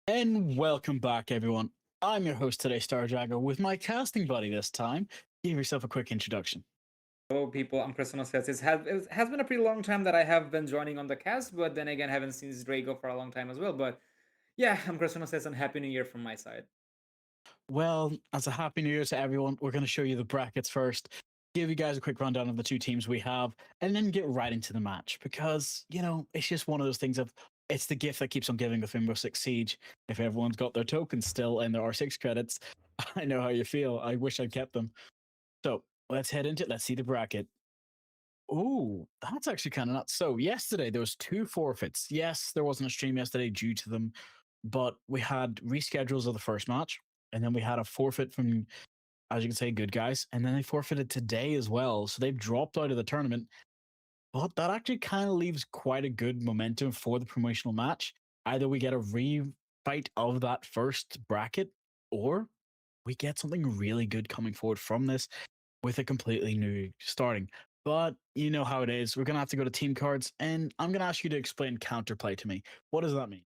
And welcome back, everyone. I'm your host today, Starjagger, with my casting buddy this time. Give yourself a quick introduction. Hello, people. I'm Chris Says it has been a pretty long time that I have been joining on the cast, but then again, haven't seen Drago for a long time as well. But yeah, I'm Chris Says, and Happy New Year from my side. Well, as a happy new year to everyone, we're going to show you the brackets first, give you guys a quick rundown of the two teams we have, and then get right into the match because, it's just one of those things of it's the gift that keeps on giving with Rainbow Six Siege. If everyone's got their tokens still and there are six credits, I know how you feel. I wish I'd kept them. So let's head into it. Let's see the bracket. Oh, that's actually kind of nuts. So yesterday there was two forfeits. Yes, there wasn't a stream yesterday due to them, but we had reschedules of the first match, and then we had a forfeit from, as you can say, good guys, and then they forfeited today as well. So they've dropped out of the tournament. But that actually kind of leaves quite a good momentum for the promotional match. Either we get a refight of that first bracket, or we get something really good coming forward from this with a completely new starting. But you know how it is. We're going to have to go to team cards, and I'm going to ask you to explain counterplay to me. What does that mean?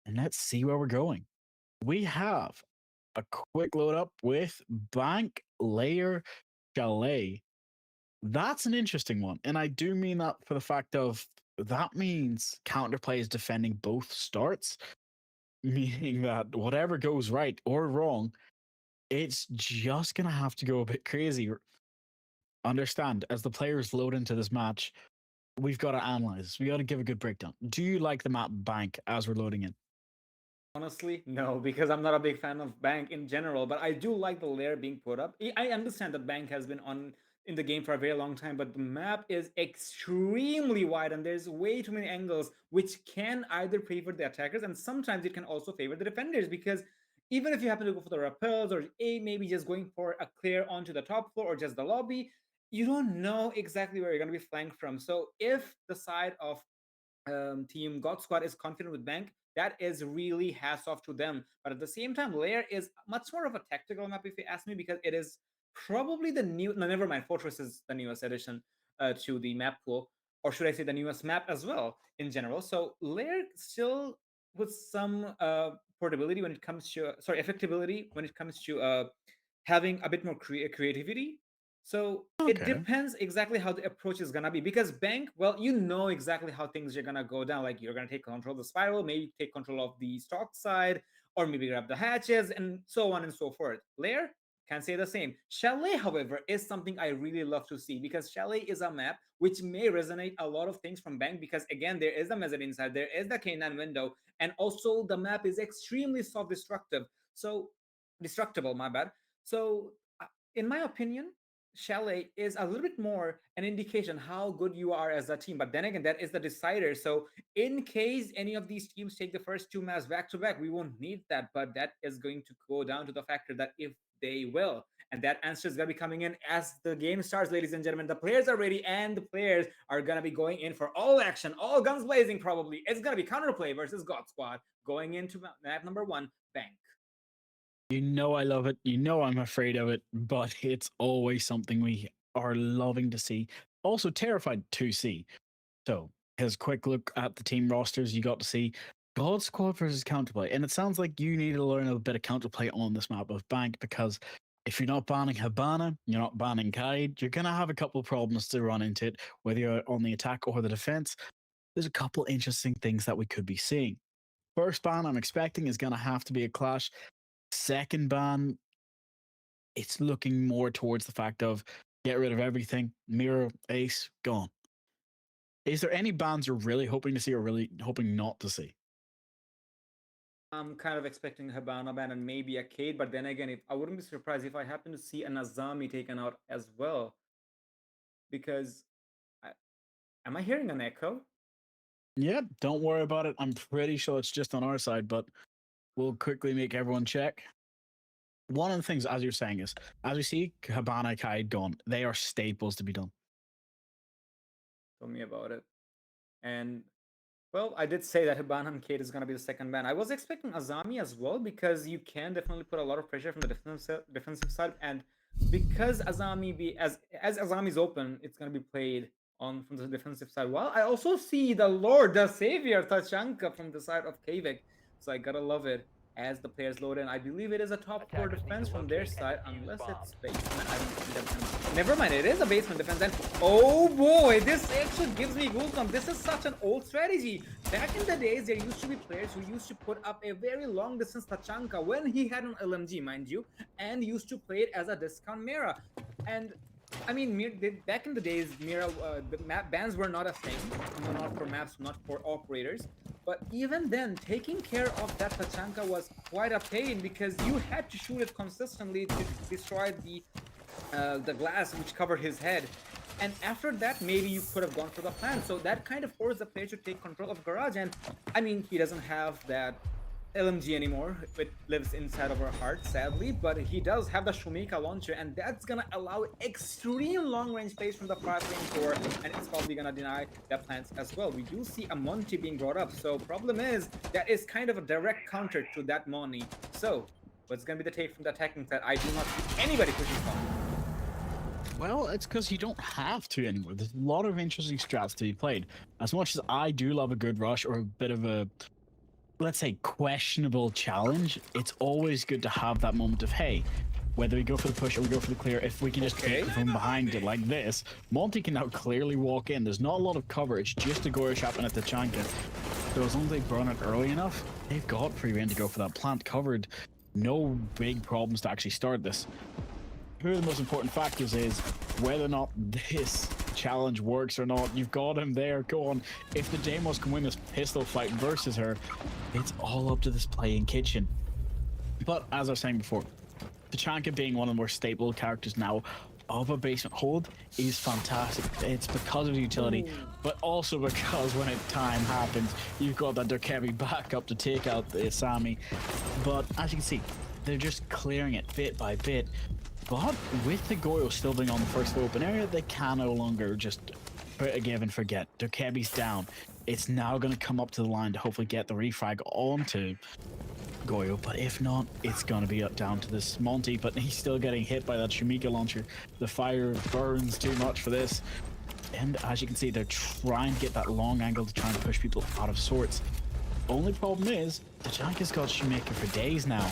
And let's see where we're going. We have a quick load up with Bank Layer Chalet. That's an interesting one. And I do mean that for the fact of that means counterplay is defending both starts, meaning that whatever goes right or wrong, it's just going to have to go a bit crazy. Understand, as the players load into this match, we've got to analyze. We got to give a good breakdown. Do you like the map Bank as we're loading in? Honestly, no, because I'm not a big fan of Bank in general, but I do like the layer being put up. I understand that Bank has been on in the game for a very long time, but the map is extremely wide and there's way too many angles, which can either favor the attackers and sometimes it can also favor the defenders because even if you happen to go for the rappels or maybe just going for a clear onto the top floor or just the lobby, you don't know exactly where you're going to be flanked from. So if the side of team God Squad is confident with Bank, that is really hats off to them. But at the same time, Lair is much more of a tactical map, if you ask me, because it is probably the new. No, never mind. Fortress is the newest addition to the map pool, or should I say the newest map as well in general. So Lair still with some portability when it comes to sorry effectability when it comes to having a bit more creativity. So it Okay. depends exactly how the approach is gonna be because bank, well, you know exactly how things are gonna go down. Like you're gonna take control of the spiral, maybe take control of the stock side, or maybe grab the hatches, and so on and so forth. Lair can say the same. Chalet, however, is something I really love to see because Chalet is a map which may resonate a lot of things from Bank because again, there is the mezzanine side, there is the K9 window, and also the map is extremely self-destructive. So destructible, my bad. So in my opinion, Chalet is a little bit more an indication how good you are as a team. But then again, that is the decider. So in case any of these teams take the first two maps back to back, we won't need that. But that is going to go down to the factor that if they will. And that answer is going to be coming in as the game starts, ladies and gentlemen. The players are ready, and the players are going to be going in for all action, all guns blazing, probably. It's going to be counterplay versus God Squad going into map number one, Bank. You know I love it. You know I'm afraid of it, but it's always something we are loving to see. Also terrified to see. So, as a quick look at the team rosters, you got to see God Squad versus Counterplay. And it sounds like you need to learn a bit of Counterplay on this map of Bank because if you're not banning Habana, you're not banning Kaid, you're going to have a couple of problems to run into it, whether you're on the attack or the defense. There's a couple interesting things that we could be seeing. First ban I'm expecting is going to have to be a clash. Second ban, it's looking more towards the fact of get rid of everything. Mirror, Ace, gone. Is there any bands you're really hoping to see or really hoping not to see? I'm kind of expecting Habana ban and maybe a Cade, but then again, if I wouldn't be surprised if I happen to see an Azami taken out as well, because I, am I hearing an echo? Yeah, don't worry about it. I'm pretty sure it's just on our side, but we'll quickly make everyone check. One of the things, as you're saying, is as we see Habana Kaid gone, they are staples to be done. Tell me about it. And well, I did say that Hibana Kate is going to be the second ban. I was expecting Azami as well because you can definitely put a lot of pressure from the defensive side, and because Azami be as Azami's open, it's going to be played on from the defensive side. Well, I also see the Lord, the Savior Tachanka from the side of Kavik, so I gotta love it as the players load in. I believe it is a top four defense from their side, unless it's basement. I don't think that's gonna. Never mind, it is a basement defense. And oh boy, this actually gives me goosebumps. This is such an old strategy. Back in the days, there used to be players who used to put up a very long distance Tachanka when he had an LMG, mind you, and used to play it as a discount Mira. And I mean, back in the days, Mira, the map bans were not a thing. No, not for maps, not for operators. But even then, taking care of that Tachanka was quite a pain because you had to shoot it consistently to destroy the glass which covered his head. And after that, maybe you could have gone for the plan. So that kind of forced the player to take control of Garage. And I mean, he doesn't have that LMG anymore. It lives inside of our heart, sadly. But he does have the Shumika launcher, and that's gonna allow extreme long-range plays from the 5-lane core, and it's probably gonna deny the plants as well. We do see a Monty being brought up. So problem is that is kind of a direct counter to that Monty. So what's gonna be the take from the attacking side? I do not see anybody pushing forward. Well, it's because you don't have to anymore. There's a lot of interesting strats to be played. As much as I do love a good rush or a bit of a, let's say, questionable challenge, it's always good to have that moment of, hey, whether we go for the push or we go for the clear, if we can just take from behind it like this, Monty can now clearly walk in. There's not a lot of coverage, just a Goya Shop and a Tachanka. So as long as they burn it early enough, they've got free reign to go for that plant covered. No big problems to actually start this. Who are the most important factors is whether or not this challenge works or not. You've got him there. Go on. If the Damos can win this pistol fight versus her, it's all up to this playing kitchen. But as I was saying before, Tachanka being one of the more staple characters now of a basement hold is fantastic. It's because of the utility, but also because when time happens, you've got that Durkevi back up to take out the Asami. But as you can see, they're just clearing it bit by bit. But with the Goyo still being on the first open area, they can no longer just put a give and forget. Durkevi's down. It's now going to come up to the line to hopefully get the refrag onto Goyo, but if not, it's going to be down to this Monty, but he's still getting hit by that Shumika launcher. The fire burns too much for this. And as you can see, they're trying to get that long angle to try and push people out of sorts. Only problem is, the Janka's got Shumika for days now.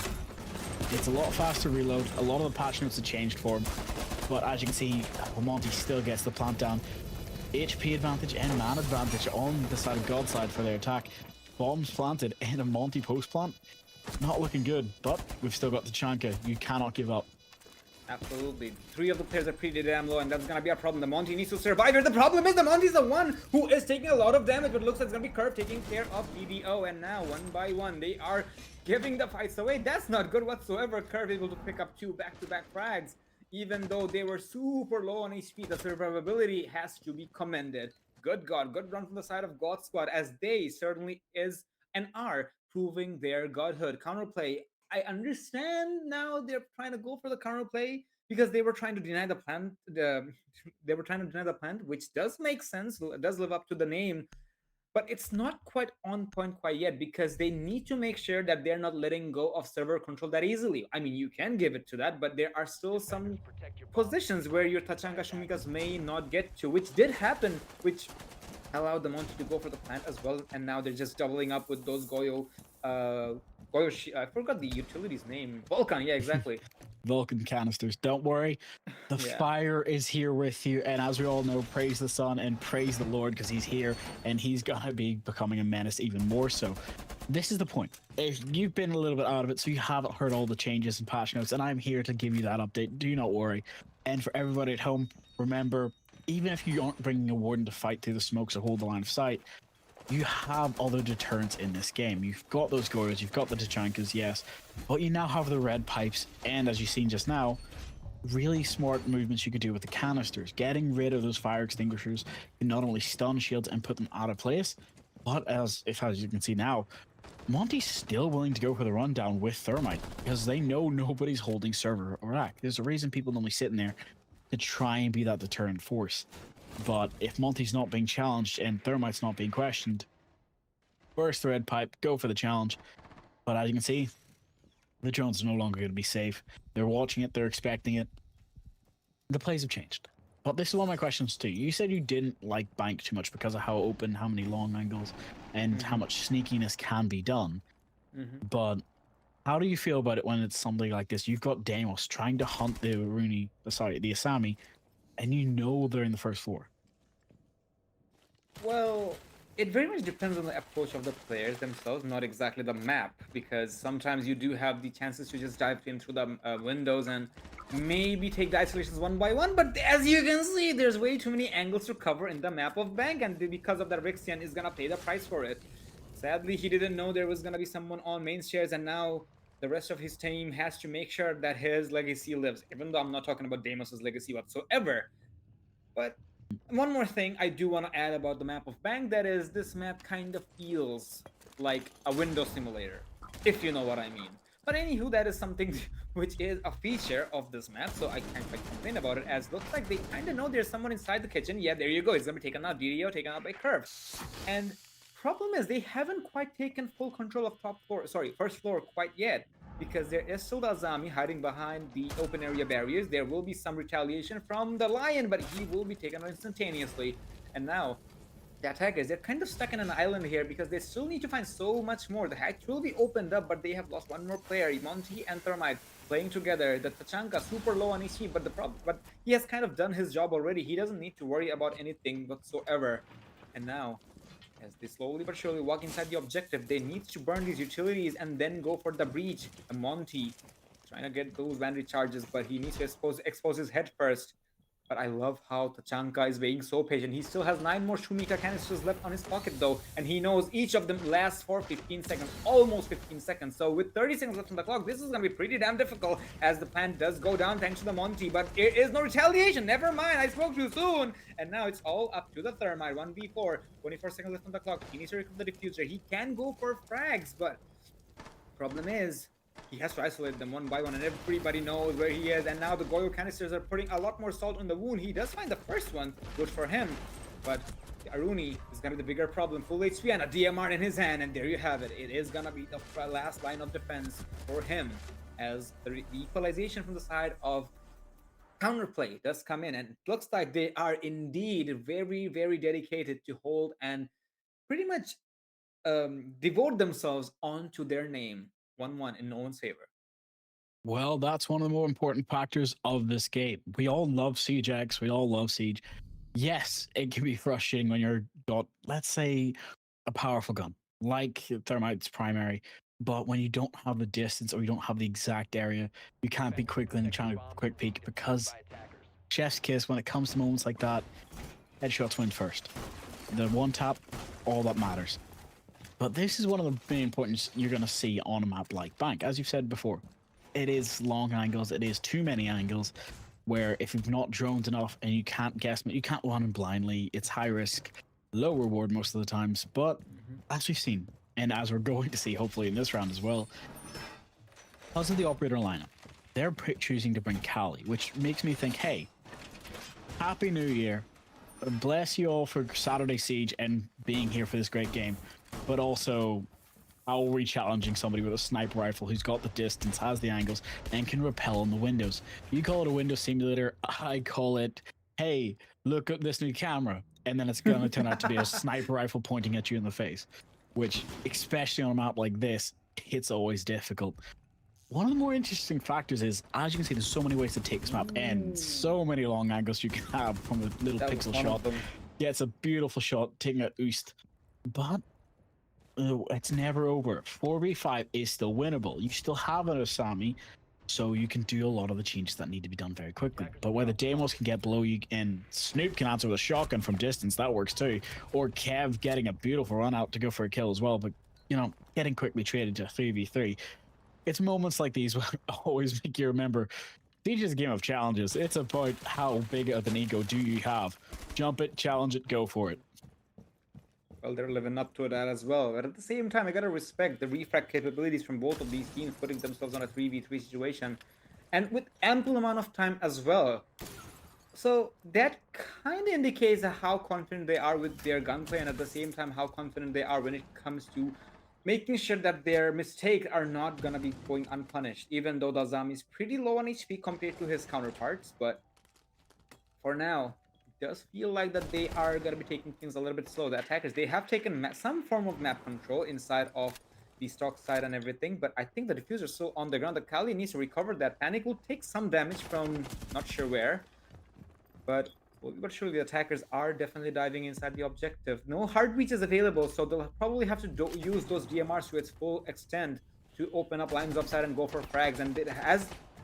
It's a lot faster reload. A lot of the patch notes have changed for him. But as you can see, Monty still gets the plant down. HP advantage and man advantage on the side of God's side for their attack. Bombs planted and a Monty post plant. Not looking good, but we've still got the Chanka. You cannot give up. Absolutely. 3 of the players are pretty damn low, and that's gonna be a problem. The Monty needs to survive here. The problem is the Monty's the one who is taking a lot of damage, but looks like it's gonna be Curve taking care of BDO, and now, one by one, they are giving the fights away. That's not good whatsoever. Curve able to pick up 2 back-to-back frags, even though they were super low on HP. The survivability has to be commended. Good God, good run from the side of God Squad, as they certainly is and are proving their godhood. Counterplay, I understand now they're trying to go for the counterplay because they were trying to deny the plant. They were trying to deny the plant, which does make sense. Does live up to the name. but it's not quite on point quite yet because they need to make sure that they're not letting go of server control that easily. I mean, you can give it to that, but there are still some positions where your Tachanka Shumikas may not get to, which did happen, which allowed the Monty to go for the plant as well, and now they're just doubling up with those I forgot the utility's name. Vulcan, yeah, exactly. Vulcan canisters. Don't worry. The Yeah. fire is here with you. And as we all know, praise the sun and praise the Lord because he's here and he's going to be becoming a menace even more so. This is the point. If you've been a little bit out of it, so you haven't heard all the changes and patch notes, and I'm here to give you that update. Do not worry. And for everybody at home, remember, even if you aren't bringing a warden to fight through the smokes or hold the line of sight, you have other deterrents in this game. You've got those Goyos, you've got the Tachankas, yes, but you now have the red pipes, and as you've seen just now, really smart movements you could do with the canisters. Getting rid of those fire extinguishers can not only stun shields and put them out of place, but as you can see now, Monty's still willing to go for the rundown with Thermite because they know nobody's holding server or rack. There's a reason people normally sit in there to try and be that deterrent force. But if Monty's not being challenged and Thermite's not being questioned, burst the red pipe, go for the challenge. But as you can see, the drones are no longer going to be safe. They're watching it, they're expecting it. The plays have changed. But this is one of my questions too. You said you didn't like Bank too much because of how open, how many long angles, and how much sneakiness can be done. But how do you feel about it when it's something like this? You've got Deimos trying to hunt the the Asami, and you know they're in the first floor. Well, it very much depends on the approach of the players themselves, not exactly the map, because sometimes you do have the chances to just dive in through the windows and maybe take the isolations one by one, but as you can see, there's way too many angles to cover in the map of Bank, and because of that, Rixian is gonna pay the price for it. Sadly, he didn't know there was gonna be someone on main stairs, and now the rest of his team has to make sure that his legacy lives, even though I'm not talking about Deimos' legacy whatsoever. But one more thing I do want to add about the map of Bang, that is, this map kind of feels like a window simulator, if you know what I mean. But anywho, that is something which is a feature of this map, so I can't quite complain about it, as looks like they kind of know there's someone inside the kitchen. Yeah, there you go, it's gonna be taken out, DDO taken out by Curve. And problem is, they haven't quite taken full control of first floor quite yet, because there is still the Azami hiding behind the open area barriers. There will be some retaliation from the Lion, but he will be taken out instantaneously. And now, the attackers, they're kind of stuck in an island here because they still need to find so much more. The hatch will be opened up, but they have lost one more player, Monty and Thermite, playing together. The Tachanka super low on HP, but he has kind of done his job already. He doesn't need to worry about anything whatsoever. And now, as they slowly but surely walk inside the objective, they need to burn these utilities and then go for the breach. And Monty trying to get those vanity charges, but he needs to expose his head first. But I love how Tachanka is being so patient. He still has 9 more Shumika canisters left on his pocket though, and he knows each of them lasts for 15 seconds, almost 15 seconds. So with 30 seconds left on the clock, this is going to be pretty damn difficult as the plant does go down thanks to the Monty, but there is no retaliation. Never mind, I spoke too soon. And now it's all up to the Thermite. 1v4, 24 seconds left on the clock. He needs to recover the diffuser. He can go for frags, but problem is, he has to isolate them one by one, and everybody knows where he is. And now the Goyo canisters are putting a lot more salt on the wound. He does find the first one, good for him. But Aruni is gonna be the bigger problem. Full HP and a DMR in his hand, and there you have it. It is gonna be the last line of defense for him, as the equalization from the side of counterplay does come in, and it looks like they are indeed very, very dedicated to hold and pretty much devote themselves onto their name. 1-1 in no one's favor. Well, that's one of the more important factors of this game. We all love Siege X. We all love Siege. Yes, it can be frustrating when you're got, let's say, a powerful gun like Thermite's primary, but when you don't have the distance or you don't have the exact area, you can't be quickly and trying to quick peek because chef's kiss when it comes to moments like that, headshots win first. The one tap, all that matters. But this is one of the main points you're going to see on a map like Bank. As you've said before, it is long angles, it is too many angles, where if you've not droned enough and you can't guess, you can't run in blindly, it's high risk, low reward most of the times. But as we've seen, and as we're going to see hopefully in this round as well, because of the operator lineup, they're choosing to bring Kali, which makes me think, hey, Happy New Year. bless you all for Saturday Siege and being here for this great game, but also how are we challenging somebody with a sniper rifle who's got the distance, has the angles, and can repel on the windows? You call it a window simulator. I call it, hey, look at this new camera. And then it's going to turn out to be a sniper rifle pointing at you in the face, which, especially on a map like this, it's always difficult. One of the more interesting factors is, as you can see, there's so many ways to take this map and so many long angles you can have from a little pixel shot. Yeah, it's a beautiful shot taking out Oost. But it's never over. 4v5 is still winnable. You still have an Asami, so you can do a lot of the changes that need to be done very quickly. But whether Deimos can get below you and Snoop can answer with a shotgun from distance, that works too. Or Kev getting a beautiful run out to go for a kill as well. But, you know, getting quickly traded to 3v3. It's moments like these will always make you remember Siege is a game of challenges. It's about how big of an ego do you have. Jump it, challenge it, go for it. Well, they're living up to that as well. But at the same time, I gotta respect the refract capabilities from both of these teams, putting themselves on a 3v3 situation. And with ample amount of time as well. So that kind of indicates how confident they are with their gunplay, and at the same time, how confident they are when it comes to making sure that their mistakes are not gonna be going unpunished, even though the Azami is pretty low on HP compared to his counterparts. But for now, it does feel like that they are gonna be taking things a little bit slow. The attackers, they have taken some form of map control inside of the stock side and everything, but I think the diffuser is still on the ground. The Kali needs to recover that. Panic will take some damage from not sure where, but surely the attackers are definitely diving inside the objective. No heartbeat is available, so they'll probably have to use those DMRs to its full extent to open up lines upside and go for frags. And it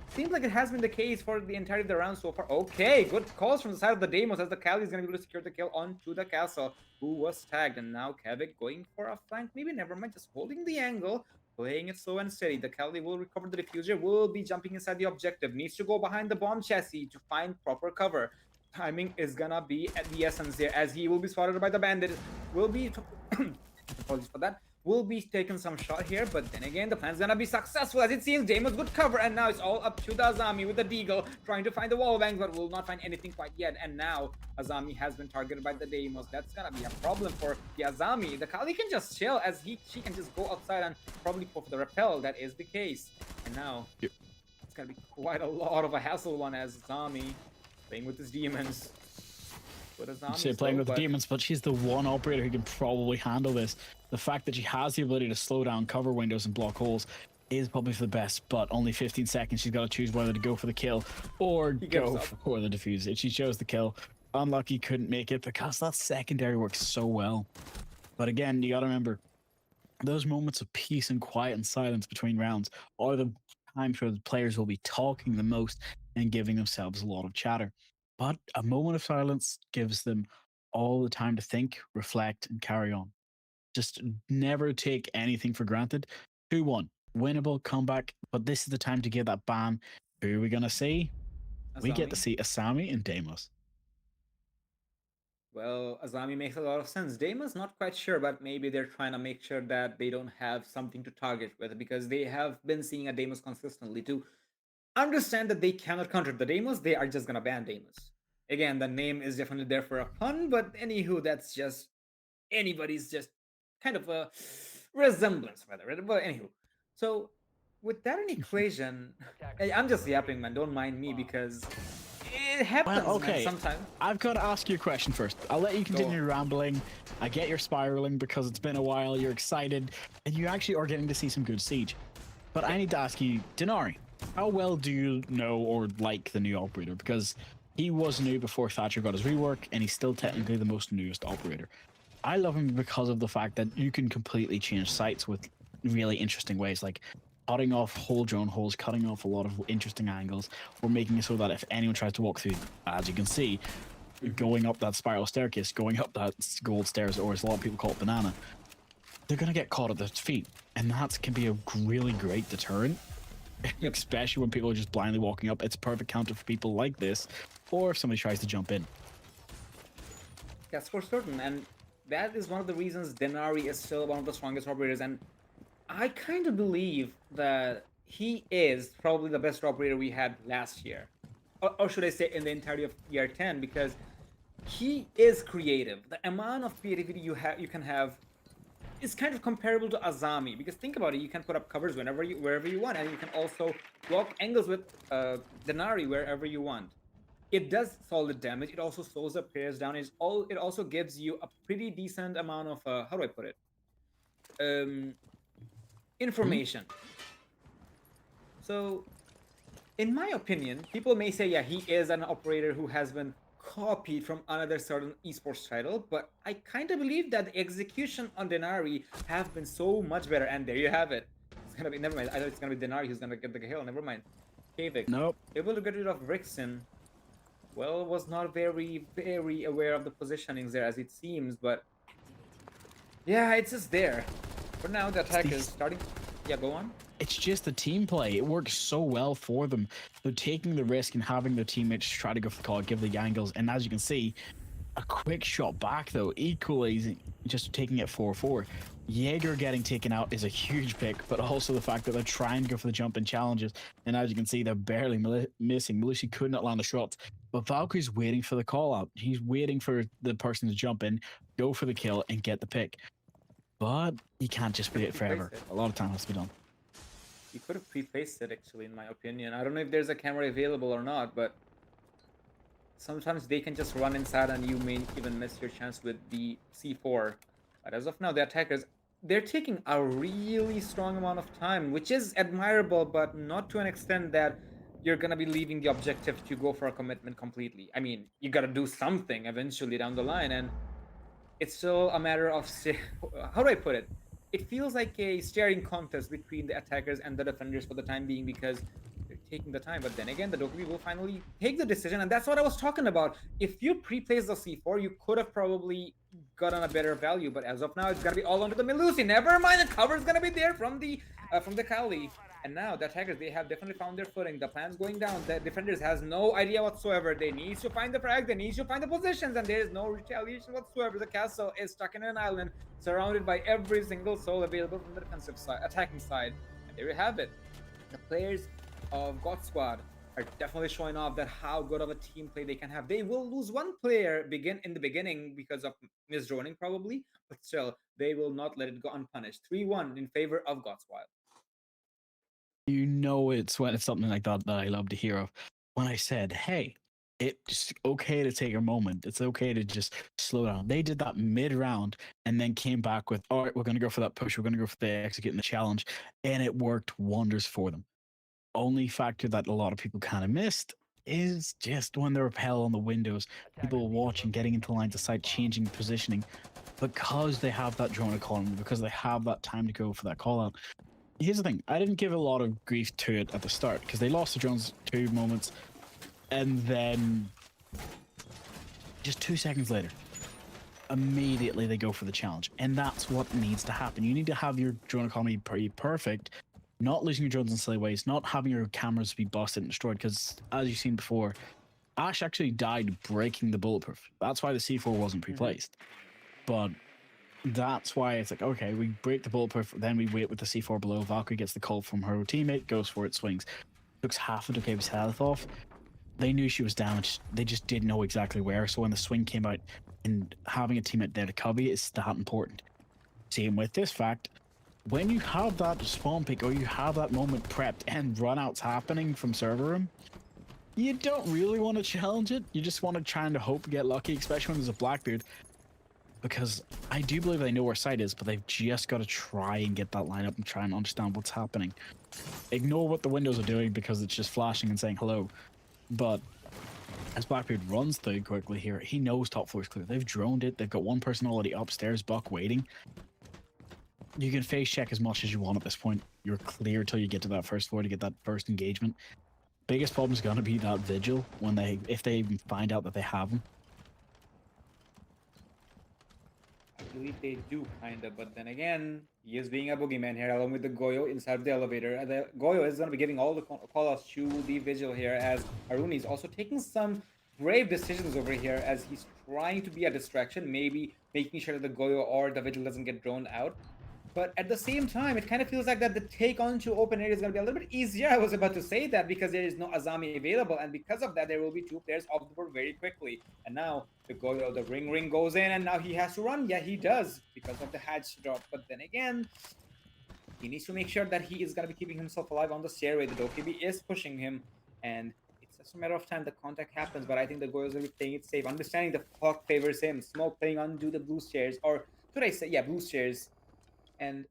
seems like it has been the case for the entirety of the round so far. Okay, good calls from the side of the Deimos as the Kali is going to be able to secure the kill onto the castle, who was tagged. And now Kevik going for a flank. Maybe never mind, just holding the angle, playing it slow and steady. The Kali will recover the diffuser, will be jumping inside the objective, needs to go behind the bomb chassis to find proper cover. Timing is gonna be at the essence here, as he will be spotted by the bandit. Will be apologies for that. Will be taking some shot here, but then again, the plan's gonna be successful as it seems. Deimos good cover, and now it's all up to the Azami with the Deagle trying to find the wall bangs, but will not find anything quite yet. And now Azami has been targeted by the Deimos. That's gonna be a problem for the Azami. The Kali can just chill as she can just go outside and probably go for the repel. That is the case. And now it's gonna be quite a lot of a hassle one as Azami playing with his demons. Playing with the demons, but she's the one operator who can probably handle this. The fact that she has the ability to slow down cover windows and block holes is probably for the best, but only 15 seconds. She's got to choose whether to go for the kill or go for the defuse. If she chose the kill, unlucky, couldn't make it because that secondary works so well. But again, you got to remember, those moments of peace and quiet and silence between rounds are the times where the players will be talking the most and giving themselves a lot of chatter. But a moment of silence gives them all the time to think, reflect, and carry on. Just never take anything for granted. 2-1, winnable comeback, but this is the time to give that ban. Who are we going to see? Azami. We get to see Asami and Deimos. Well, Azami makes a lot of sense. Deimos not quite sure, but maybe they're trying to make sure that they don't have something to target with, because they have been seeing a Deimos consistently to understand that they cannot counter the Deimos. They are just gonna ban Deimos. Again, the name is definitely there for a pun, but anywho, that's just anybody's just kind of a resemblance, rather. But anywho, so with that an equation, I'm just yapping, man. Don't mind me because it happens, well, okay. Man, sometimes. I've got to ask you a question first. I'll let you continue rambling. I get you're spiraling because it's been a while. You're excited, and you actually are getting to see some good Siege. But I need to ask you, Denari, how well do you know or like the new operator? Because he was new before Thatcher got his rework, and he's still technically the most newest operator. I love him because of the fact that you can completely change sites with really interesting ways, like cutting off whole drone holes, cutting off a lot of interesting angles, or making it so that if anyone tries to walk through, as you can see, going up that spiral staircase, going up that gold stairs, or as a lot of people call it, banana, they're going to get caught at their feet. And that can be a really great deterrent, especially when people are just blindly walking up. It's a perfect counter for people like this, or if somebody tries to jump in. That's for certain, and that is one of the reasons Denari is still one of the strongest operators, and I kind of believe that he is probably the best operator we had last year. Or should I say in the entirety of year 10, because he is creative. The amount of creativity you can have is kind of comparable to Azami, because think about it, you can put up covers wherever you want, and you can also block angles with Denari wherever you want. It does solid damage. It also slows the players down. It also gives you a pretty decent amount of how do I put it? Um, Hmm? information. So in my opinion, people may say, yeah, he is an operator who has been copied from another certain esports title, but I kind of believe that the execution on Denari have been so much better. And there you have it. It's gonna be, never mind. I thought it's gonna be Denari who's gonna get the kill. Never mind. Kavik Nope. able to get rid of Rixen. Well, was not very aware of the positionings there as it seems, but yeah, it's just there. For now, the It's attack is these starting. Yeah, go on. it's just the team play. It works so well for them. They're taking the risk and having their teammates try to go for the call, give the angles, and as you can see, a quick shot back though, equally just taking it 4-4. Jaeger getting taken out is a huge pick, but also the fact that they're trying to go for the jump in challenges, and as you can see, they're barely missing. Malusi could not land the shots, but Valkyrie's waiting for the call out. He's waiting for the person to jump in, go for the kill, and get the pick. But you can't just Could wait pre-place forever. it. A lot of time has to be done. You could have pre-placed it, actually, in my opinion. I don't know if there's a camera available or not, but sometimes they can just run inside and you may even miss your chance with the C4. But as of now, the attackers, they're taking a really strong amount of time, which is admirable, but not to an extent that you're gonna be leaving the objective to go for a commitment completely. I mean, you gotta do something eventually down the line, and it's still a matter of how do I put it? It feels like a staring contest between the attackers and the defenders for the time being, because they're taking the time. But then again, the Dokkaebi will finally take the decision, and that's what I was talking about. If you pre-placed the C4, you could have probably gotten a better value. But as of now, it's gonna be all under the Melusi. Never mind, the cover is gonna be there from the Kali. And now the attackers, they have definitely found their footing. The plan's going down. The defenders has no idea whatsoever. They need to find the frag. They need to find the positions, and there is no retaliation whatsoever. The castle is stuck in an island, surrounded by every single soul available from the defensive side, attacking side. And there you have it. The players of God Squad are definitely showing off that how good of a team play they can have. They will lose one player in the beginning because of misdroning probably, but still they will not let it go unpunished. 3-1 in favor of God Squad. You know, it's when it's something like that that I love to hear of. When I said, hey, it's okay to take a moment. It's okay to just slow down. They did that mid round and then came back with, all right, we're going to go for that push. We're going to go for the executing the challenge. And it worked wonders for them. Only factor that a lot of people kind of missed is just when they repel on the windows, people watching, getting into lines of sight, changing positioning, because they have that drone economy, because they have that time to go for that call out. Here's the thing, I didn't give a lot of grief to it at the start because they lost the drones 2 moments, and then just 2 seconds later, immediately they go for the challenge, and that's what needs to happen. You need to have your drone economy pretty perfect, not losing your drones in silly ways, not having your cameras be busted and destroyed, because as you've seen before, Ash actually died breaking the bulletproof. That's why the C4 wasn't pre-placed. But that's why it's like, okay, we break the bulletproof, then we wait with the C4 below. Valkyrie gets the call from her teammate, goes for it, swings, took half of Dokkaebi's health off. They knew she was damaged. They just didn't know exactly where. So when the swing came out, and having a teammate there to cover you is that important. Same with this fact. When you have that spawn pick or you have that moment prepped and runouts happening from server room, you don't really want to challenge it. You just want to try and hope to get lucky, especially when there's a Blackbeard. Because I do believe they know where sight is, but they've just got to try and get that line up and try and understand what's happening. Ignore what the windows are doing because it's just flashing and saying hello. But as Blackbeard runs through quickly here, he knows top floor is clear. They've droned it. They've got one person already upstairs, Buck, waiting. You can face check as much as you want at this point. You're clear till you get to that first floor to get that first engagement. Biggest problem is going to be that vigil when if they even find out that they have them. I believe they do, kind of, but then again, he is being a boogeyman here, along with the Goyo inside the elevator. The Goyo is going to be giving all the call-outs to the Vigil here, as Aruni is also taking some brave decisions over here, as he's trying to be a distraction, maybe making sure that the Goyo or the Vigil doesn't get droned out. But at the same time, it kind of feels like that the take onto open area is going to be a little bit easier. I was about to say that because there is no Azami available, and because of that, there will be two players off the board very quickly. And now the ring goes in, and now he has to run. Yeah, he does because of the hatch drop. But then again, he needs to make sure that he is going to be keeping himself alive on the stairway. The Dokkaebi is pushing him, and it's just a matter of time the contact happens. But I think the Goyo's going to be playing it safe, understanding the clock favors him. Smoke playing onto the blue stairs, or should I say, yeah, blue stairs. And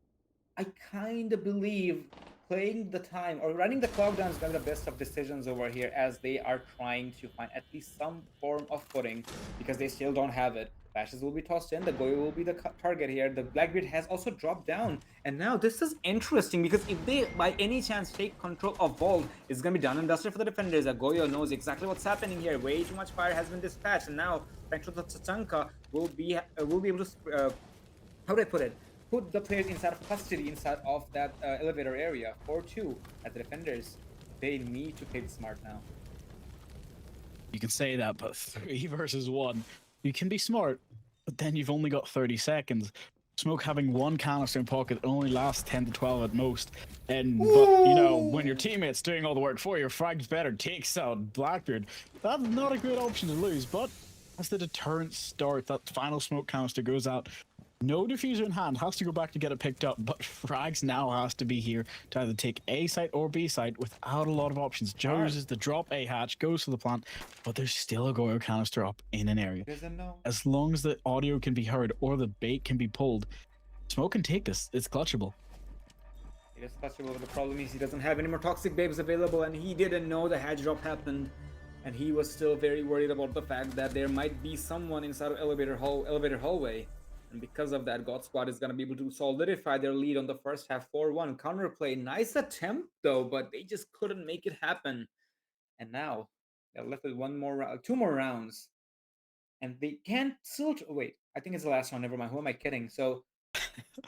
I kind of believe playing the time or running the clock down is going to be the best of decisions over here, as they are trying to find at least some form of footing because they still don't have it. Flashes will be tossed in. The Goyo will be the target here. The Blackbeard has also dropped down. And now this is interesting because if they by any chance take control of Vault, it's going to be done and dusted for the defenders. The Goyo knows exactly what's happening here. Way too much fire has been dispatched. And now, thanks to the Tachanka, will be able to how do I put it? Put the players inside of custody inside of that elevator area. 4-2 at the defenders. They need to play smart now. You can say that, but 3 versus 1, you can be smart, but then you've only got 30 seconds. Smoke having 1 canister in pocket only lasts 10 to 12 at most. And but you know, when your teammate's doing all the work for you, frag's better, takes out Blackbeard. That's not a good option to lose, but as the deterrent starts, that final smoke canister goes out. No diffuser in hand, has to go back to get it picked up, but Frags now has to be here to either take A site or B site without a lot of options. Chooses the drop A hatch, goes to the plant, but there's still a Goyo canister up in an area. Doesn't know. As long as the audio can be heard or the bait can be pulled, Smoke can take this. It's clutchable. It is clutchable, but the problem is he doesn't have any more toxic babes available, and he didn't know the hatch drop happened. And he was still very worried about the fact that there might be someone inside of elevator hallway. And because of that, God Squad is going to be able to solidify their lead on the first half 4-1. Counterplay, nice attempt though, but they just couldn't make it happen. And now they're left with 2 more rounds. And they can't still wait. I think it's the last round. Never mind. Who am I kidding? So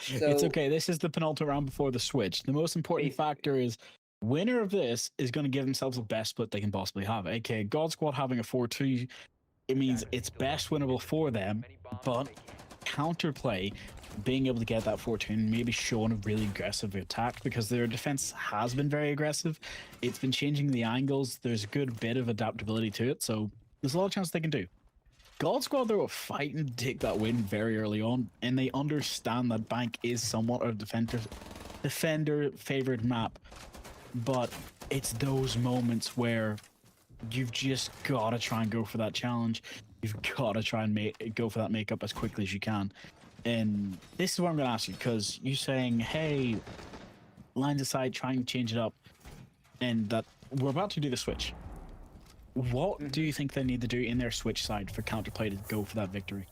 it's okay. This is the penultimate round before the switch. The most important factor is winner of this is going to give themselves the best split they can possibly have. AKA God Squad having a 4-2, it means it's best winnable for them, but counterplay, being able to get that 4-2 and maybe showing a really aggressive attack, because their defense has been very aggressive. It's been changing the angles. There's a good bit of adaptability to it, so there's a lot of chance they can do. God Squad, though, are fighting to take that win very early on, and they understand that Bank is somewhat a defender favored map, but it's those moments where you've just got to try and go for that challenge. You've got to try and go for that makeup as quickly as you can. And this is what I'm going to ask you, because you're saying, hey, lines aside, trying to change it up, and that we're about to do the switch. What do you think they need to do in their switch side for counterplay to go for that victory?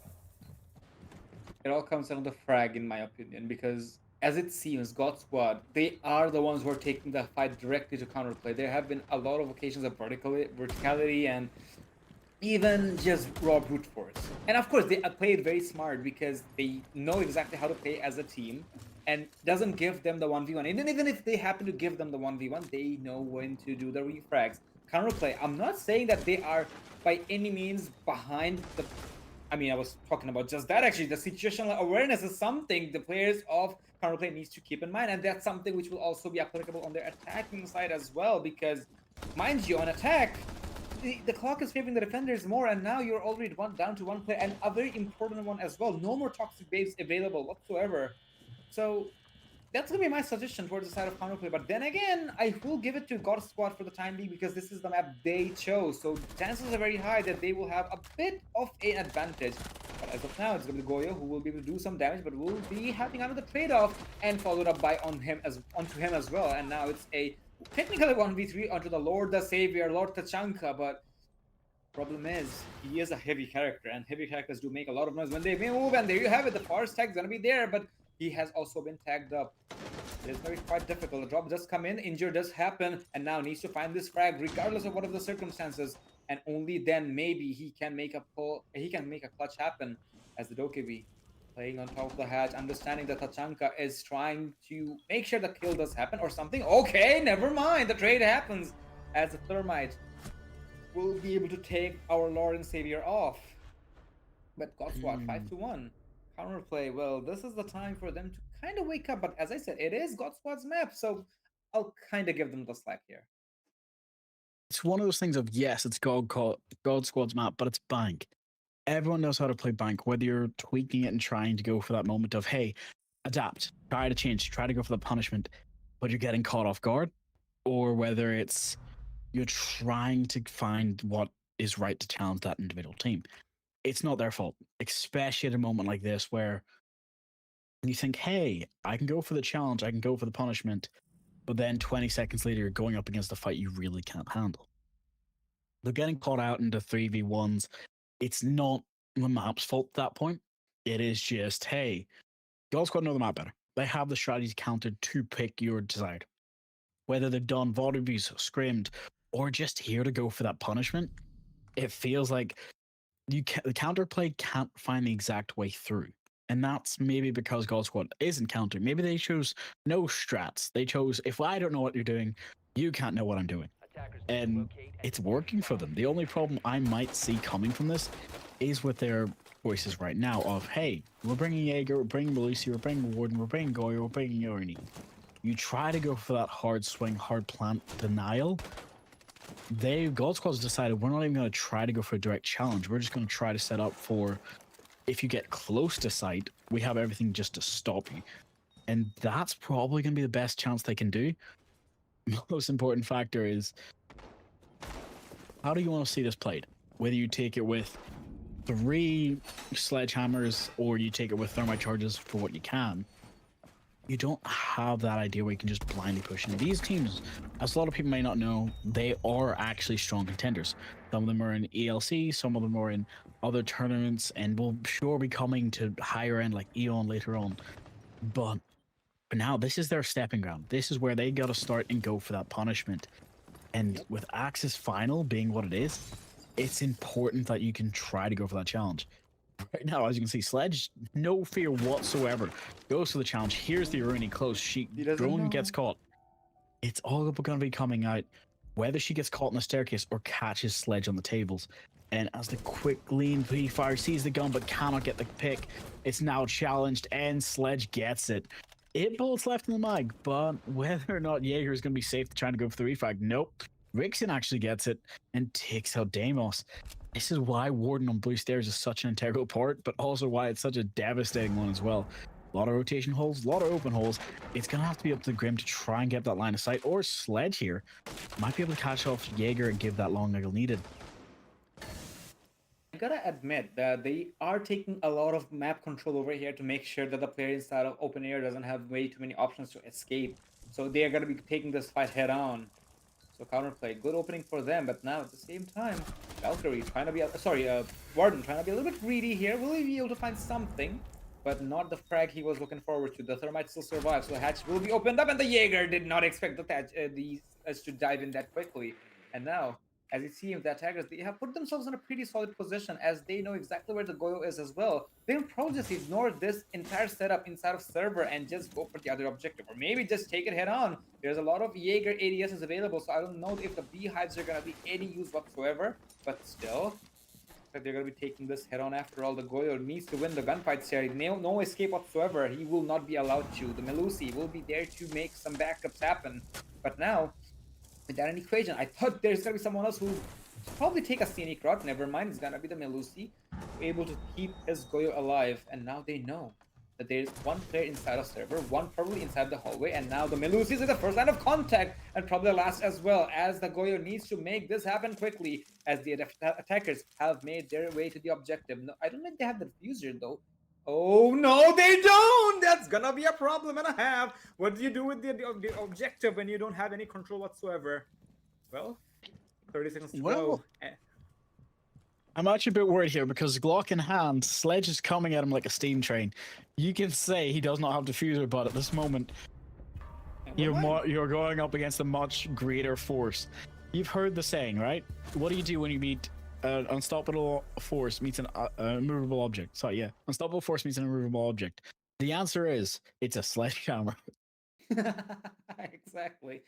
It all comes down to frag, in my opinion, because as it seems, God Squad, they are the ones who are taking the fight directly to counterplay. There have been a lot of occasions of verticality and even just raw brute force. And of course, they play it very smart because they know exactly how to play as a team, and doesn't give them the 1v1. And even if they happen to give them the 1v1, they know when to do the refrags. Counterplay, I'm not saying that they are by any means behind the... I mean, I was talking about just that actually. The situational awareness is something the players of Counterplay needs to keep in mind, and that's something which will also be applicable on their attacking side as well, because mind you, on attack, the clock is favoring the defenders more, and now you're already down to 1 player, and a very important one as well. No more toxic babes available whatsoever. So that's gonna be my suggestion towards the side of counterplay. But then again, I will give it to God Squad for the time being, because this is the map they chose. So chances are very high that they will have a bit of an advantage. But as of now, it's gonna be Goyo who will be able to do some damage, but will be having another trade-off, and followed up by onto him as well. And now it's a technically 1v3 onto the Lord the Savior, Lord Tachanka, but problem is he is a heavy character, and heavy characters do make a lot of noise when they move, and there you have it. The force tag's gonna be there, but he has also been tagged up. It is very quite difficult. The drop does come in, injury does happen, and now needs to find this frag regardless of what are the circumstances, and only then maybe he can make a clutch happen, as the Dokkaebi playing on top of the hatch, understanding that Tachanka is trying to make sure the kill does happen or something. Okay, never mind. The trade happens as the Thermite will be able to take our Lord and Savior off. But God Squad 5-1. Counterplay, well, this is the time for them to kind of wake up. But as I said, it is God Squad's map, so I'll kind of give them the slack here. It's one of those things of, yes, it's God Squad's map, but it's bank. Everyone knows how to play bank, whether you're tweaking it and trying to go for that moment of, hey, adapt, try to change, try to go for the punishment, but you're getting caught off guard, or whether it's you're trying to find what is right to challenge that individual team. It's not their fault, especially at a moment like this where you think, hey, I can go for the challenge, I can go for the punishment, but then 20 seconds later, you're going up against a fight you really can't handle. They're getting caught out into 3v1s. It's not the map's fault at that point. It is just, hey, God Squad know the map better. They have the strategies countered to pick your desired. Whether they've done VOD reviews, scrimmed, or just here to go for that punishment, it feels like the counterplay can't find the exact way through. And that's maybe because God Squad isn't counter. Maybe they chose no strats. They chose, if I don't know what you're doing, you can't know what I'm doing. And it's working for them. The only problem I might see coming from this is with their choices right now of, hey, we're bringing Jaeger, we're bringing Lucy, we're bringing Warden, we're bringing Goyo, we're bringing Yorni. You try to go for that hard swing, hard plant denial. God Squad's decided we're not even going to try to go for a direct challenge. We're just going to try to set up for, if you get close to site, we have everything just to stop you. And that's probably going to be the best chance they can do. Most important factor is, how do you want to see this played? Whether you take it with 3 sledgehammers or you take it with thermite charges for what you can, you don't have that idea where you can just blindly push in. These teams, as a lot of people may not know, they are actually strong contenders. Some of them are in ELC, some of them are in other tournaments, and will sure be coming to higher end like Eon later on. But now this is their stepping ground. This is where they got to start and go for that punishment. And with Axis Final being what it is, it's important that you can try to go for that challenge. Right now, as you can see, Sledge, no fear whatsoever, goes for the challenge. Here's the Iruni close. Drone gets caught. It's all going to be coming out, whether she gets caught in the staircase or catches Sledge on the tables. And as the quick lean fire sees the gun but cannot get the pick, it's now challenged and Sledge gets it. 8 bullets left in the mag, but whether or not Jaeger is going to be safe trying to go for the refrag, nope. Rixon actually gets it and takes out Deimos. This is why Warden on Blue Stairs is such an integral part, but also why it's such a devastating one as well. A lot of rotation holes, a lot of open holes. It's going to have to be up to Grim to try and get that line of sight, or Sledge here might be able to catch off Jaeger and give that long angle needed. I gotta admit that they are taking a lot of map control over here to make sure that the player inside of open air doesn't have way too many options to escape. So they are gonna be taking this fight head on. So counterplay, good opening for them, but now at the same time, Valkyrie trying to be, Warden trying to be a little bit greedy here. Will he be able to find something? But not the frag he was looking forward to. The thermite still survives, so the hatch will be opened up, and the Jaeger did not expect the to dive in that quickly. And now, as you see, the attackers, they have put themselves in a pretty solid position as they know exactly where the Goyo is as well. They can probably just ignore this entire setup inside of server and just go for the other objective, or maybe just take it head on. There's a lot of Jaeger ADSs available, so I don't know if the beehives are going to be any use whatsoever, but still, that they're going to be taking this head on. After all, the Goyo needs to win the gunfight series. No escape whatsoever. He will not be allowed to. The Melusi will be there to make some backups happen. But now, without an equation, I thought there's going to be someone else who probably take a scenic route. Never mind, it's going to be the Melusi, able to keep his Goyo alive. And now they know that there's one player inside of server, one probably inside the hallway, and now the Melusi is in the first line of contact, and probably the last as well, as the Goyo needs to make this happen quickly, as the attackers have made their way to the objective. No, I don't think they have the diffuser though. Oh no, they don't! That's gonna be a problem and a half. What do you do with the objective when you don't have any control whatsoever? Well, 30 seconds to go. I'm actually a bit worried here because Glock in hand, Sledge is coming at him like a steam train. You can say he does not have diffuser, but at this moment, you're going up against a much greater force. You've heard the saying, right? What do you do when you meet an unstoppable force meets an immovable object? Sorry, yeah. Unstoppable force meets an immovable object. The answer is, it's a sledgehammer. Exactly.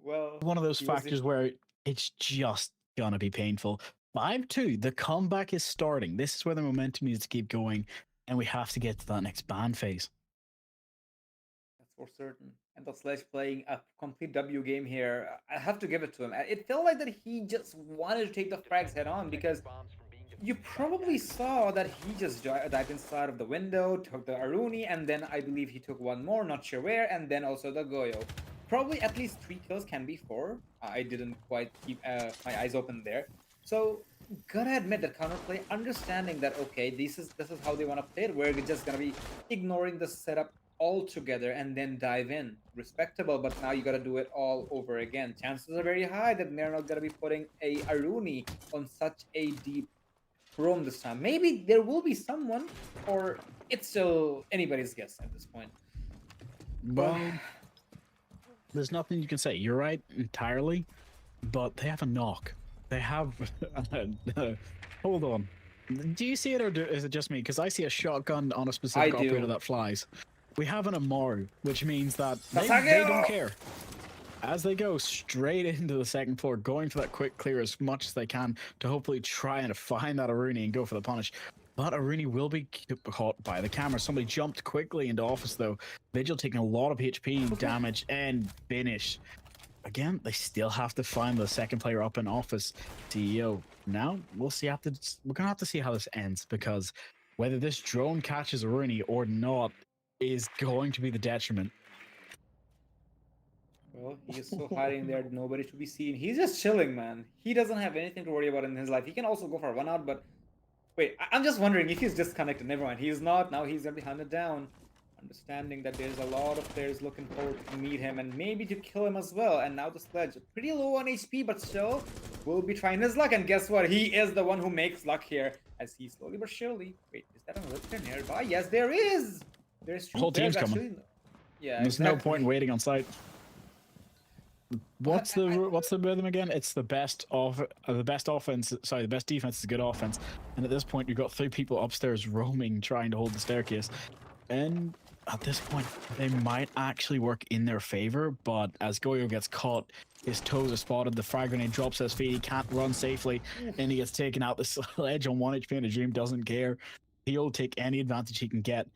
Well, one of those factors where it's just gonna be painful. 5-2, the comeback is starting. This is where the momentum needs to keep going. and we have to get to that next ban phase. That's for certain. And the Sledge playing a complete W game here. I have to give it to him. It felt like that he just wanted to take the frags head on because you probably saw that he just dived inside of the window, took the Aruni, and then I believe he took one more, not sure where, and then also the Goyo. Probably at least 3 kills, can be 4. I didn't quite keep my eyes open there. So gotta admit that counterplay, understanding that okay, this is how they want to play it. We're just gonna be ignoring the setup altogether and then dive in. Respectable, but now you gotta do it all over again. Chances are very high that they're not gonna be putting a Aruni on such a deep roam this time. Maybe there will be someone, or it's still anybody's guess at this point. But Well, there's nothing you can say. You're right entirely, but they have a knock. They have. Hold on. Do you see it, or is it just me? Because I see a shotgun on a specific I do. operator that flies. We have an Amaru, which means that they don't care. As they go straight into the second floor, going for that quick clear as much as they can to hopefully try and find that Aruni and go for the punish. But Aruni will be caught by the camera. Somebody jumped quickly into office though. Vigil taking a lot of HP damage and finish. Again, they still have to find the second player up in office. CEO. Now we'll see. We're gonna have to see how this ends, because whether this drone catches Aruni or not is going to be the detriment. Well, he is so hiding there, nobody to be seen. He's just chilling, man. He doesn't have anything to worry about in his life. He can also go for a 1-out, but wait, I'm just wondering if he's disconnected. Never mind, he's not. Now he's gonna be hunted down. Understanding that there's a lot of players looking forward to meet him and maybe to kill him as well. And now the Sledge, pretty low on HP, but still will be trying his luck. And guess what? He is the one who makes luck here as he slowly but surely. Wait, is that another player nearby? Yes, there is. There's two Whole team's players coming. actually. Yeah, There's no point in waiting on site. What's the rhythm again? It's the best offense. Sorry, the best defense is good offense. And at this point, you've got 3 people upstairs roaming, trying to hold the staircase. And at this point, they might actually work in their favor. But as Goyo gets caught, his toes are spotted. The frag grenade drops at his feet. He can't run safely, and he gets taken out. The Sledge on 1 HP and a dream doesn't care. He'll take any advantage he can get.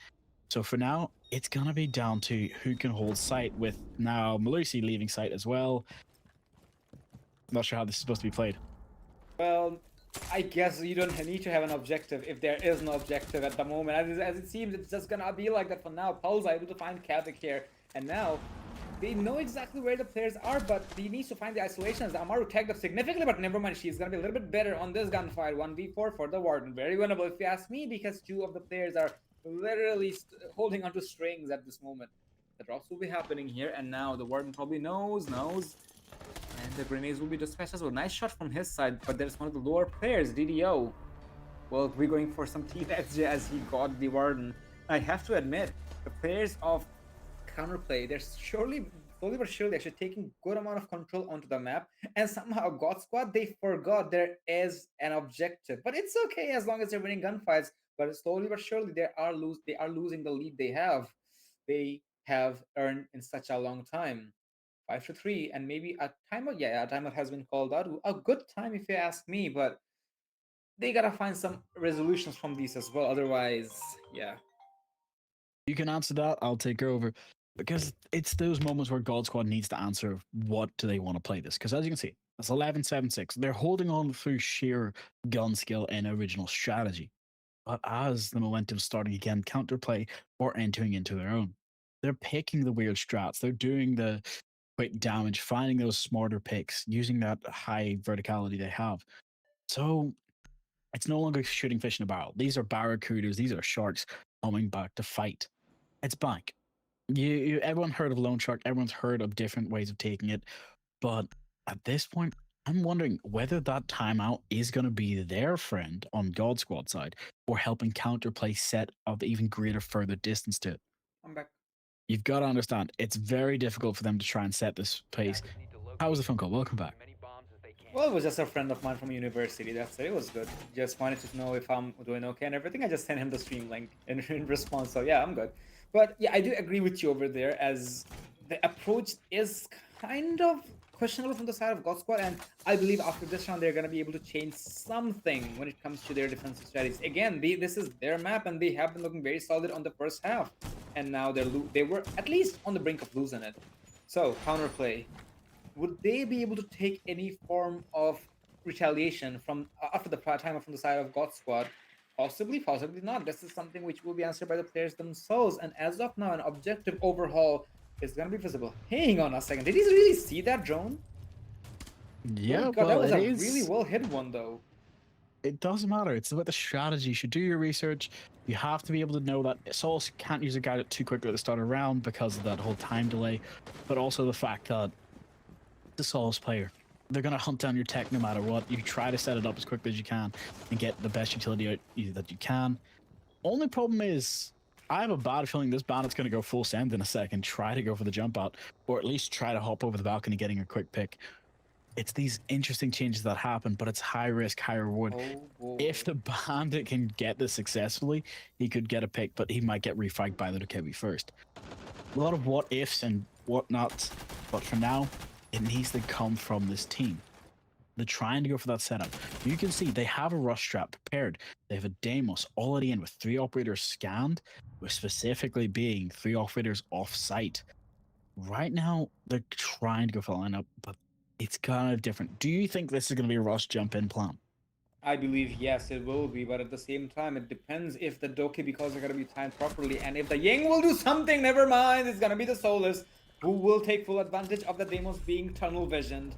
So for now, it's going to be down to who can hold site, with now Malusi leaving site as well. Not sure how this is supposed to be played. Well, I guess you don't need to have an objective if there is no objective at the moment. As it seems, it's just gonna be like that for now. Paul's able to find Kavik here, and now they know exactly where the players are, but he needs to find the isolations. Amaru tagged up significantly, but never mind. She's gonna be a little bit better on this gunfight. 1v4 for the Warden. Very winnable if you ask me, because 2 of the players are literally holding onto strings at this moment. The drops will be happening here, and now the Warden probably knows. And the grenades will be dispatched as well. Nice shot from his side, but there's one of the lower players, DDO. Well, we're going for some teeth edge as he got the Warden. I have to admit, the players of Counterplay, they're slowly but surely actually taking good amount of control onto the map, and somehow GODSQUAD, they forgot there is an objective. But it's okay as long as they're winning gunfights. But slowly but surely they are losing the lead they have earned in such a long time. 5-3, and maybe a timeout. Yeah, a timeout has been called out. A good time if you ask me, but they gotta find some resolutions from these as well. Otherwise, yeah. You can answer that. I'll take over, because it's those moments where GODSQUAD needs to answer what do they want to play this. Because as you can see, it's 11-7-6. They're holding on through sheer gun skill and original strategy. But as the momentum's starting again, Counterplay are entering into their own. They're picking the weird strats. They're doing the quick damage, finding those smarter picks, using that high verticality they have. So it's no longer shooting fish in a barrel. These are barracudas. These are sharks coming back to fight. It's back. Everyone heard of loan shark. Everyone's heard of different ways of taking it. But at this point, I'm wondering whether that timeout is going to be their friend on GODSQUAD side, or helping Counterplay set of even greater further distance to it. I'm back. You've got to understand, it's very difficult for them to try and set this pace. How was the phone call? Welcome back. Well, it was just a friend of mine from university. That's it. It was good. Just wanted to know if I'm doing okay and everything. I just sent him the stream link in response. So yeah, I'm good. But yeah, I do agree with you over there, as the approach is kind of questionable from the side of GODSQUAD, and I believe after this round they're going to be able to change something when it comes to their defensive strategies. Again, this is their map, and they have been looking very solid on the first half, and now they were at least on the brink of losing it. So counterplay, would they be able to take any form of retaliation from after the time from the side of GODSQUAD? Possibly, possibly not. This is something which will be answered by the players themselves. And as of now, an objective overhaul is going to be visible. Hang on a second. Did he really see that drone? Yeah, Good God, well, that was it a really is. well hit one, though. It doesn't matter. It's about the strategy. You should do your research. You have to be able to know that Souls can't use a gadget too quickly at the start of the round because of that whole time delay, but also the fact that the Souls player, they're going to hunt down your tech no matter what. You try to set it up as quickly as you can and get the best utility out that you can. Only problem is, I have a bad feeling this bandit's going to go full send in a second, try to go for the jump out, or at least try to hop over the balcony getting a quick pick. It's these interesting changes that happen, but it's high risk, high reward. Oh, boy. If the bandit can get this successfully, he could get a pick, but he might get refragged by the Dukebi first. A lot of what ifs and whatnots, but for now, it needs to come from this team. They're trying to go for that setup. You can see they have a rush trap prepared. They have a Deimos already in with 3 operators scanned, with specifically being 3 operators off site. Right now, they're trying to go for the lineup, but it's kind of different. Do you think this is going to be a rush jump in plan? I believe yes, it will be, but at the same time, it depends if the Doki because they're gonna be timed properly, and if the Yang will do something. Never mind, it's gonna be the Solus who will take full advantage of the Deimos being tunnel visioned.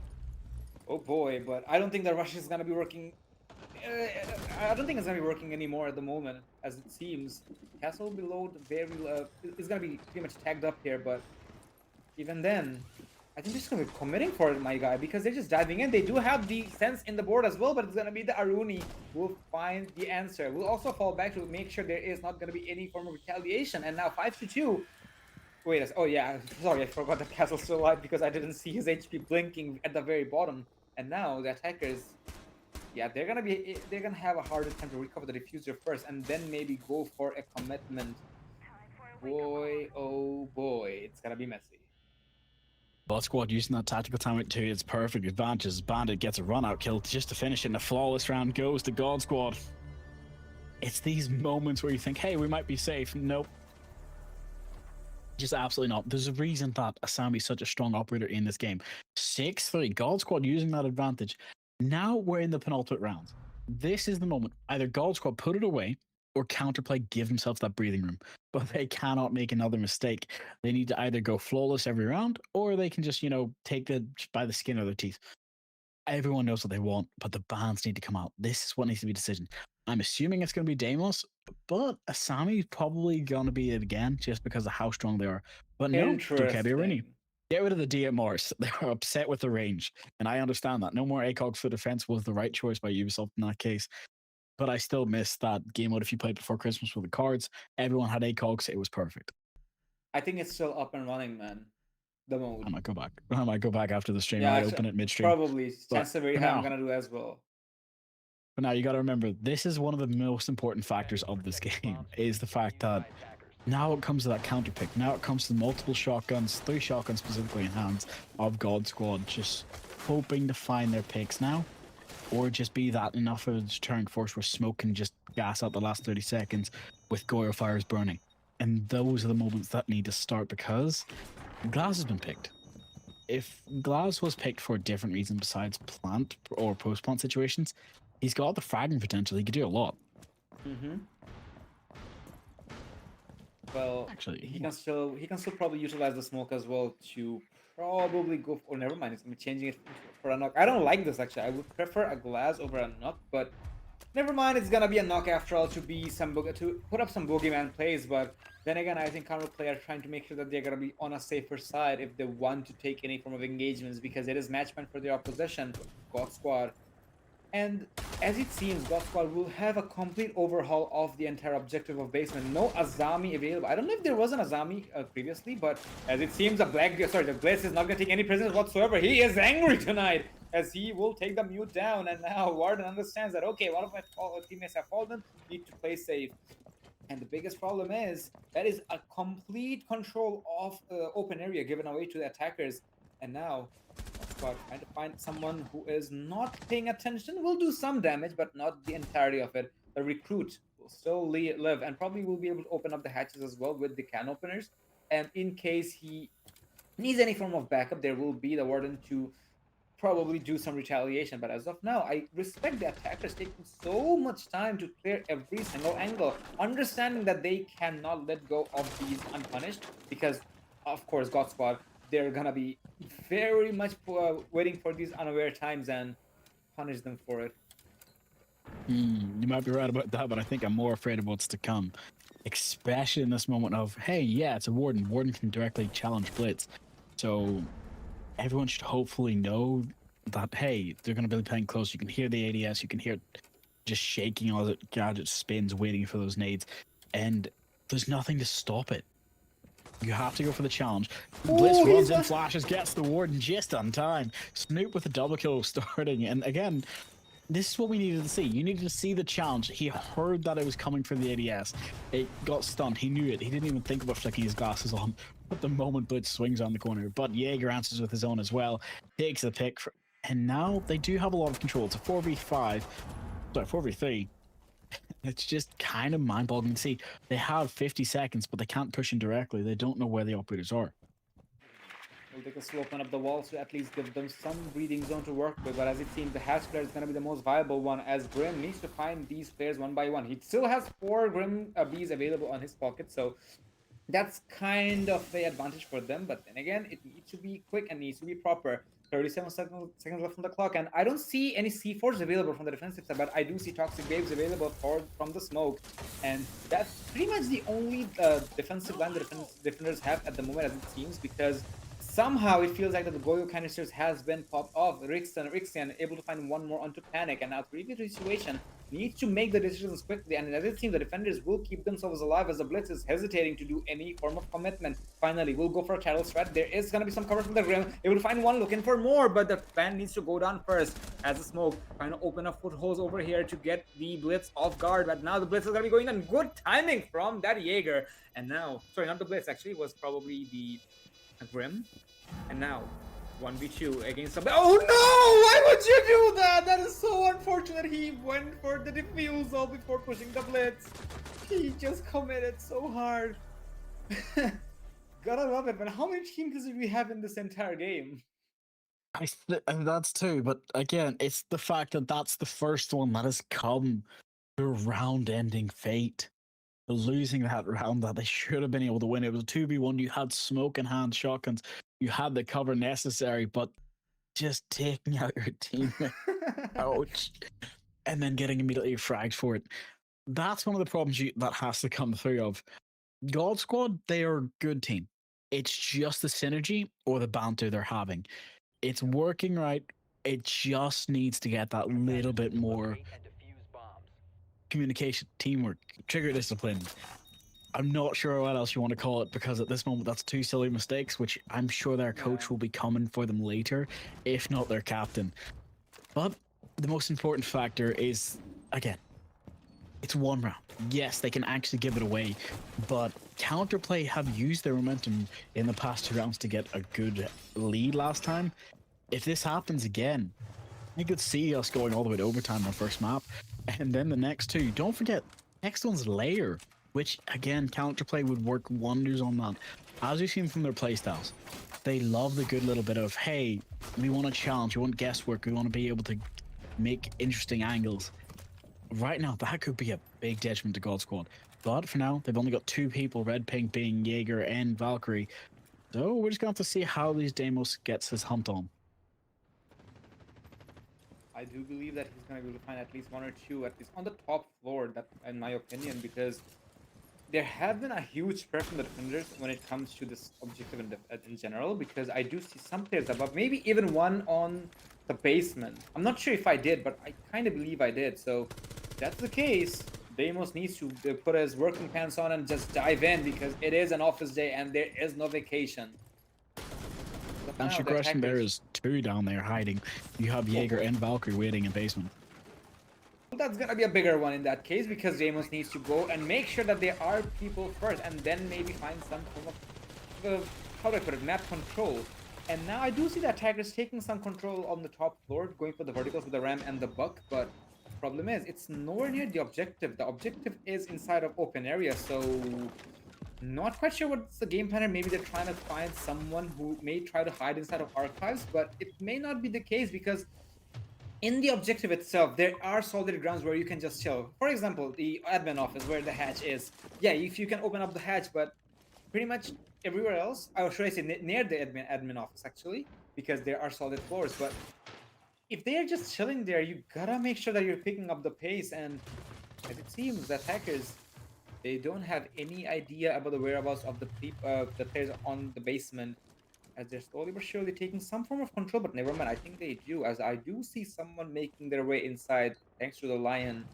Oh boy, but I don't think the rush is gonna be working. I don't think it's gonna be working anymore at the moment, as it seems. Castle below very is gonna be pretty much tagged up here, but even then, I think they're just gonna be committing for it, my guy, because they're just diving in. They do have the sense in the board as well, but it's gonna be the Aruni who will find the answer. We'll also fall back to make sure there is not gonna be any form of retaliation. And now 5-2. Wait, oh yeah, sorry, I forgot that Castle's still alive because I didn't see his HP blinking at the very bottom. And now the attackers, yeah, they're gonna have a harder time to recover the diffuser first, and then maybe go for a commitment. Boy, oh boy, it's gonna be messy. GODSQUAD using that tactical time to its perfect advantage. Bandit gets a run out kill just to finish it, and a flawless round goes to GODSQUAD. It's these moments where you think, hey, we might be safe. Nope. Just absolutely not. There's a reason that Asami is such a strong operator in this game. 6-3, GODSQUAD using that advantage. Now we're in the penultimate round. This is the moment. Either GODSQUAD put it away or counterplay give themselves that breathing room. But they cannot make another mistake. They need to either go flawless every round or they can just, take it by the skin of their teeth. Everyone knows what they want, but the bans need to come out. This is what needs to be a decision. I'm assuming it's going to be Deimos, but Asami's probably going to be it again just because of how strong they are. But no, Dukebi Aruni. Get rid of the D at Mars. They were upset with the range, and I understand that. No more ACOGs for defense was the right choice by Ubisoft in that case. But I still miss that game mode if you played before Christmas with the cards. Everyone had ACOGs. It was perfect. I think it's still up and running, man. The mode. I might go back. I might go back after the stream. Yeah, I open it midstream. probably. Chances are very high I'm gonna do as well. But now you got to remember, this is one of the most important factors of this game, is the fact that now it comes to that counter pick. Now it comes to multiple shotguns, 3 shotguns specifically in hands of GODSQUAD, just hoping to find their picks now, or just be that enough of a deterrent force where smoke can just gas out the last 30 seconds with Goyo fires burning. And those are the moments that need to start because Glass has been picked. If Glass was picked for a different reason besides plant or post-plant situations, he's got the fragging potential. He could do a lot. Mm-hmm. Well, actually, he can still probably utilize the smoke as well to probably go for, oh, never mind, it's gonna be changing it for a knock. I don't like this actually. I would prefer a glass over a knock, but never mind, it's gonna be a knock after all to be to put up some boogeyman plays. But then again, I think counterplay are trying to make sure that they're gonna be on a safer side if they want to take any form of engagements, because it is matchment for their opposition, GODSQUAD. And as it seems, GODSQUAD will have a complete overhaul of the entire objective of basement. No Azami available. I don't know if there was an Azami previously, but as it seems, the Blitz is not going to take any prisoners whatsoever. He is angry tonight, as he will take the mute down. And now Warden understands that, okay, one of my teammates have fallen, need to play safe. And the biggest problem is, that is a complete control of open area given away to the attackers. And now, GODSQUAD trying to find someone who is not paying attention, will do some damage, but not the entirety of it. The recruit will still live and probably will be able to open up the hatches as well with the can openers. And in case he needs any form of backup, there will be the warden to probably do some retaliation. But as of now, I respect the attackers taking so much time to clear every single angle, understanding that they cannot let go of these unpunished because, of course, GODSQUAD, they're gonna be very much waiting for these unaware times and punish them for it. You might be right about that, but I think I'm more afraid of what's to come, especially in this moment of, hey, yeah, it's a warden. Warden can directly challenge Blitz. So everyone should hopefully know that, hey, they're going to be playing close. You can hear the ADS. You can hear it just shaking all the gadget spins, waiting for those nades. And there's nothing to stop it. You have to go for the challenge. Blitz runs in, flashes, gets the warden just on time. Snoop with a double kill starting. And again, this is what we needed to see. You needed to see the challenge. He heard that it was coming from the ADS. It got stunned. He knew it. He didn't even think about flicking his glasses on at the moment Blitz swings on the corner. But Jaeger answers with his own as well. Takes the pick. And now they do have a lot of control. It's a 4v5. Sorry, 4v3. It's just kind of mind-boggling to see. They have 50 seconds, but they can't push in directly. They don't know where the operators are. Will take a slow open up the walls to at least give them some breathing zone to work with. But as it seems, the hatch player is going to be the most viable one, as Grim needs to find these players one by one. He still has 4 Grim bees available on his pocket, so that's kind of the advantage for them. But then again, it needs to be quick and needs to be proper. 37 seconds left on the clock, and I don't see any C4s available from the defensive side, but I do see toxic waves available from the smoke, and that's pretty much the only defensive line the defenders have at the moment, as it seems, because somehow it feels like that the Goyo canisters has been popped off. Rixian able to find one more onto Panic, and now 3v3 situation needs to make the decisions quickly, and as it seems, the defenders will keep themselves alive as the Blitz is hesitating to do any form of commitment. Finally, we'll go for a Cattle Strat. There is going to be some cover from the Grim. Able to find one, looking for more, but the fan needs to go down first as the smoke trying to open up footholds over here to get the Blitz off guard. But now the Blitz is going to be going on. Good timing from that Jaeger. And now, sorry, not the Blitz, actually, it was probably the Grim. And now 1v2 against somebody. Oh no! Why would you do that? That is so unfortunate. He went for the defusal before pushing the Blitz. He just committed so hard. Gotta love it, but how many teams did we have in this entire game? And that's two, but again, it's the fact that that's the first one that has come to round-ending fate. Losing that round that they should have been able to win. It was a 2v1. You had smoke and hand shotguns. You had the cover necessary, but just taking out your teammate, ouch, and then getting immediately fragged for it. That's one of the problems that has to come through of GODSQUAD. They are a good team. It's just the synergy or the banter they're having. It's working right. It just needs to get that little bit more communication, teamwork, trigger discipline. I'm not sure what else you want to call it, because at this moment that's 2 silly mistakes, which I'm sure their coach will be coming for them later, if not their captain. But the most important factor is, again, it's 1 round. Yes, they can actually give it away, but Counterplay have used their momentum in the past 2 rounds to get a good lead last time. If this happens again, I could see us going all the way to overtime on first map, and then the next 2. Don't forget, next one's Lair, which again, Counterplay would work wonders on that. As we've seen from their playstyles, they love the good little bit of, hey, we want a challenge, we want guesswork, we want to be able to make interesting angles. Right now, that could be a big detriment to GODSQUAD. But for now, they've only got 2 people, red pink being Jaeger and Valkyrie. So we're just going to have to see how these Deimos gets his hunt on. I do believe that he's going to be able to find at least 1 or 2, at least on the top floor, that, in my opinion, because there have been a huge spread from the defenders when it comes to this objective in general, because I do see some players above, maybe even one on the basement. I'm not sure if I did, but I kind of believe I did. So if that's the case, Deimos needs to put his working pants on and just dive in, because it is an office day and there is no vacation. And your question there is 2 down there hiding. You have Jaeger and Valkyrie waiting in basement. That's gonna be a bigger one in that case, because Deimos needs to go and make sure that there are people first, and then maybe find some form of how do I put it, map control. And now I do see the attackers taking some control on the top floor, going for the verticals with the ram and the buck. But problem is, it's nowhere near the objective. The objective is inside of open area, so not quite sure what's the game plan. Maybe they're trying to find someone who may try to hide inside of archives, but it may not be the case because in the objective itself, there are solid grounds where you can just chill. For example, the admin office where the hatch is. Yeah, if you can open up the hatch, but pretty much everywhere else, or should I say near the admin office actually, because there are solid floors. But if they are just chilling there, you gotta make sure that you're picking up the pace. And as it seems, the attackers, they don't have any idea about the whereabouts of the players on the basement, as they're slowly but surely taking some form of control. But never mind, I think they do, as I do see someone making their way inside thanks to the lion.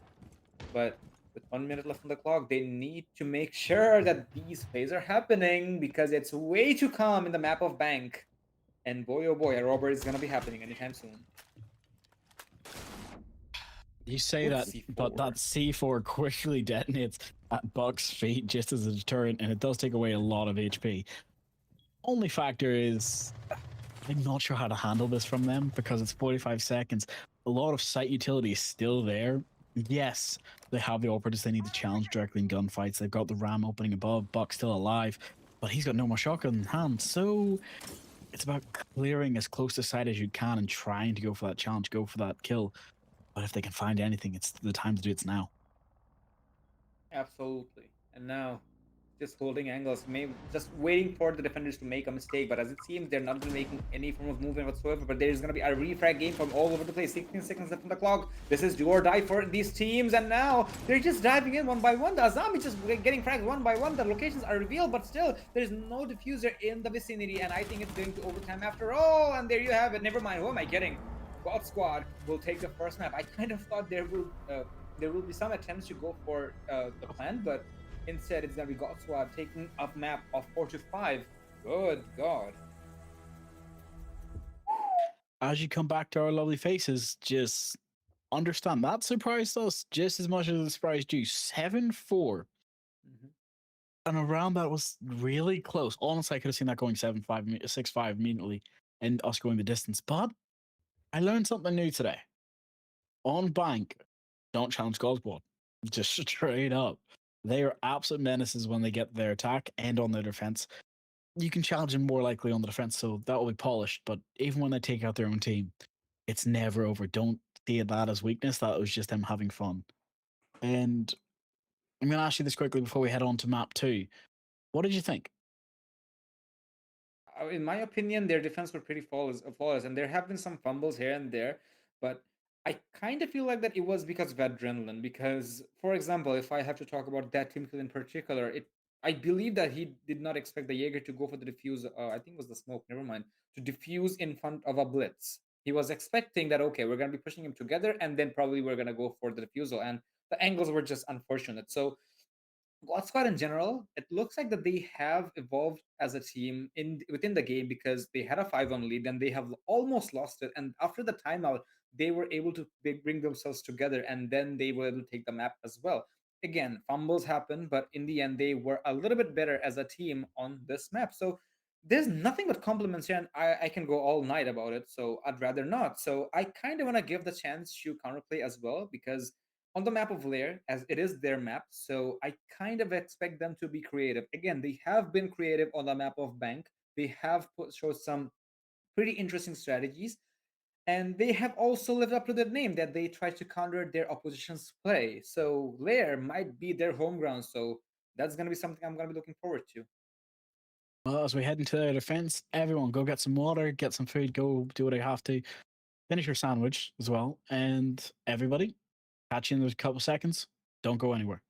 But with 1 minute left on the clock, they need to make sure that these plays are happening because it's way too calm in the map of Bank. And boy, oh boy, a robbery is gonna be happening anytime soon. You say Good that, but C4. that C4 quickly detonates at Buck's feet just as a deterrent, and it does take away a lot of HP. Only factor is I'm not sure how to handle this from them because it's 45 seconds. A lot of site utility is still there. Yes, they have the operatives they need to challenge directly in gunfights. They've got the ram opening above, Buck still alive, but he's got no more shotgun in hand. So it's about clearing as close to site as you can and trying to go for that challenge, go for that kill. But if they can find anything, it's the time to do it now. Absolutely. And now, just holding angles, maybe just waiting for the defenders to make a mistake. But as it seems, they're not going to be making any form of movement whatsoever. But there's going to be a refrag game from all over the place. 16 seconds left on the clock. This is do or die for these teams. And now they're just diving in one by one. The Azami just getting fragged one by one. The locations are revealed, but still, there's no diffuser in the vicinity. And I think it's going to overtime after all. And there you have it. Never mind. Who am I kidding? God Squad will take the first map. I kind of thought there will be some attempts to go for the plan, but instead it's gonna be GODSQUAD taking a map of 4 to 5. Good God. As you come back to our lovely faces, just understand that surprised us just as much as it surprised you. 7-4. Mhm. And around that was really close. Honestly, I could have seen that going 7-5, 6-5 immediately and us going the distance. But I learned something new today. On Bank, don't challenge GODSQUAD. Just straight up. They are absolute menaces when they get their attack and on their defense. You can challenge them more likely on the defense, so that will be polished. But even when they take out their own team, it's never over. Don't see that as weakness. That was just them having fun. And I'm going to ask you this quickly before we head on to map 2. What did you think? In my opinion, their defense were pretty flawless, and there have been some fumbles here and there, but I kind of feel like that it was because of adrenaline. Because, for example, if I have to talk about that team kill in particular, I believe that he did not expect the Jaeger to go for the defuse. I think it was the smoke. Never mind, to defuse in front of a blitz. He was expecting that okay, we're gonna be pushing him together, and then probably we're gonna go for the defusal, and the angles were just unfortunate. So GODSQUAD in general, it looks like that they have evolved as a team in within the game because they had a 5-1 lead and they have almost lost it. And after the timeout, they were able to bring themselves together and then they were able to take the map as well. Again, fumbles happen, but in the end, they were a little bit better as a team on this map. So there's nothing but compliments here, and I can go all night about it. So I'd rather not. So I kind of want to give the chance to counterplay as well because on the map of Lair, as it is their map, so I kind of expect them to be creative. Again, they have been creative on the map of Bank. They have showed some pretty interesting strategies, and they have also lived up to their name that they try to counter their opposition's play. So Lair might be their home ground. So that's gonna be something I'm gonna be looking forward to. Well, as we head into their defense, everyone go get some water, get some food, go do what you have to. Finish your sandwich as well. And everybody, catch you in a couple seconds. Don't go anywhere.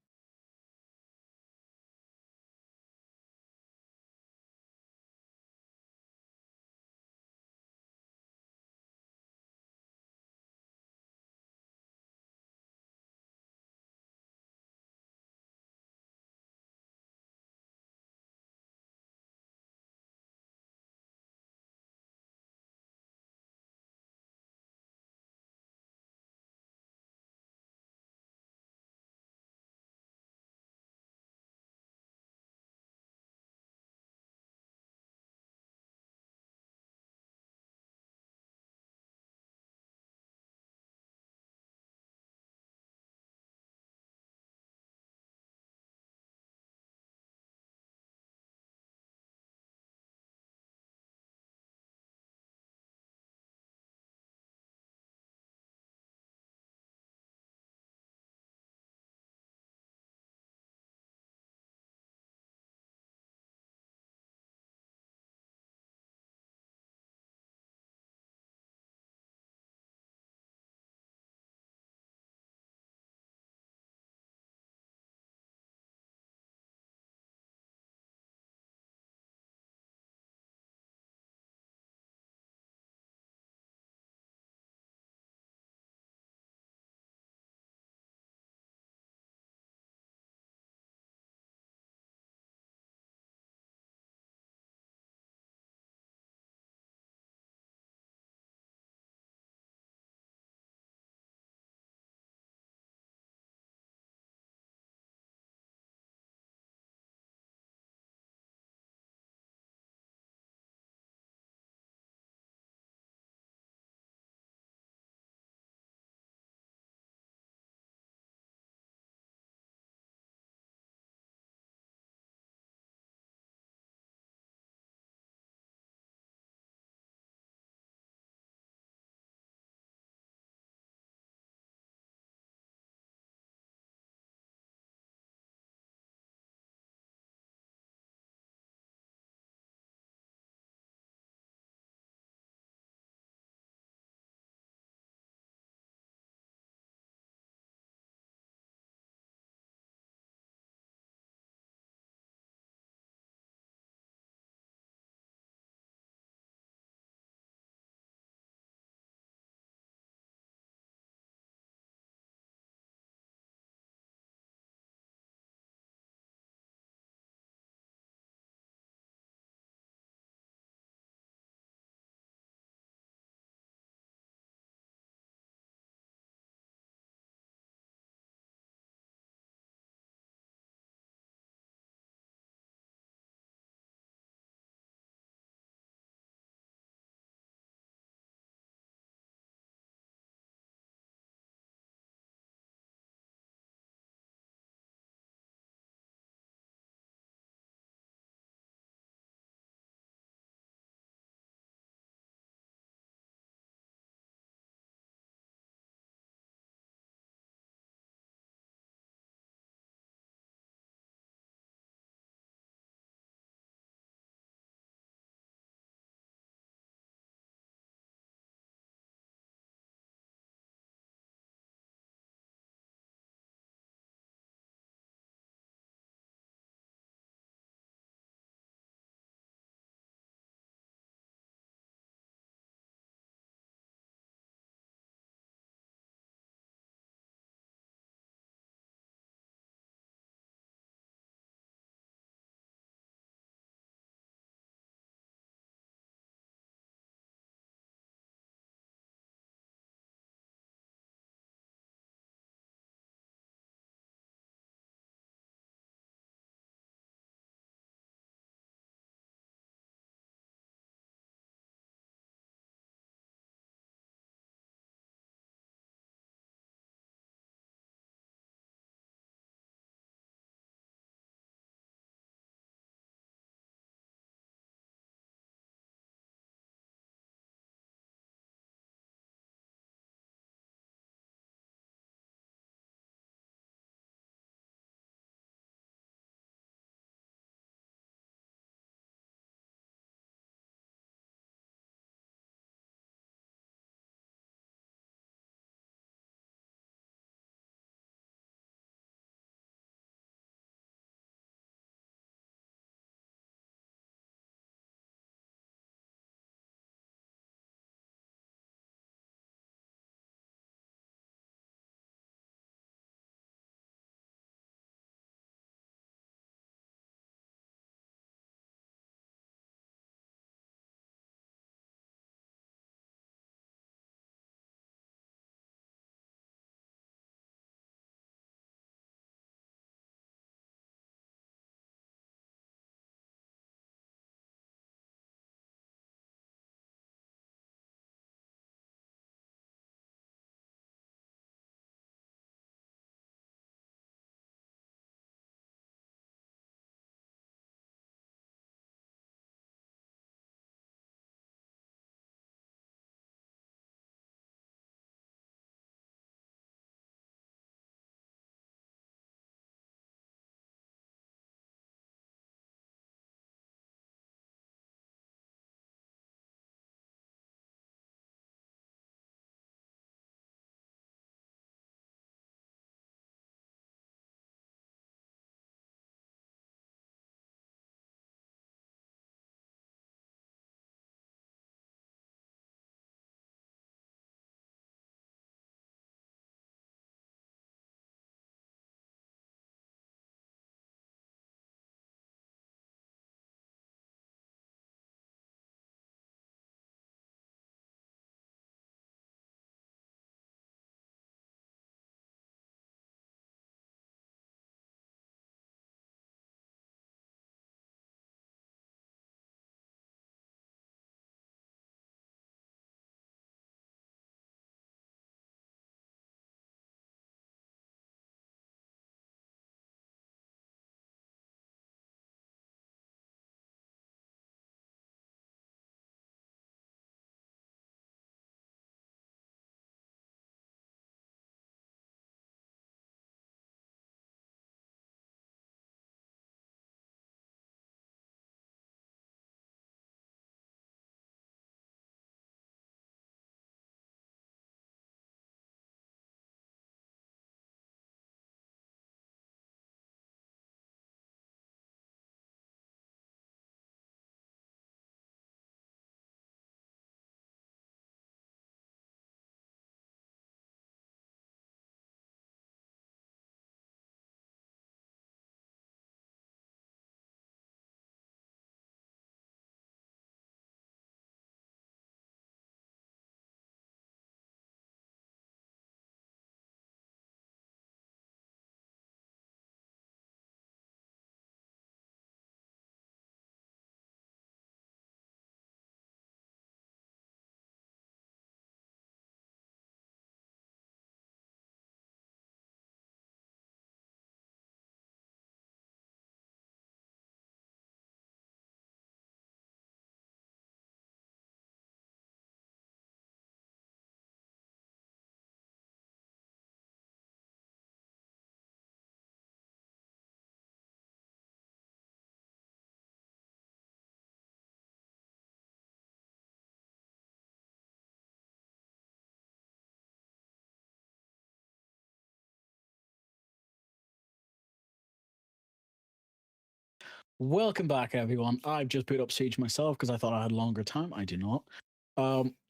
Welcome back, everyone. I've just put up Siege myself because I thought I had longer time. I do not.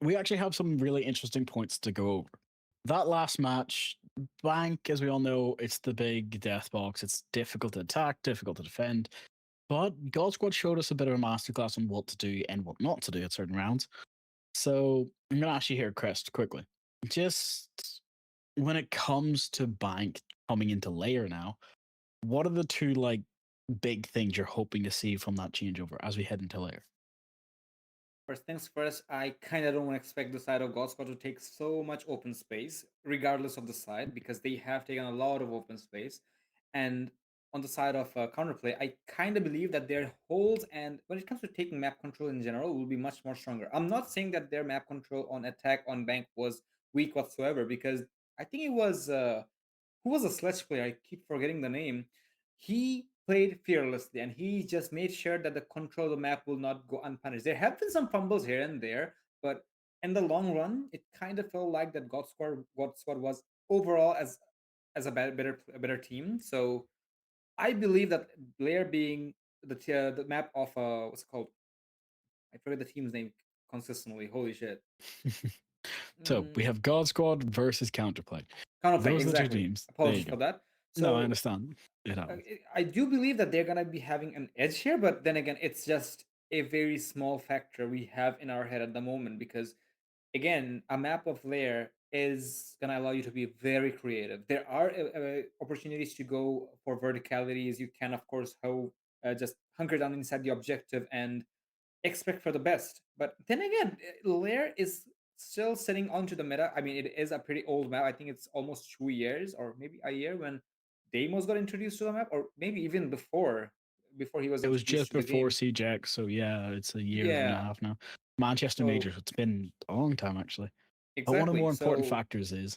We actually have some really interesting points to go over. That last match, Bank, as we all know, it's the big death box. It's difficult to attack, difficult to defend. But God Squad showed us a bit of a masterclass on what to do and what not to do at certain rounds. So I'm going to ask you here, Crest, quickly. Just when it comes to Bank coming into layer now, what are the two big things you're hoping to see from that changeover as we head into layer? First things first, I kind of don't expect the side of GODSQUAD to take so much open space, regardless of the side, because they have taken a lot of open space. And on the side of counterplay, I kind of believe that their holds and when it comes to taking map control in general will be much more stronger. I'm not saying that their map control on attack on bank was weak whatsoever, because I think it was who was a sledge player? I keep forgetting the name. He played fearlessly and he just made sure that the control of the map will not go unpunished. There have been some fumbles here and there, but in the long run, it kind of felt like that God Squad was overall as a better team. So I believe that Blair being the map of what's it called? I forget the team's name consistently. Holy shit. So we Mm, have God Squad versus Counterplay. Counterplay, Those are the two exactly. teams. There you Apologies go. for that. No, I So understand. It happens. I do believe that they're gonna be having an edge here, but then again, it's just a very small factor we have in our head at the moment because again, a map of layer is gonna allow you to be very creative. There are opportunities to go for verticalities. You can, of course, just hunker down inside the objective and expect for the best. But then again, Lair is still sitting onto the meta. I mean, it is a pretty old map. I think it's almost 2 years or maybe a year when Deimos got introduced to the map, or maybe even before he was It was introduced just to the before game. CJX, so yeah, it's a year and a Yeah. half now. Manchester So Majors, it's been a long time actually. But one of the exactly. more important So factors is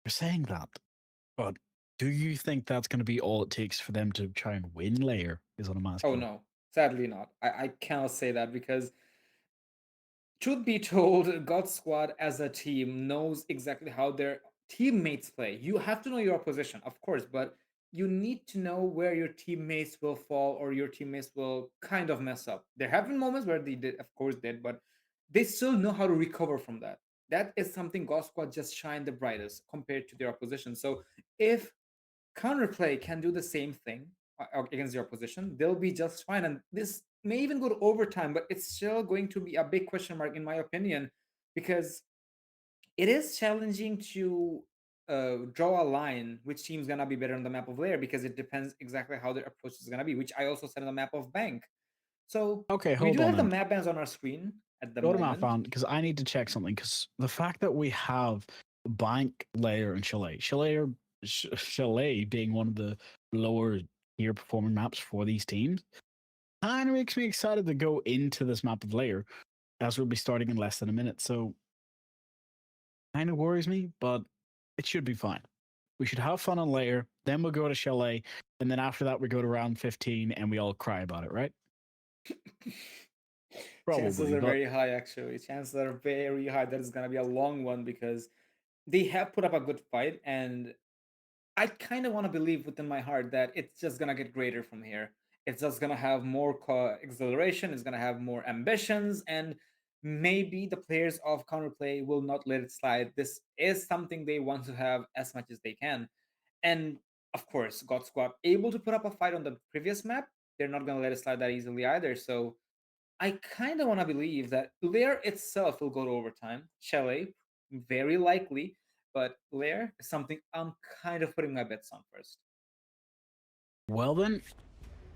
you're saying that, but do you think that's going to be all it takes for them to try and win layer? Is what I'm oh asking. no, sadly not. I cannot say that because truth be told, God Squad as a team knows exactly how their teammates play. You have to know your position, of course, but you need to know where your teammates will fall or your teammates will kind of mess up. There have been moments where they did, of course, did, but they still know how to recover from that. That is something God Squad just shine the brightest compared to their opposition. So if Counterplay can do the same thing against your opposition, they'll be just fine. And this may even go to overtime, but it's still going to be a big question mark, in my opinion, because it is challenging to draw a line which team's gonna be better on the map of layer because it depends exactly how their approach is gonna be, which I also said on the map of bank. So Okay, we hold do on have the then. map bans on our screen at the Go to map moment. on because I need to check something. Because the fact that we have Bank, Layer, and Chalet being one of the lower tier performing maps for these teams kind of makes me excited to go into this map of Layer as we'll be starting in less than a minute. So kind of worries me, but it should be fine. We should have fun on Layer, then we'll go to Chalet, and then after that we go to round 15 and we all cry about it, right? Chances Probably, are but very high, actually. Chances are very high that it's gonna be a long one because they have put up a good fight, and I kind of want to believe within my heart that it's just gonna get greater from here. It's just gonna have more exhilaration. It's gonna have more ambitions, and maybe the players of counterplay will not let it slide. This is something they want to have as much as they can, and of course, God Squad able to put up a fight on the previous map. They're not gonna let it slide that easily either. So I kind of want to believe that Lair itself will go to overtime. Chalet, very likely, but Lair is something I'm kind of putting my bets on first. well then,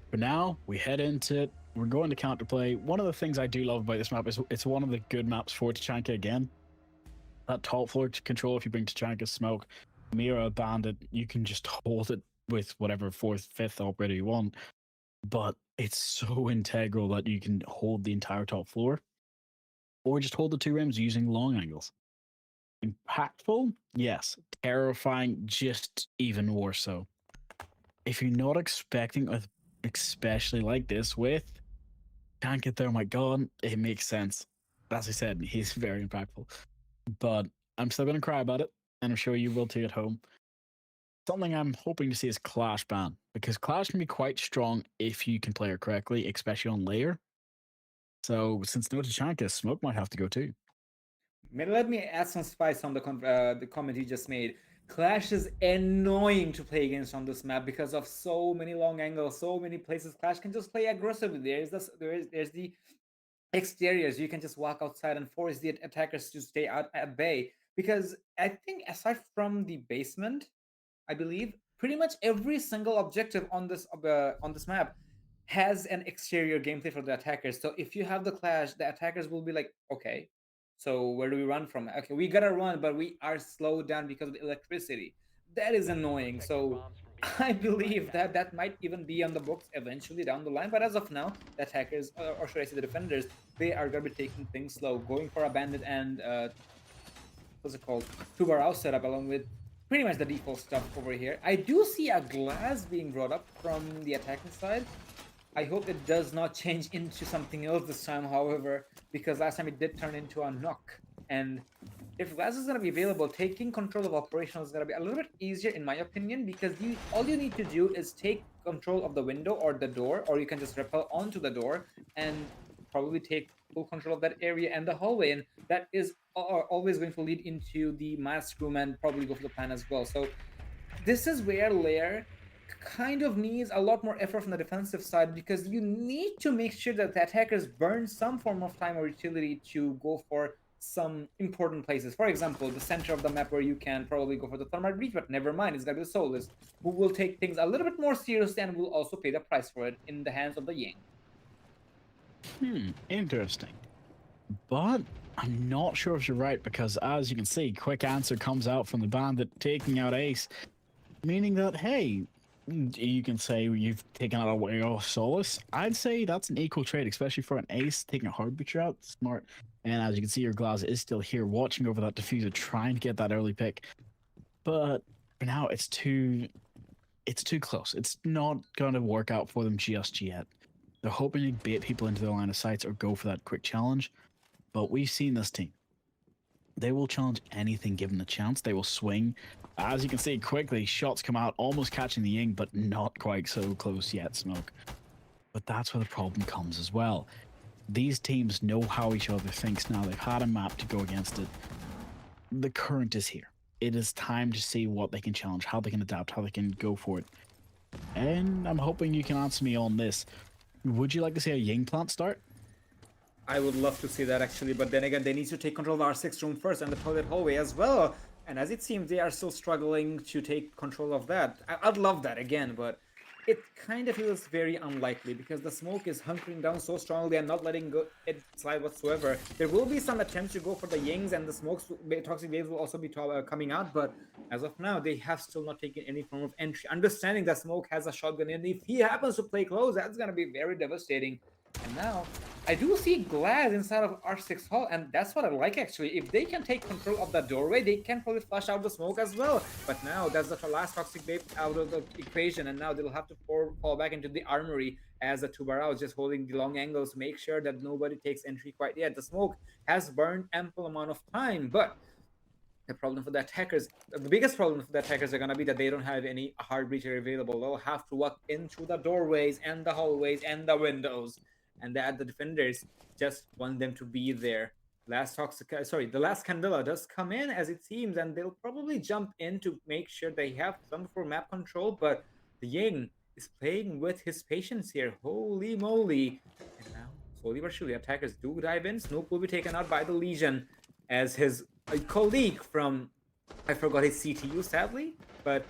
for now, we head into it. We're going to counterplay. One of the things I do love about this map is it's one of the good maps for Tachanka again. That top floor control, if you bring Tachanka, Smoke, Mira, Bandit, you can just hold it with whatever fourth, fifth operator you want. But it's so integral that you can hold the entire top floor or just hold the two rims using long angles. Impactful? Yes. Terrifying? Just even more so. If you're not expecting, especially like this, with can't get there, my God, it makes sense. As I said, he's very impactful. But I'm still going to cry about it, and I'm sure you will too at home. something I'm hoping to see is Clash ban because Clash can be quite strong if you can play it correctly, especially on layer. So since no Tachanka, Smoke might have to go too. Let me add some spice on the comment you just made. Clash is annoying to play against on this map because of so many long angles, so many places Clash can just play aggressively. There's the exteriors. You can just walk outside and force the attackers to stay out at bay. Because I think aside from the basement, I believe pretty much every single objective on this map has an exterior gameplay for the attackers. So if you have the clash, the attackers will be like, okay, so where do we run from? Okay, we gotta run, but we are slowed down because of the electricity. That is annoying. So I believe that that might even be on the books eventually down the line. But as of now, the attackers, or should I say the defenders, they are gonna be taking things slow, going for a bandit and what's it called, Tubarao setup along with pretty much the default stuff over here. I do see a glass being brought up from the attacking side. I hope it does not change into something else this time, however, because last time it did turn into a knock. And if glass is going to be available, taking control of operations is going to be a little bit easier in my opinion, because all you need to do is take control of the window or the door, or you can just rappel onto the door and probably take full control of that area and the hallway, and that is always going to lead into the mask room and probably go for the plan as well. So this is where Lair kind of needs a lot more effort from the defensive side, because you need to make sure that the attackers burn some form of time or utility to go for some important places. For example, the center of the map where you can probably go for the thermite breach, but never mind, it's gonna be the Soulless, who will take things a little bit more seriously and will also pay the price for it in the hands of the Ying. Interesting. But I'm not sure if you're right because, as you can see, quick answer comes out from the bandit taking out Ace, meaning that, hey, you can say you've taken out a way off Solus. I'd say that's an equal trade, especially for an Ace taking a Heartbeater out. Smart. And as you can see, your Glass is still here watching over that diffuser, trying to get that early pick. But for now, it's too close. It's not going to work out for them just yet. They're hoping to bait people into their line of sights or go for that quick challenge. But we've seen this team. They will challenge anything given the chance. They will swing. As you can see quickly, shots come out, almost catching the Ying, but not quite so close yet, Smoke. But that's where the problem comes as well. These teams know how each other thinks now. They've had a map to go against it. The current is here. It is time to see what they can challenge, how they can adapt, how they can go for it. And I'm hoping you can answer me on this. Would you like to see a Ying plant start? I would love to see that actually, but then again, they need to take control of R6 room first and the toilet hallway as well. And as it seems, they are still struggling to take control of that. I'd love that again, but it kind of feels very unlikely because the smoke is hunkering down so strongly and not letting it slide whatsoever. There will be some attempts to go for the Yings, and the smokes, toxic waves will also be coming out, but as of now, they have still not taken any form of entry. Understanding that smoke has a shotgun, and if he happens to play close, that's going to be very devastating. And now, I do see glass inside of R6 Hall, and that's what I like actually. If they can take control of the doorway, they can probably flush out the smoke as well. But now that's the last toxic wave out of the equation, and now they'll have to fall back into the armory as the Tubarao is just holding the long angles to make sure that nobody takes entry quite yet. The smoke has burned ample amount of time, but the problem for the attackers, the biggest problem for the attackers are going to be that they don't have any hard breacher available. They'll have to walk in through the doorways and the hallways and the windows, and that the defenders just want them to be there. The last Candela does come in as it seems, and they'll probably jump in to make sure they have some for map control, but the Ying is playing with his patience here. Holy moly. And now, slowly but surely, attackers do dive in. Snoop will be taken out by the Legion as his colleague from, I forgot his CTU sadly, but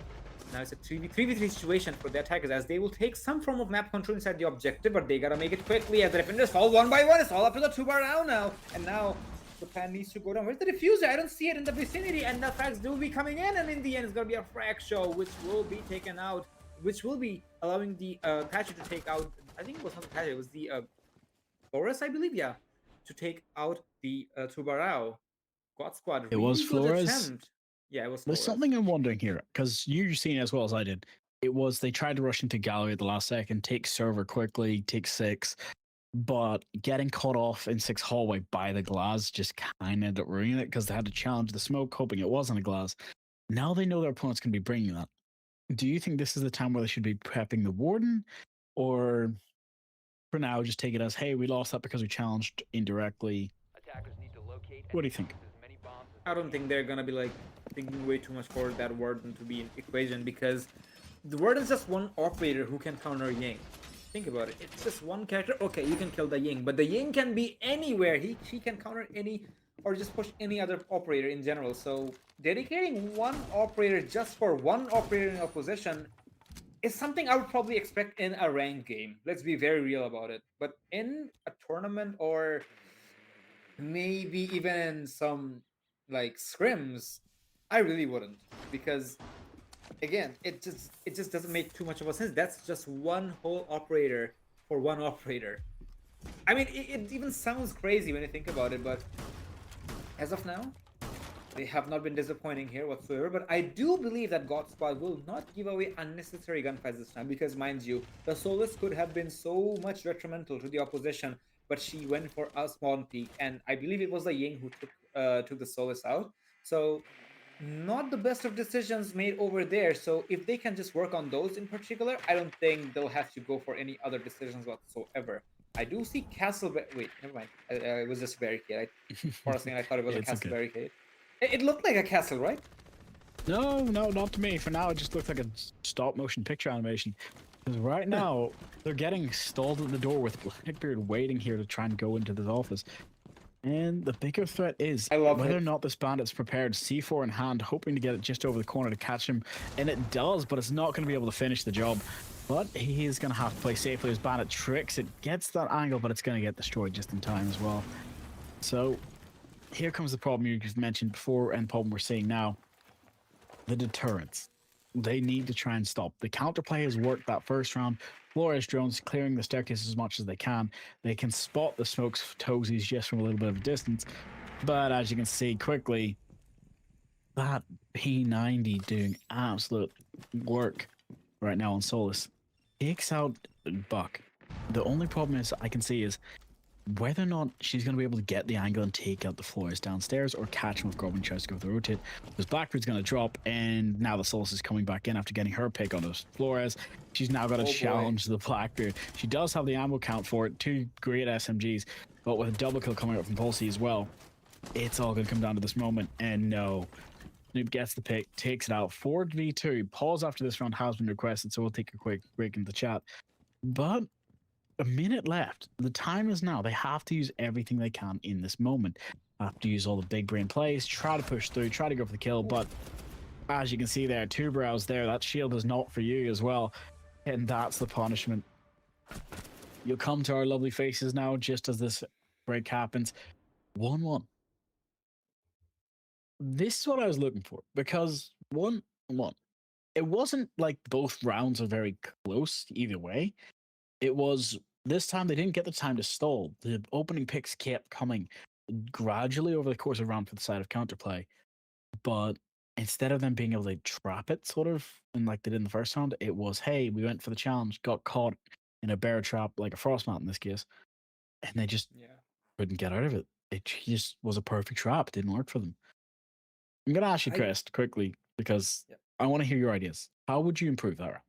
now it's a 3v3 situation for the attackers as they will take some form of map control inside the objective, but they gotta make it quickly as the defenders fall one by one. It's all up to the Tubarao now, and now the plan needs to go down. Where's the diffuser? I don't see it in the vicinity, and the frags will be coming in, and in the end it's gonna be a frag show which will be taken out, which will be allowing the Thatcher to take out, I think it was not the Thatcher, it was the Flores, I believe, yeah, to take out the Tubarao. God Squad, It really was good Flores. attempt. Yeah, it was There's Flores. something I'm wondering here because you've seen it as well as I did. It was they tried to rush into gallery at the last second, take server quickly, take 6, but getting caught off in 6 hallway by the glass just kind of ended up ruining it because they had to challenge the smoke, hoping it wasn't a glass. Now they know their opponent's going to be bringing that. Do you think this is the time where they should be prepping the warden, or for now just take it as, hey, we lost that because we challenged indirectly? Attackers need to locate and What do you think? defuse as many bombs as I they don't can. think they're gonna be like thinking way too much for that warden to be in equation because the warden's just one operator who can counter Ying. Think about it. It's just one character. Okay, you can kill the Ying, but the Ying can be anywhere. She can counter any or just push any other operator in general. So dedicating one operator just for one operator in opposition is something I would probably expect in a ranked game. Let's be very real about it. But in a tournament or maybe even some like scrims, I really wouldn't because again, it just doesn't make too much of a sense. That's just one whole operator for one operator. I mean, it even sounds crazy when you think about it, but as of now, they have not been disappointing here whatsoever, but I do believe that God Squad will not give away unnecessary gunfights this time because, mind you, the Solus could have been so much detrimental to the opposition, but she went for a spawn peak, and I believe it was the Ying who took the Solus out. So, not the best of decisions made over there. So, if they can just work on those in particular, I don't think they'll have to go for any other decisions whatsoever. I do see castle. Wait, never mind. It was just barricade. For a second, I thought it was a It's castle okay. barricade. It looked like a castle, right? No, no, not to me. For now, it just looks like a stop motion picture animation. Because right now, they're getting stalled at the door with Blackbeard waiting here to try and go into this office. And the bigger threat is I love whether or it. not this bandit's prepared, C4 in hand, hoping to get it just over the corner to catch him. And it does, but it's not going to be able to finish the job. But he is going to have to play safely as bandit tricks. It gets that angle, but it's going to get destroyed just in time as well. So here comes the problem you just mentioned before and the problem we're seeing now. The deterrence. They need to try and stop. The counterplay has worked that first round. Flores drones clearing the staircase as much as they can. They can spot the smokes toesies just from a little bit of a distance. But as you can see quickly, that P90 doing absolute work right now on Solus takes out Buck. The only problem is I can see is whether or not she's going to be able to get the angle and take out the Flores downstairs or catch him if Goblin tries to go for the rotate. Because Blackbeard's going to drop, and now the Solus is coming back in after getting her pick on those Flores. She's now got to Oh boy. challenge the Blackbeard. She does have the ammo count for it, two great SMGs, but with a double kill coming out from Pulsey as well, it's all going to come down to this moment. And no, Snoop gets the pick, takes it out. 4v2. Pause after this round has been requested, so we'll take a quick break in the chat. But a minute left. The time is now. They have to use everything they can in this moment. Have to use all the big brain plays, try to push through, try to go for the kill. But as you can see there, two brows there. That shield is not for you as well. And that's the punishment. You'll come to our lovely faces now just as this break happens. 1-1. This is what I was looking for because 1-1. It wasn't like both rounds are very close either way. It was this time they didn't get the time to stall. The opening picks kept coming gradually over the course of round for the side of counterplay. But instead of them being able to trap it sort of and like they did in the first round, it was, hey, we went for the challenge, got caught in a bear trap, like a frostmat in this case, and they just Yeah. couldn't get out of it. It just was a perfect trap. It didn't work for them. I'm gonna ask you, I Chris, quickly, because yeah. I want to hear your ideas. How would you improve that round?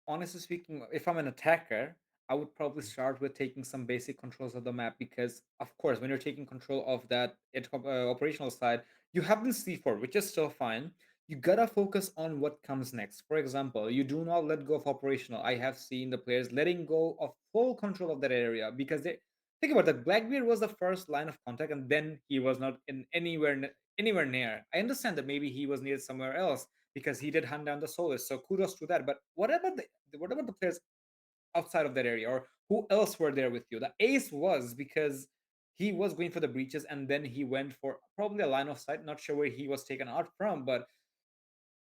Honestly speaking, if I'm an attacker, I would probably start with taking some basic controls of the map because, of course, when you're taking control of that operational side, you have the C4, which is still fine. You gotta focus on what comes next. For example, you do not let go of operational. I have seen the players letting go of full control of that area because they think about that. Blackbeard was the first line of contact, and then he was not in anywhere near. I understand that maybe he was needed somewhere else because he did hunt down the Solus. So kudos to that. But what about the players outside of that area, or who else were there with you? The ace was because he was going for the breaches, and then he went for probably a line of sight. Not sure where he was taken out from, but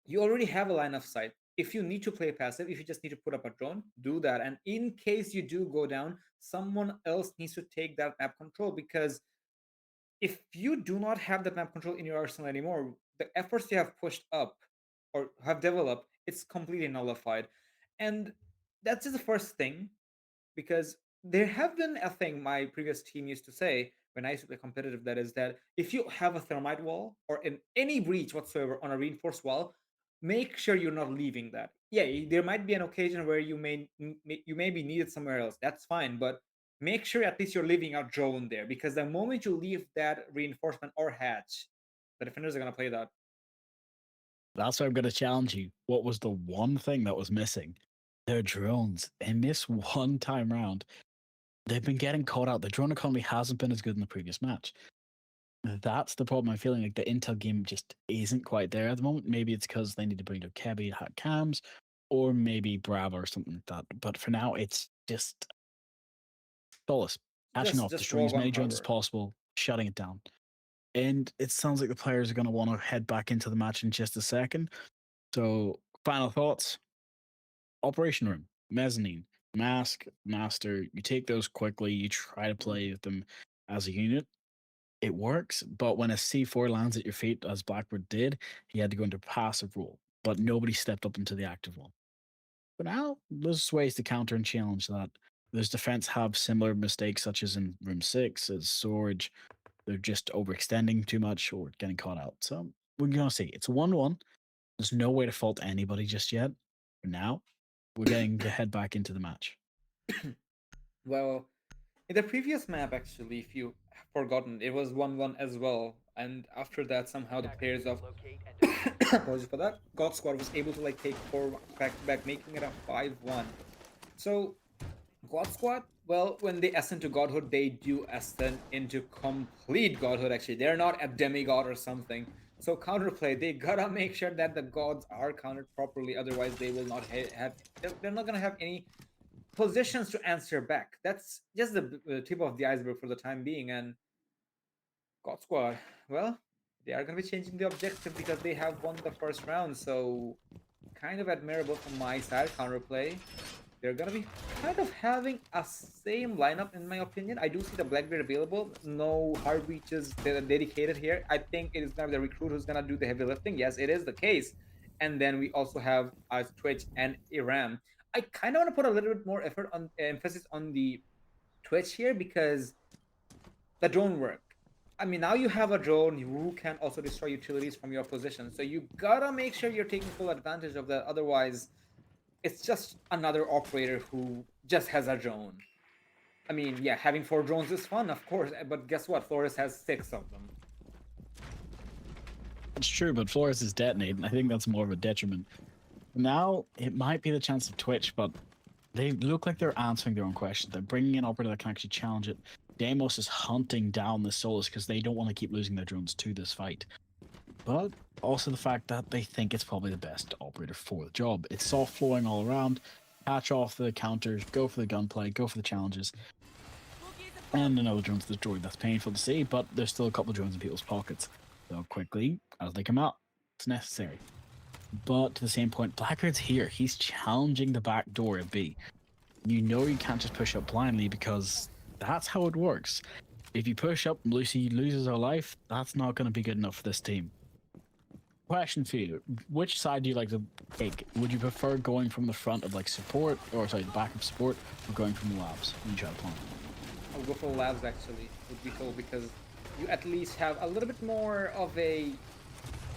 you already have a line of sight. If you need to play passive, if you just need to put up a drone, do that. And in case you do go down, someone else needs to take that map control because if you do not have the map control in your arsenal anymore, the efforts you have pushed up or have developed, it's completely nullified. And that's just the first thing because there have been a thing my previous team used to say when I used to play competitive, that is that if you have a thermite wall or in any breach whatsoever on a reinforced wall, make sure you're not leaving that. Yeah, there might be an occasion where you may be needed somewhere else. That's fine, but make sure at least you're leaving a drone there, because the moment you leave that reinforcement or hatch, the defenders are gonna play that. That's why I'm going to challenge you. What was the one thing that was missing? Their drones. In this one time round, they've been getting caught out. The drone economy hasn't been as good in the previous match. That's the problem. I'm feeling like the intel game just isn't quite there at the moment. Maybe it's because they need to bring their Kebby to hack cams, or maybe Bravo or something like that. But for now, it's just flawless. Catching off, Just destroying as rogue on many drones as cover. possible, shutting it down. And it sounds like the players are going to want to head back into the match in just a second. So, final thoughts. Operation Room, Mezzanine, Mask, Master. You take those quickly. You try to play with them as a unit. It works, but when a C4 lands at your feet, as Blackbird did, he had to go into passive role, but nobody stepped up into the active one. But now, there's ways to counter and challenge that. Those defense have similar mistakes, such as in Room 6, as Storage. They're just overextending too much or getting caught out. So we're going to see. It's 1-1. There's no way to fault anybody just yet. For now, we're getting to head back into the match. Well, in the previous map, actually, if you have forgotten, it was 1-1 as well. And after that, somehow the players of Locate and defuse. apologies for that, God Squad was able to like take 4 back to back, making it a 5-1. So God Squad, well, when they ascend to godhood, they do ascend into complete godhood. Actually, they're not a demigod or something. So counterplay, they gotta make sure that the gods are counted properly. Otherwise, they will not have. They're not gonna have any positions to answer back. That's just the tip of the iceberg for the time being. And God Squad, well, they are going to be changing the objective because they have won the first round. So, kind of admirable from my side, counterplay. They're going to be kind of having a same lineup, in my opinion. I do see the Blackbeard available. No hard reaches that are dedicated here. I think it is going to be the recruit who's going to do the heavy lifting. Yes, it is the case. And then we also have Twitch and Iram. I kind of want to put a little bit more effort on emphasis on the Twitch here because the drone work. I mean, now you have a drone who can also destroy utilities from your position. So you gotta make sure you're taking full advantage of that. Otherwise, it's just another operator who just has a drone. I mean, yeah, having 4 drones is fun, of course, but guess what? Flores has 6 of them. It's true, but Flores is detonating. I think that's more of a detriment. Now, it might be the chance of Twitch, but they look like they're answering their own questions. They're bringing in operator that can actually challenge it. Deimos is hunting down the Solus because they don't want to keep losing their drones to this fight. But also the fact that they think it's probably the best operator for the job. It's soft flowing all around. Catch off the counters, go for the gunplay, go for the challenges. And another drone's destroyed. That's painful to see, but there's still a couple of drones in people's pockets. So quickly, as they come out, it's necessary. But to the same point, Blackbeard's here. He's challenging the back door at B. You know you can't just push up blindly because that's how it works. If you push up, Lucy loses her life, that's not going to be good enough for this team. Question for you. Which side do you like to take? Would you prefer going from the front of like support, or sorry, the back of support, or going from the labs when you try to plan? I'll go for labs actually, would be cool because you at least have a little bit more of a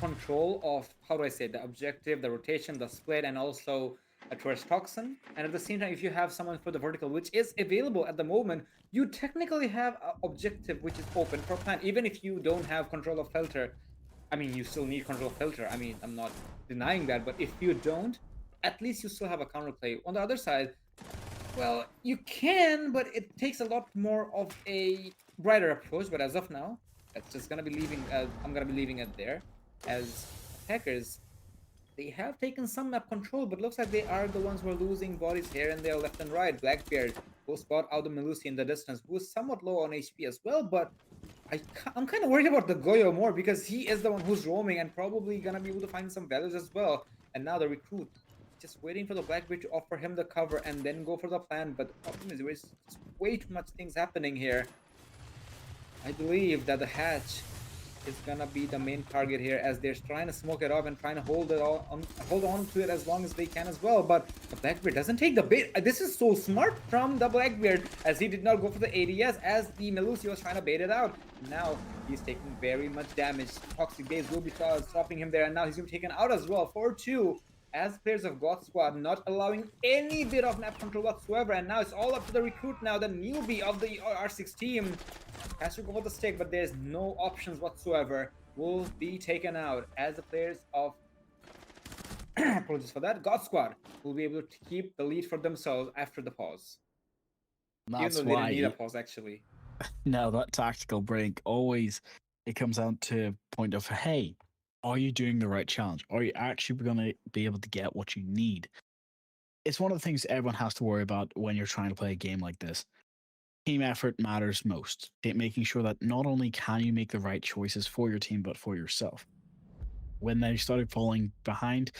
control of, how do I say, the objective, the rotation, the split, and also a Trash Toxin. And at the same time, if you have someone for the vertical, which is available at the moment, you technically have an objective which is open for plan. Even if you don't have control of filter, I mean, you still need control of filter. I mean, I'm not denying that, but if you don't, at least you still have a counterplay. On the other side, well, you can, but it takes a lot more of a brighter approach. But as of now, that's just gonna be leaving. I'm gonna be leaving it there. As attackers, they have taken some map control, but looks like they are the ones who are losing bodies here and there, left and right. Blackbeard will spot out the Melusi in the distance, who is somewhat low on HP as well. But I'm kind of worried about the Goyo more because he is the one who's roaming and probably gonna be able to find some values as well. And now the recruit just waiting for the Blackbeard to offer him the cover and then go for the plan. But the problem is there's just way too much things happening here. I believe that the hatch is gonna be the main target here, as they're trying to smoke it off and trying to hold hold on to it as long as they can as well. But the Blackbeard doesn't take the bait. This is so smart from the Blackbeard, as he did not go for the ADS, as the Melusi was trying to bait it out. Now he's taking very much damage. Toxic Gaze will be stopping him there, and now he's gonna be taken out as well. 4-2. As players of GODSQUAD not allowing any bit of map control whatsoever, and now it's all up to the recruit now, the newbie of the R6 team. Has to go for the stick, but there's no options whatsoever. Will be taken out, as the players of apologies for that, GODSQUAD will be able to keep the lead for themselves after the pause. That's Even though they why didn't need a pause, actually. no, that tactical break always it comes down to a point of, hey, are you doing the right challenge? Are you actually going to be able to get what you need? It's one of the things everyone has to worry about when you're trying to play a game like this. Team effort matters most. Making sure that not only can you make the right choices for your team, but for yourself. When they started falling behind,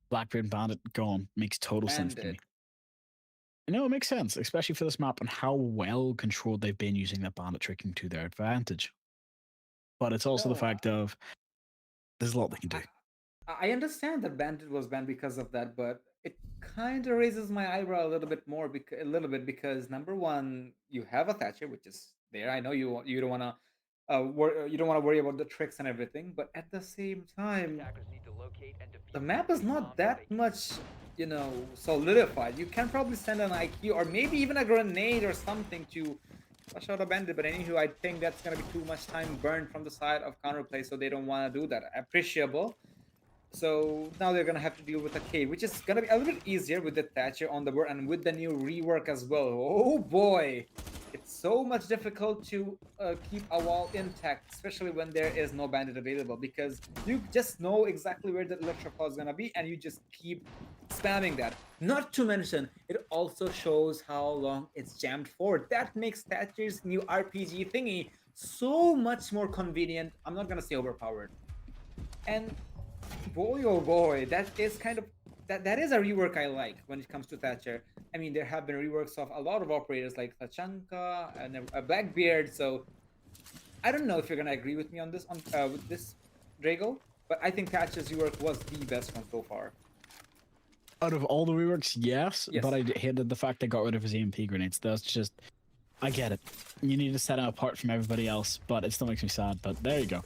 Blackbeard and Bandit gone makes total sense to me. Bandit. No, it makes sense, especially for this map and how well controlled they've been using that bandit tricking to their advantage. But it's also the No, fact of there's a lot they can do. I understand that Bandit was banned because of that, but it kind of raises my eyebrow a little bit more, because number one, you have a Thatcher, which is there. I know you don't want to you don't want to worry about the tricks and everything, but at the same time, Attackers need to locate and defuse the map is any not bombs that they much, solidified. You can probably send an IQ or maybe even a grenade or something to flush out a bandit. But anywho, I think that's gonna be too much time burned from the side of counterplay, so they don't want to do that. Appreciable. So now they're gonna have to deal with a cave, which is gonna be a little bit easier with the Thatcher on the board and with the new rework as well. Oh boy, it's so much difficult to keep a wall intact, especially when there is no bandit available, because you just know exactly where the electroclaw is gonna be, and you just keep spamming that. Not to mention, it also shows how long it's jammed for. That makes Thatcher's new RPG thingy so much more convenient. I'm not gonna say overpowered. And boy, oh boy, that is kind of that is a rework I like when it comes to Thatcher. I mean, there have been reworks of a lot of operators like Tachanka and a Blackbeard. So I don't know if you're gonna agree with me on this with this, Drago, but I think Thatcher's rework was the best one so far. Out of all the reworks, yes, Yes. but I hated the fact they got rid of his EMP grenades. That's just, I get it. You need to set him apart from everybody else, but it still makes me sad. But there you go.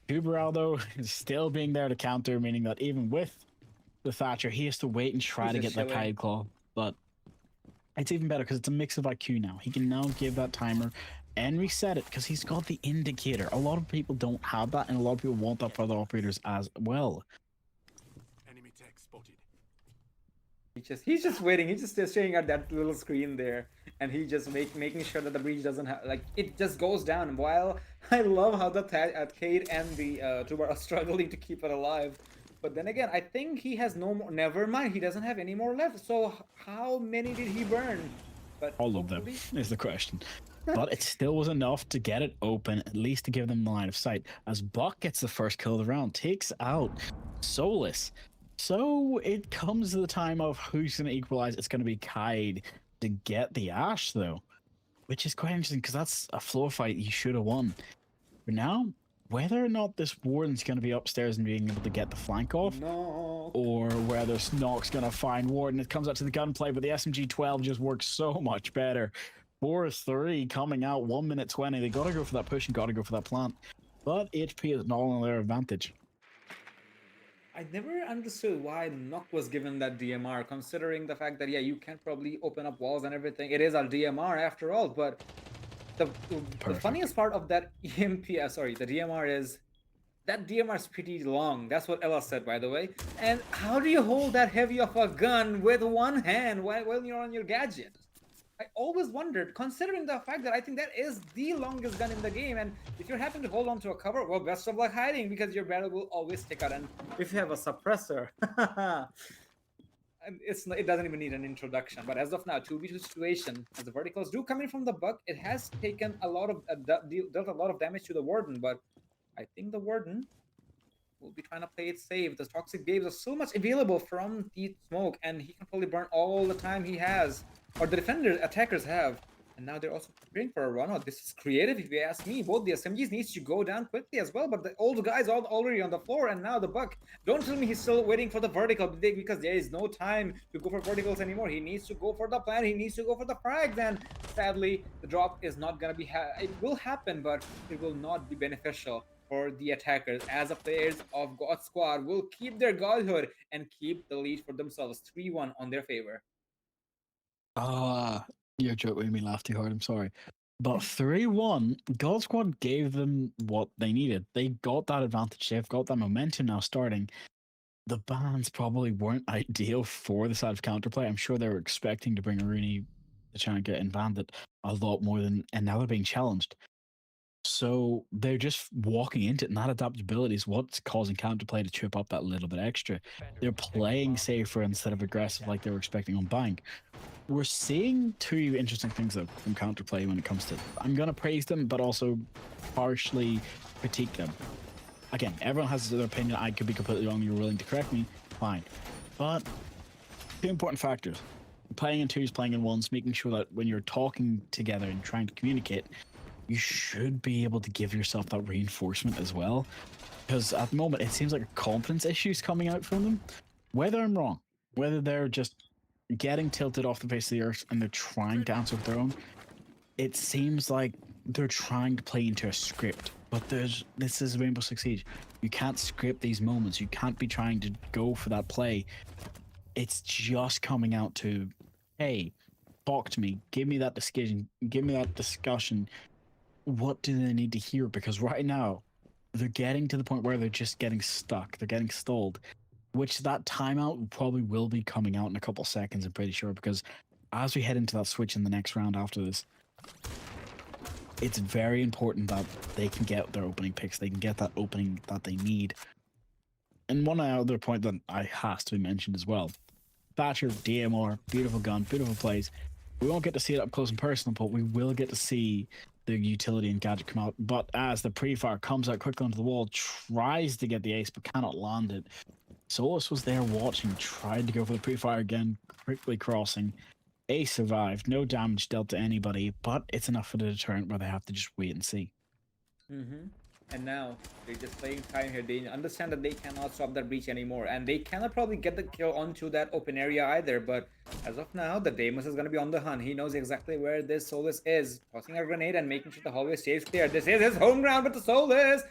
Kuberal, though, is still being there to counter, meaning that even with the Thatcher, he has to wait and try He's to just get that chilling. Kite Claw. But it's even better because it's a mix of IQ now. He can now give that timer and reset it because he's got the indicator. A lot of people don't have that, and a lot of people want that for other operators as well. Enemy tech spotted. He's just waiting. He's just staring at that little screen there, and he just making sure that the breach doesn't have, like, it just goes down. While I love how the Cade and the Tuber are struggling to keep it alive, but then again, I think he has no more. Never mind, he doesn't have any more left. So how many did he burn? But All of them hopefully- is the question. But it still was enough to get it open, at least to give them the line of sight. As Buck gets the first kill of the round, takes out Solus. So it comes to the time of who's going to equalize. It's going to be Kaid to get the Ash, though, which is quite interesting because that's a floor fight he should have won. But now, whether or not this Warden's going to be upstairs and being able to get the flank off, No. or whether Snock's going to find Warden, it comes out to the gunplay, but the SMG-12 just works so much better. 4-3 coming out, 1 minute 20. They got to go for that push and got to go for that plant. But HP is not on their advantage. I never understood why Nock was given that DMR, considering the fact that, yeah, you can probably open up walls and everything. It is a DMR after all, but the funniest part of that the DMR is that DMR is pretty long. That's what Ella said, by the way. And how do you hold that heavy of a gun with one hand while you're on your gadget? I always wondered, considering the fact that I think that is the longest gun in the game, and if you're having to hold on to a cover, well, best of luck hiding, because your barrel will always stick out. And if you have a suppressor, and it doesn't even need an introduction. But as of now, 2v2 situation, as the verticals do come in from the Buck, it has taken a lot of dealt a lot of damage to the Warden, but I think the Warden will be trying to play it safe. The Toxic Games are so much available from the smoke, and he can probably burn all the time he has, or the attackers have. And now they're also preparing for a run out. This is creative, if you ask me. Both the SMGs needs to go down quickly as well, but the old guys are already on the floor, and now the Buck. Don't tell me he's still waiting for the vertical because there is no time to go for verticals anymore. He needs to go for the plan. He needs to go for the frags, and sadly, the drop is not gonna be. It will happen, but it will not be beneficial for the attackers, as the players of God Squad will keep their godhood and keep the lead for themselves. 3-1 on their favor. Ah, your joke made me laugh too hard. I'm sorry. But 3-1, God Squad gave them what they needed. They got that advantage. They've got that momentum now starting. The bans probably weren't ideal for the side of counterplay. I'm sure they were expecting to bring a Rooney to try and get in bandit a lot more than, and now they're being challenged. So they're just walking into it, and that adaptability is what's causing counterplay to trip up that little bit extra. They're playing safer instead of aggressive like they were expecting on Bank. We're seeing two interesting things though from counterplay when it comes to. I'm gonna praise them, but also partially critique them. Again, everyone has their opinion. I could be completely wrong. You're willing to correct me, fine. But two important factors: playing in twos, playing in ones, making sure that when you're talking together and trying to communicate, you should be able to give yourself that reinforcement as well. Because at the moment, it seems like a confidence issue is coming out from them. Whether I'm wrong, whether they're just getting tilted off the face of the earth and they're trying to answer with their own, it seems like they're trying to play into a script. But this is Rainbow Six Siege. You can't script these moments. You can't be trying to go for that play. It's just coming out to, hey, talk to me. Give me that discussion. Give me that discussion. What do they need to hear? Because right now, they're getting to the point where they're just getting stuck. They're getting stalled, which that timeout probably will be coming out in a couple seconds, I'm pretty sure, because as we head into that switch in the next round after this, it's very important that they can get their opening picks. They can get that opening that they need. And one other point that I has to be mentioned as well. Thatcher, DMR, beautiful gun, beautiful plays. We won't get to see it up close and personal, but we will get to see the utility and gadget come out. But as the pre-fire comes out quickly onto the wall, tries to get the ace, but cannot land it. Solus was there watching, tried to go for the pre-fire again, quickly crossing. Ace survived, no damage dealt to anybody, but it's enough for the deterrent where they have to just wait and see. And now they're just playing time here. They understand that they cannot stop that breach anymore, and they cannot probably get the kill onto that open area either. But as of now, the Damus is gonna be on the hunt. He knows exactly where this Solus is, tossing a grenade and making sure the hallway stays clear. This is his home ground, but the Solus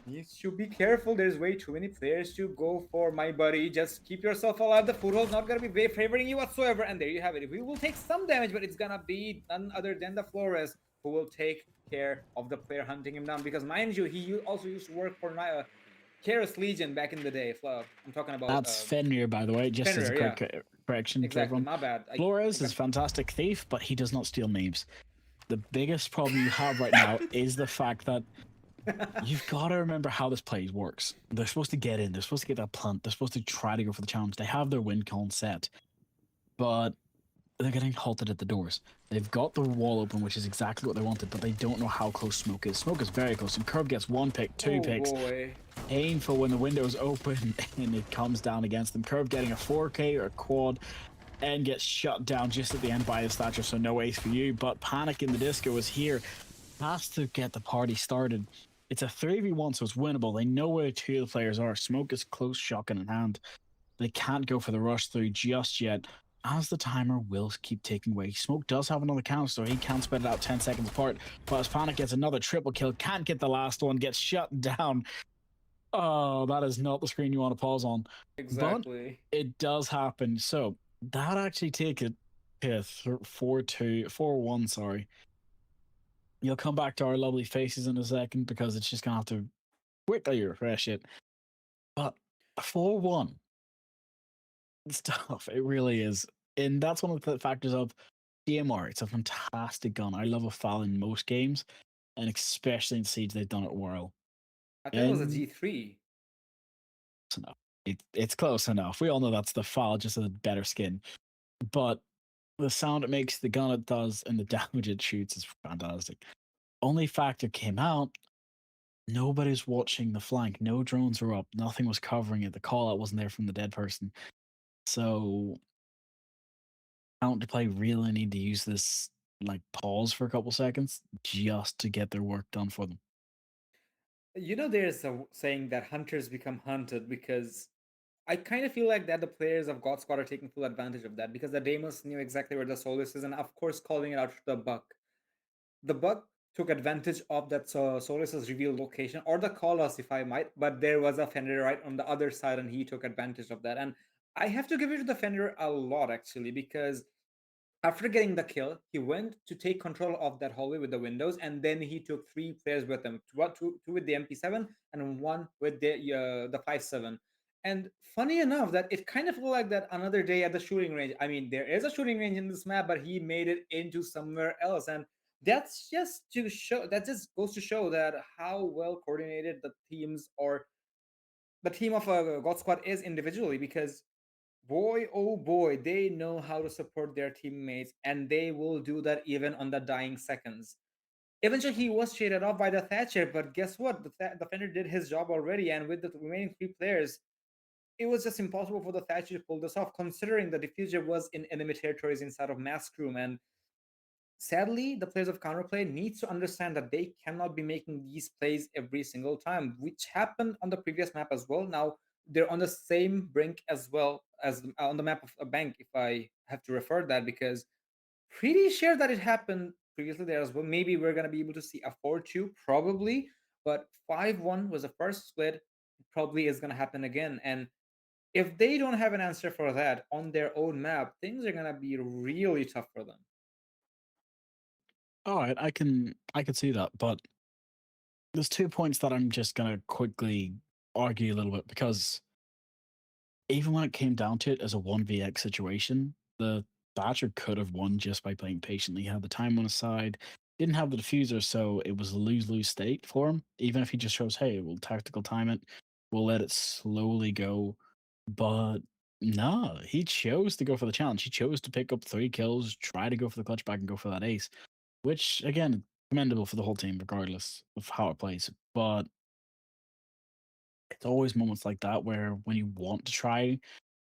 needs to be careful. There's way too many players to go for, my buddy. Just keep yourself alive. The foothold's not gonna be favoring you whatsoever. And there you have it. We will take some damage, but it's gonna be none other than the Flores who will take care of the player hunting him down. Because mind you, he also used to work for Karis Legion back in the day. I'm talking about That's Fenrir, by the way, just as a Fenrir, quick correction to exactly. everyone. My bad. Flores is a fantastic thief, but he does not steal names. The biggest problem you have right now is the fact that you've got to remember how this play works. They're supposed to get in. They're supposed to get that plant. They're supposed to try to go for the challenge. They have their win con set, but they're getting halted at the doors. They've got the wall open, which is exactly what they wanted, but they don't know how close Smoke is. Smoke is very close, and Curb gets one pick, two picks. Boy. Painful when the window's open and it comes down against them. Curb getting a 4K or a quad and gets shut down just at the end by the Thatcher, so no ace for you. But Panic in the Disco is here. Has to get the party started. It's a 3v1, so it's winnable. They know where two of the players are. Smoke is close, shotgun in hand. They can't go for the rush through just yet, as the timer will keep taking away. Smoke does have another counter, so he can spread it out 10 seconds apart. But as Panic gets another triple kill, can't get the last one, gets shut down. Oh, that is not the screen you want to pause on. Exactly. But it does happen. So that actually take it to 4-1, sorry. You'll come back to our lovely faces in a second because it's just going to have to quickly refresh it. But 4-1, it's tough. It really is. And that's one of the factors of DMR. It's a fantastic gun. I love a foul in most games, and especially in Siege, they've done it well. I thought it was a G3. Close enough. It's close enough. We all know that's the foul, just a better skin. But the sound it makes, the gun it does, and the damage it shoots is fantastic. Only factor came out, nobody's watching the flank. No drones were up. Nothing was covering it. The call out wasn't there from the dead person. So counterplay really need to use this like pause for a couple seconds just to get their work done for them. You know, there's a saying that hunters become hunted because I kind of feel like that the players of God Squad are taking full advantage of that because the Deimos knew exactly where the Solus is and, of course, calling it out to the Buck. The Buck took advantage of that Solus's reveal location, or the Colossus, if I might, but there was a Fenrir right on the other side and he took advantage of that. And I have to give it to the Fenrir a lot, actually, because after getting the kill, he went to take control of that hallway with the windows, and then he took three players with him, two with the MP7 and one with the 5.7. And funny enough, that it kind of felt like that another day at the shooting range. I mean, there is a shooting range in this map, but he made it into somewhere else, and that's just to show. That just goes to show that how well coordinated the teams or the team of God Squad is individually, because boy, oh boy, they know how to support their teammates, and they will do that even on the dying seconds. Eventually, he was traded off by the Thatcher, but guess what? The Fender did his job already, and with the remaining three players, it was just impossible for the Thatcher to pull this off, considering the diffuser was in enemy territories inside of Mask Room. And sadly, the players of Counterplay needs to understand that they cannot be making these plays every single time, which happened on the previous map as well. Now they're on the same brink as well as on the map of a bank, if I have to refer that, because pretty sure that it happened previously there as well. Maybe we're gonna be able to see a 4-2, probably, but 5-1 was the first split. It probably is gonna happen again, and if they don't have an answer for that on their own map, things are gonna be really tough for them. All right, I can see that, but there's 2 points that I'm just gonna quickly argue a little bit because even when it came down to it as a 1vx situation, the Thatcher could have won just by playing patiently. He had the time on his side, didn't have the diffuser, so it was a lose-lose state for him. Even if he just shows, hey, we'll tactical time it, we'll let it slowly go. But no, he chose to go for the challenge. He chose to pick up 3 kills, try to go for the clutch back and go for that ace, which again, commendable for the whole team, regardless of how it plays. But it's always moments like that where when you want to try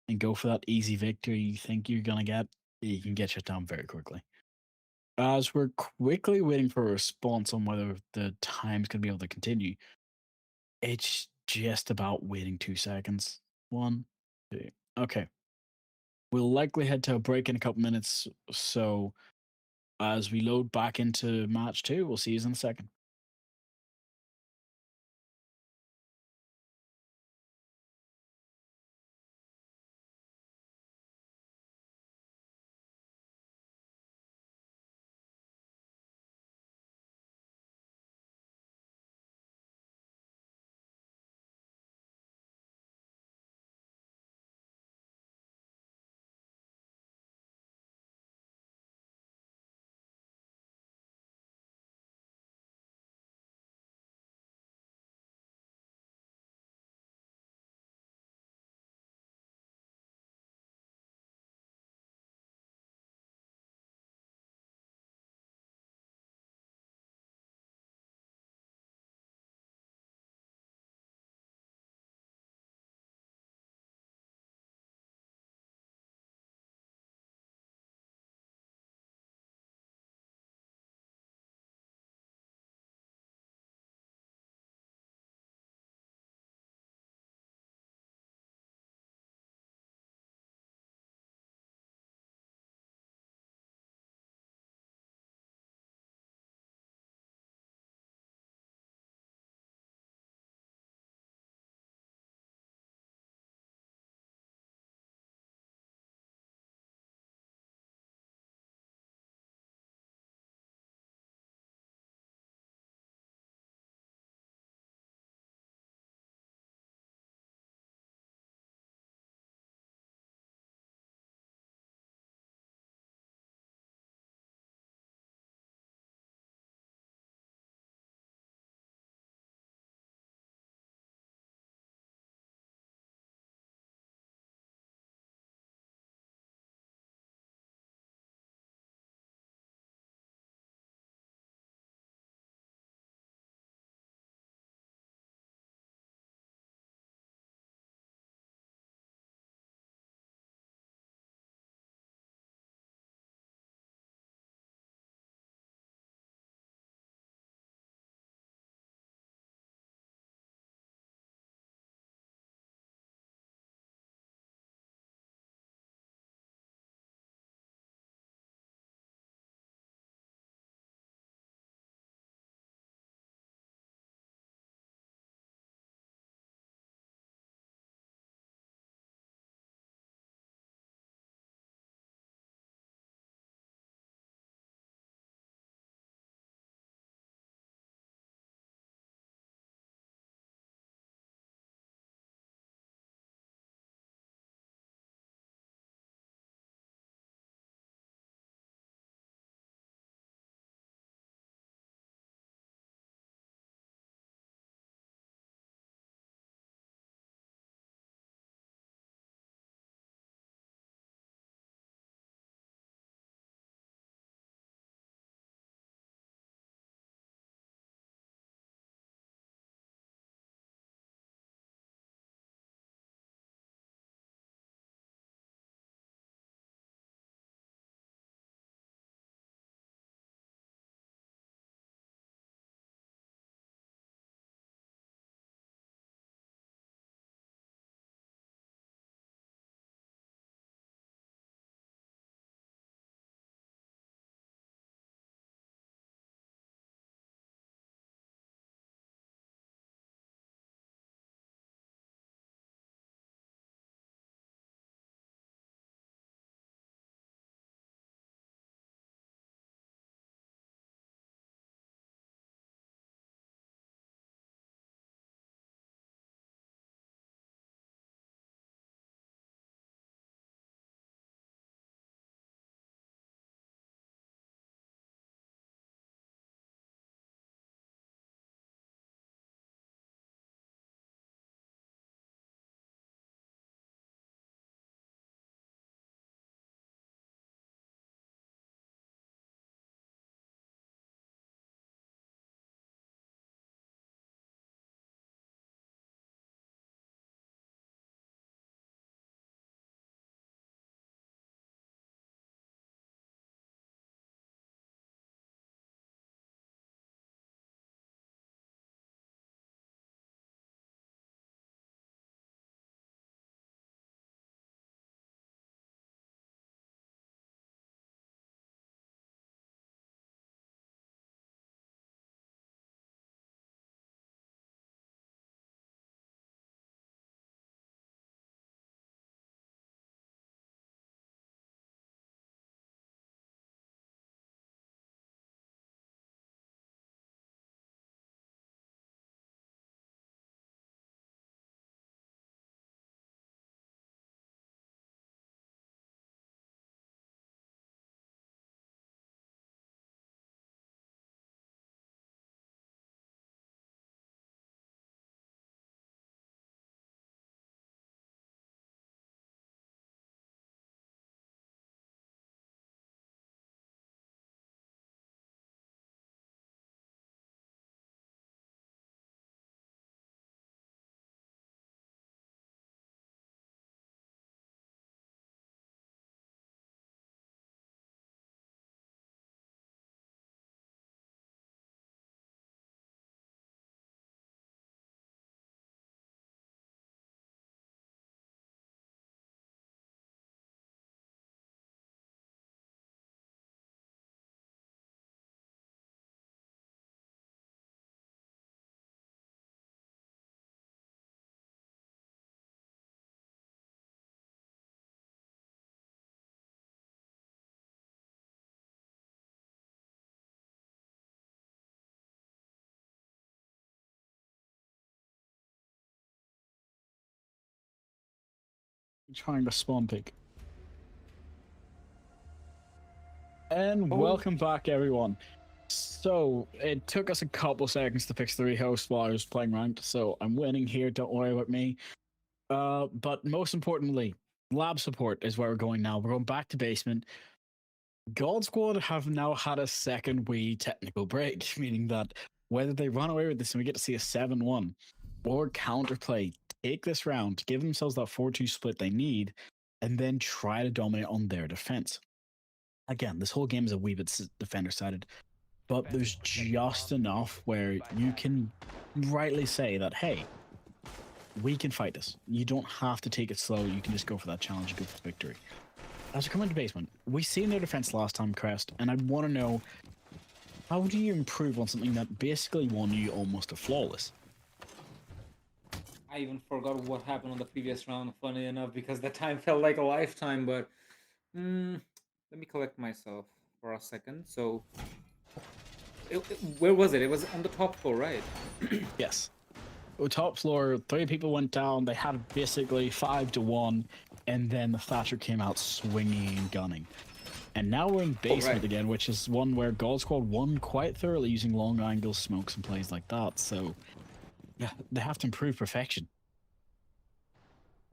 and go for that easy victory you think you're gonna get, you can get shut down very quickly. As we're quickly waiting for a response on whether the time's gonna be able to continue, it's just about waiting 2 seconds. One, two. Okay. We'll likely head to a break in a couple minutes. So as we load back into match two, we'll see you in a second. Trying to spawn pick. And Oh. welcome back, everyone. So it took us a couple seconds to fix the rehost while I was playing ranked, so I'm winning here. Don't worry about me. But most importantly, lab support is where we're going now. We're going back to basement. God Squad have now had a second wee technical break, meaning that whether they run away with this and we get to see a 7-1 or counterplay, take this round, give themselves that 4-2 split they need, and then try to dominate on their defense. Again, this whole game is a wee bit defender sided, but there's just enough where you can rightly say that, hey, we can fight this. You don't have to take it slow. You can just go for that challenge and go for victory. As we come into basement, we seen their defense last time, Crest, and I want to know, how do you improve on something that basically won you almost a flawless? I even forgot what happened on the previous round, funny enough, because the time felt like a lifetime. But let me collect myself for a second. So, where was it? It was on the top floor, right? Yes. Top floor, 3 people went down. They had basically 5-1, and then the Thatcher came out swinging and gunning. And now we're in basement again, which is one where God Squad won quite thoroughly using long angles, smokes, and plays like that. So, yeah, they have to improve perfection.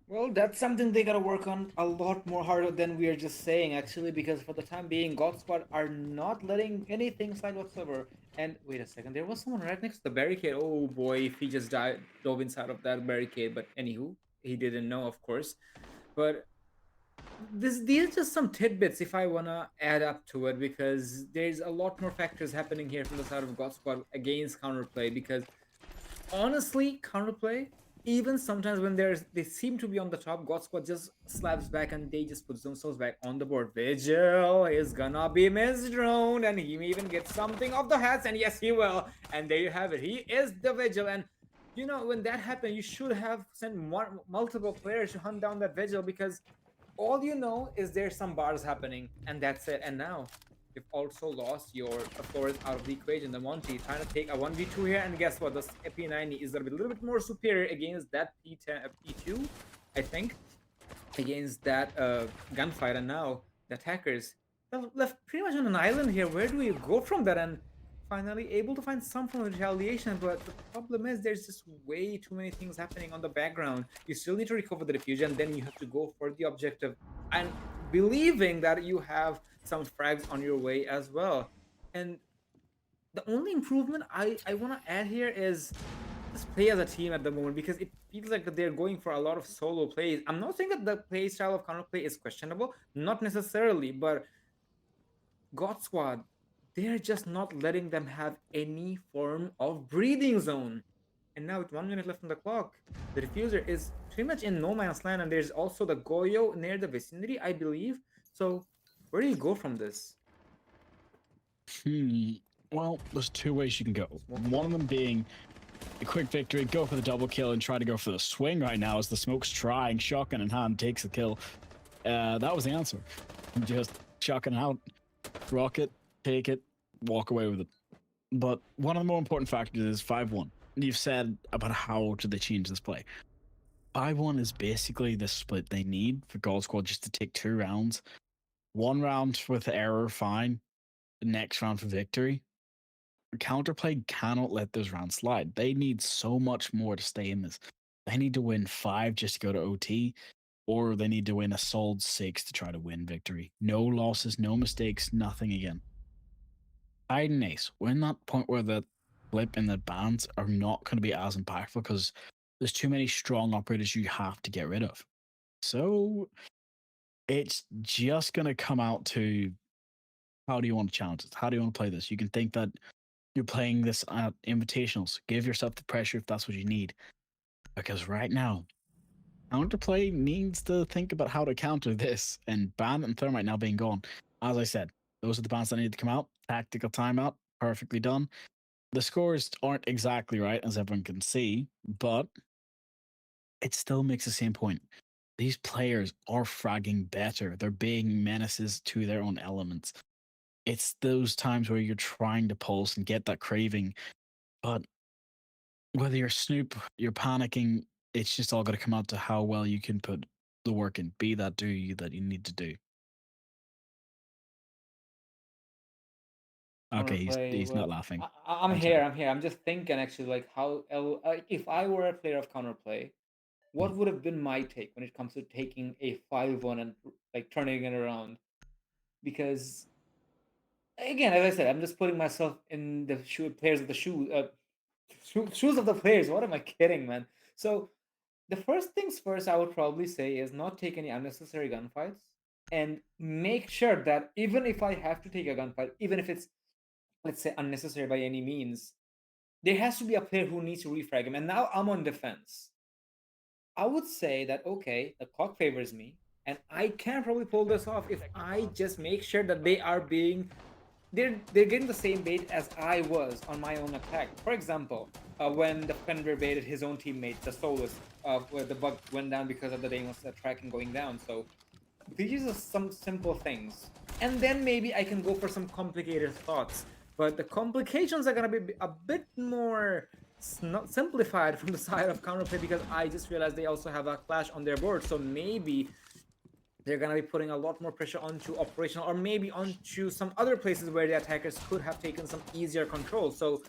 Well, that's something they gotta work on a lot more harder than we are just saying, actually, because for the time being, God Squad are not letting anything slide whatsoever. And wait a second, there was someone right next to the barricade. Oh boy, if he just dove inside of that barricade. But anywho, he didn't know, of course. But these are just some tidbits if I wanna add up to it, because there's a lot more factors happening here from the side of God Squad against counterplay. Because honestly, counterplay, even sometimes when they seem to be on the top, God Squad just slaps back and they just put themselves back on the board. Vigil is gonna be misdroned, and he may even get something off the hats, and yes, he will. And there you have it. He is the Vigil, and you know, when that happened, you should have sent multiple players to hunt down that Vigil, because all you know is there's some bars happening, and that's it. And now you've also lost your Flores out of the equation. The Monty trying to take a 1v2 here, and guess what? The P90 is going to be a little bit more superior against that P10, P2, I think, against that gunfight. And now the attackers left pretty much on an island here. Where do we go from that? And finally able to find some form of retaliation, but the problem is there's just way too many things happening on the background. You still need to recover the refuge, and then you have to go for the objective, and believing that you have some frags on your way as well. And the only improvement I want to add here is just play as a team at the moment, because it feels like that they're going for a lot of solo plays. I'm not saying that the play style of counterplay is questionable, not necessarily, but God Squad, they're just not letting them have any form of breathing zone. And now with 1 minute left on the clock, the diffuser is pretty much in no man's land, and there's also the Goyo near the vicinity, I believe. So where do you go from this? Well, there's 2 ways you can go. One of them being a quick victory, go for the double kill, and try to go for the swing right now as the smoke's trying, shotgun in hand, takes the kill. That was the answer. Just shotgun out, rocket, take it, walk away with it. But one of the more important factors is 5-1. You've said about how do they change this play. 5-1 is basically the split they need for God Squad just to take 2 rounds. 1 round with error, fine. The next round for victory. Counterplay cannot let those rounds slide. They need so much more to stay in this. They need to win 5 just to go to OT, or they need to win a solid 6 to try to win victory. No losses, no mistakes, nothing again. Hide and Ace, we're in that point where the blip and the bans are not going to be as impactful because there's too many strong operators you have to get rid of. So it's just going to come out to how do you want to challenge this? How do you want to play this? You can think that you're playing this at invitationals. Give yourself the pressure if that's what you need. Because right now, counterplay needs to think about how to counter this. And ban and thermite now being gone. As I said, those are the bans that need to come out. Tactical timeout, perfectly done. The scores aren't exactly right, as everyone can see, but it still makes the same point. These players are fragging better. They're being menaces to their own elements. It's those times where you're trying to pulse and get that craving, but whether you're Snoop, you're panicking, it's just all going to come out to how well you can put the work in. Be that do you that you need to do. Okay, Counterplay, he's not well, laughing. I'm I'm here. sorry. I'm here. I'm just thinking actually, like if I were a player of counterplay, what would have been my take when it comes to taking a 5-1 and like turning it around? Because again, as I said, I'm just putting myself in the players of the shoes of the players. What am I kidding, man? So the first things first, I would probably say is not take any unnecessary gunfights and make sure that even if I have to take a gunfight, even if it's, let's say, unnecessary by any means, there has to be a player who needs to refrag him. And now I'm on defense. I would say that okay, the clock favors me, and I can probably pull this off if I just make sure that they are being they're getting the same bait as I was on my own attack. For example, when the Fender baited his own teammate, the Solus, where the bug went down because of the Deimos tracking going down. So these are some simple things, and then maybe I can go for some complicated thoughts. But the complications are gonna be a bit more not simplified from the side of counterplay because I just realized they also have a clash on their board. So maybe they're going to be putting a lot more pressure onto operational or maybe onto some other places where the attackers could have taken some easier control. So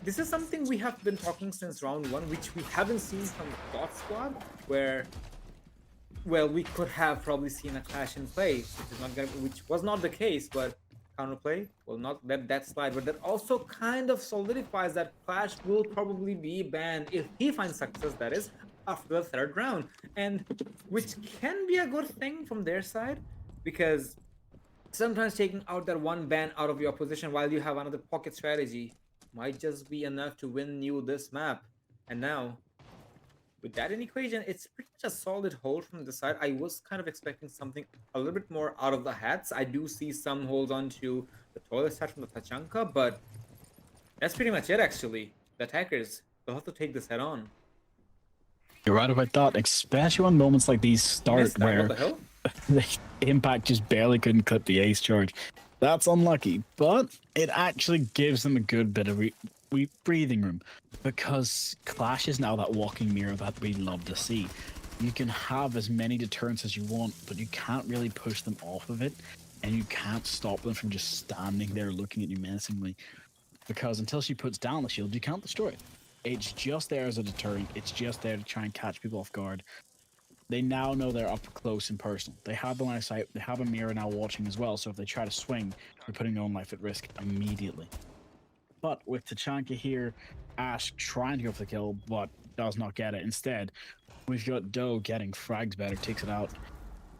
this is something we have been talking since round 1, which we haven't seen from GODSQUAD, where well, we could have probably seen a clash in play, which was not the case, but counterplay will not let that slide. But that also kind of solidifies that Clash will probably be banned if he finds success, that is, after the 3rd round. And which can be a good thing from their side, because sometimes taking out that one ban out of your position while you have another pocket strategy might just be enough to win you this map. And now with that in equation, it's pretty much a solid hold from the side. I was kind of expecting something a little bit more out of the hats. I do see some holds onto the toilet side from the Tachanka, but that's pretty much it actually. The attackers, they'll have to take this head on. You're right about that, especially when moments like these start Missed that, what where the hell? the impact just barely couldn't clip the ace charge. That's unlucky, but it actually gives them a good bit of breathing room because Clash is now that walking mirror that we love to see. You can have as many deterrents as you want, but you can't really push them off of it, and you can't stop them from just standing there looking at you menacingly. Because until she puts down the shield, you can't destroy it. It's just there as a deterrent. It's just there to try and catch people off guard. They now know they're up close and personal. They have the line of sight. They have a mirror now watching as well. So if they try to swing, they're putting their own life at risk immediately. But with Tachanka here, Ash trying to go for the kill, but does not get it. Instead, we've got Doe getting frags better, takes it out.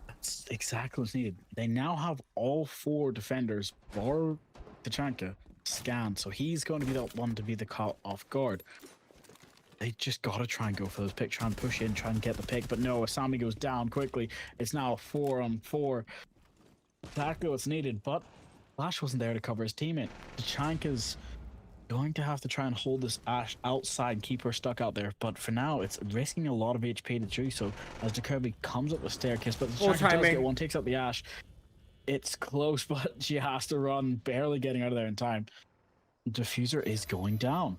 That's exactly what's needed. They now have all 4 defenders, bar Tachanka, scanned. So he's going to be the one to be the caught off guard. They just got to try and go for those picks, try and push in, try and get the pick. But no, Asami goes down quickly. It's now a 4-on-4. Exactly what's needed, but Flash wasn't there to cover his teammate. Tachanka's going to have to try and hold this Ash outside, keep her stuck out there. But for now, it's risking a lot of HP to do so as Kirby comes up the staircase. But Tachanka does get one, takes out the Ash. It's close, but she has to run, barely getting out of there in time. Diffuser is going down.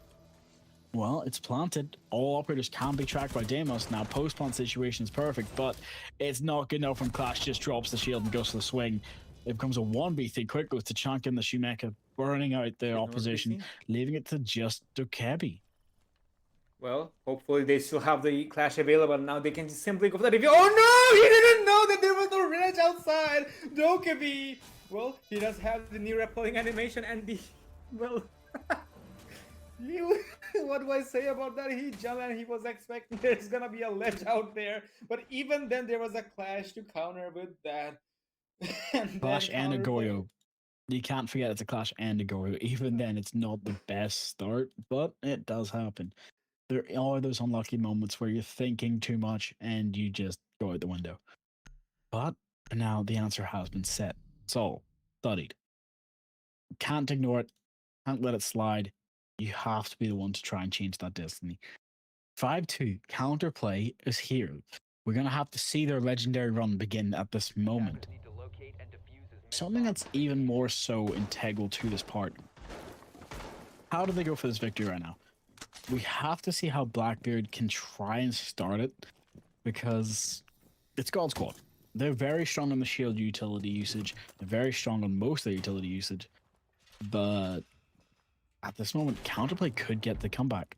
Well, it's planted. All operators can be tracked by Deimos. Now, post-plant situation is perfect, but it's not good enough when Clash just drops the shield and goes to the swing. It becomes a 1v3 quick with Tachanka and the Shumeka burning out their opposition, leaving it to just Dokebi. Well, hopefully they still have the Clash available. Now they can just simply go for that. Oh no! He didn't know that there was no reg outside! Dokebi! Well, he does have the new repelling animation and the... Well... What do I say about that? He jumped and he was expecting there's gonna be a ledge out there. But even then there was a Clash to counter with that. Clash and a Goyo. You can't forget it's a Clash and a Goyo. Even then, it's not the best start, but it does happen. There are those unlucky moments where you're thinking too much and you just go out the window. But now the answer has been set. It's all studied. Can't ignore it. Can't let it slide. You have to be the one to try and change that destiny. 5-2 counterplay is here. We're going to have to see their legendary run begin at this moment. Something that's even more so integral to this part. How do they go for this victory right now? We have to see how Blackbeard can try and start it, because it's God Squad. They're very strong on the shield utility usage. They're very strong on most of their utility usage. But at this moment, Counterplay could get the comeback.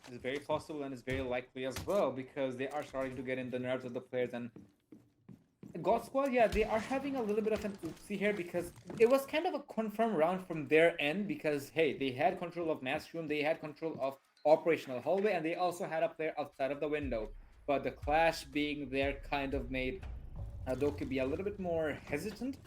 It's very possible and it's very likely as well because they are starting to get in the nerves of the players. And God Squad, yeah, they are having a little bit of an oopsie here because it was kind of a confirmed round from their end because, hey, they had control of Massroom, they had control of Operational Hallway, and they also had a player outside of the window. But the clash being there kind of made Doki be a little bit more hesitant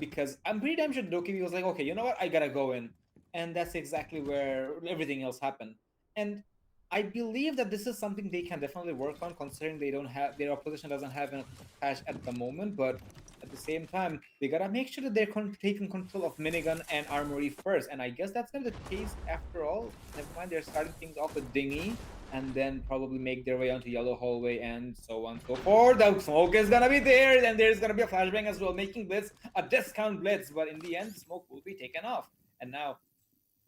because I'm pretty damn sure Doki was like, okay, you know what, I gotta go in. And that's exactly where everything else happened. And I believe that this is something they can definitely work on, considering they don't have their opposition doesn't have enough cash at the moment. But at the same time, they gotta make sure that they're taking control of minigun and armory first. And I guess that's gonna be the case after all. Never mind, they're starting things off with Dingy, and then probably make their way onto Yellow Hallway and so on and so forth. The smoke is gonna be there, and there's gonna be a flashbang as well, making Blitz a discount Blitz. But in the end, the smoke will be taken off. And now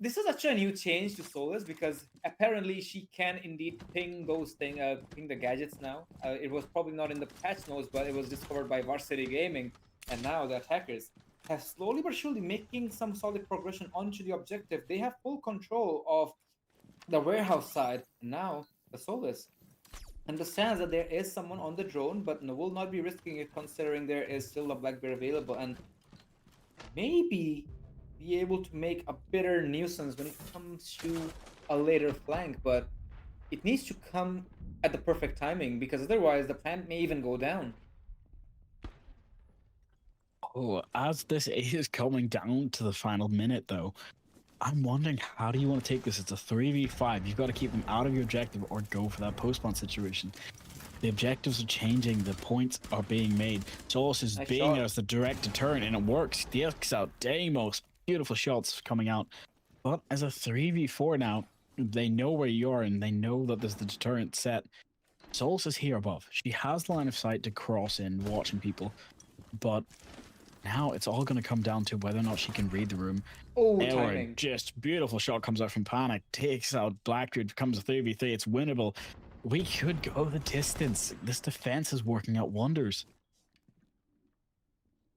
this is actually a new change to Solus because apparently she can indeed ping ping the gadgets now. It was probably not in the patch notes, but it was discovered by Varsity Gaming, and now the attackers have slowly but surely making some solid progression onto the objective. They have full control of the warehouse side, and now the Solus understands that there is someone on the drone, but will not be risking it considering there is still a Black Bear available, and maybe be able to make a bitter nuisance when it comes to a later flank, but it needs to come at the perfect timing because otherwise the plant may even go down. Oh, as this is coming down to the final minute, though, I'm wondering how do you want to take this? It's a 3v5. You've got to keep them out of your objective or go for that post-spawn situation. The objectives are changing. The points are being made. Solus is Nice being shot. as the direct deterrent, and it works. Dicks out Deimos. Beautiful shots coming out. But as a 3v4 now, they know where you are and they know that there's the deterrent set. Solus is here above. She has line of sight to cross in, watching people. But now it's all going to come down to whether or not she can read the room. Oh, Or timing. just beautiful shot comes out from Panic, takes out Blackbeard, becomes a 3v3. It's winnable. We could go the distance. This defense is working out wonders.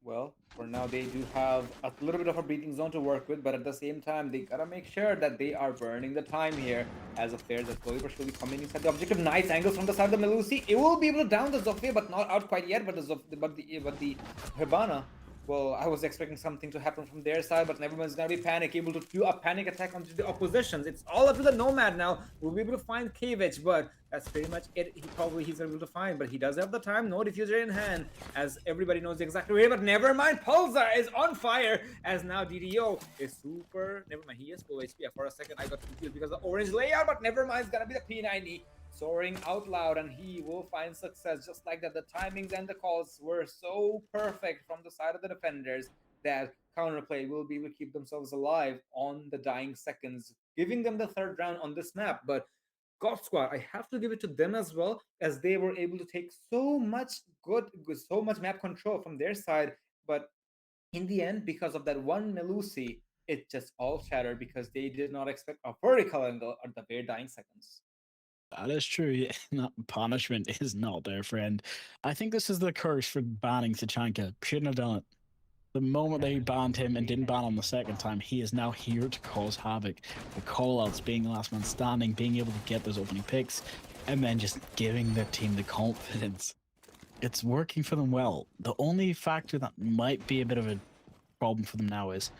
Well, for now they do have a little bit of a breathing zone to work with, but at the same time they gotta make sure that they are burning the time here as the players are slowly but surely coming inside the objective. Nice angles from the side of the Melusi. It will be able to down the Zofia, but not out quite yet. But the Hibana. Well, I was expecting something to happen from their side, but everyone's gonna be panic, able to do a panic attack onto the oppositions. It's all up to the Nomad now. We'll be able to find Kavich, but that's pretty much it. He's able to find, but he does have the time. No diffuser in hand, as everybody knows exactly where. But never mind, Pulsar is on fire, as now DDO is super. Never mind, he is full HP. For a second, I got confused because of the orange layout, but never mind, it's gonna be the P90 soaring out loud, and he will find success just like that. The timings and the calls were so perfect from the side of the defenders that Counterplay will be able to keep themselves alive on the dying seconds, giving them the third round on this map. But God Squad, I have to give it to them as well, as they were able to take so much so much map control from their side. But in the end, because of that one Melusi, it just all shattered because they did not expect a vertical angle at the very dying seconds. That is true. Yeah. Punishment is not their friend. I think this is the curse for banning Tachanka. Shouldn't have done it. The moment they banned him and didn't ban him the second time, he is now here to cause havoc. The callouts, being the last man standing, being able to get those opening picks, and then just giving their team the confidence. It's working for them well. The only factor that might be a bit of a problem for them now is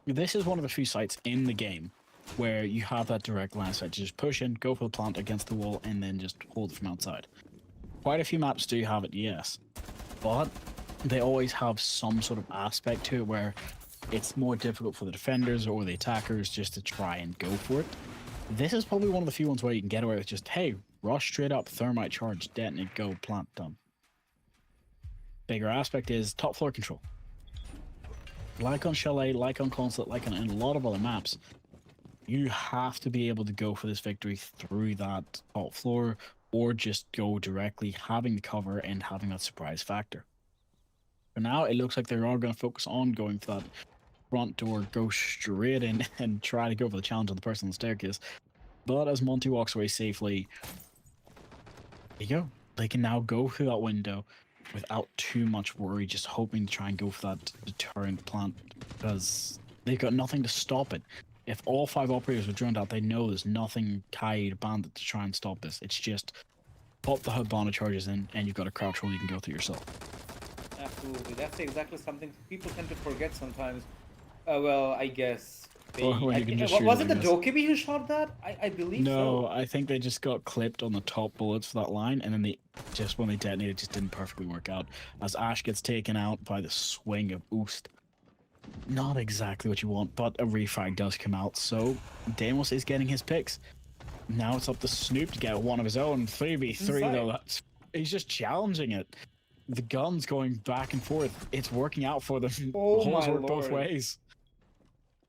this is one of the few sites in the game where you have that direct line of sight to just push in, go for the plant against the wall, and then just hold it from outside. Quite a few maps do have it, yes, but they always have some sort of aspect to it where it's more difficult for the defenders or the attackers just to try and go for it. This is probably one of the few ones where you can get away with just, hey, rush straight up, thermite charge, detonate, go, plant, done. Bigger aspect is top floor control. Like on Chalet, like on Consulate, like on a lot of other maps, you have to be able to go for this victory through that top floor or just go directly, having the cover and having that surprise factor. For now, it looks like they're all going to focus on going for that front door, go straight in and try to go for the challenge of the person on the staircase. But as Monty walks away safely, there you go. they can now go through that window without too much worry, just hoping to try and go for that deterrent plant because they've got nothing to stop it. If all 5 operators were drowned out, they know there's nothing Kaid Bandit to try and stop this. It's just pop the Hibana charges in, and you've got a crouch roll you can go through yourself. Absolutely. That's exactly something people tend to forget sometimes. Well, I guess. Or when you can just shoot Was it, it the I guess. Dokkaebi who shot that? I believe No, so. I think they just got clipped on the top bullets for that line, and then they just when they detonated, it just didn't perfectly work out. As Ash gets taken out by the swing of Oost. Not exactly what you want, but a refrag does come out, so Deimos is getting his picks. Now it's up to Snoop to get one of his own. 3v3 though, Inside. he's just challenging it. The gun's going back and forth. It's working out for them. Oh Holes my work both lord. ways.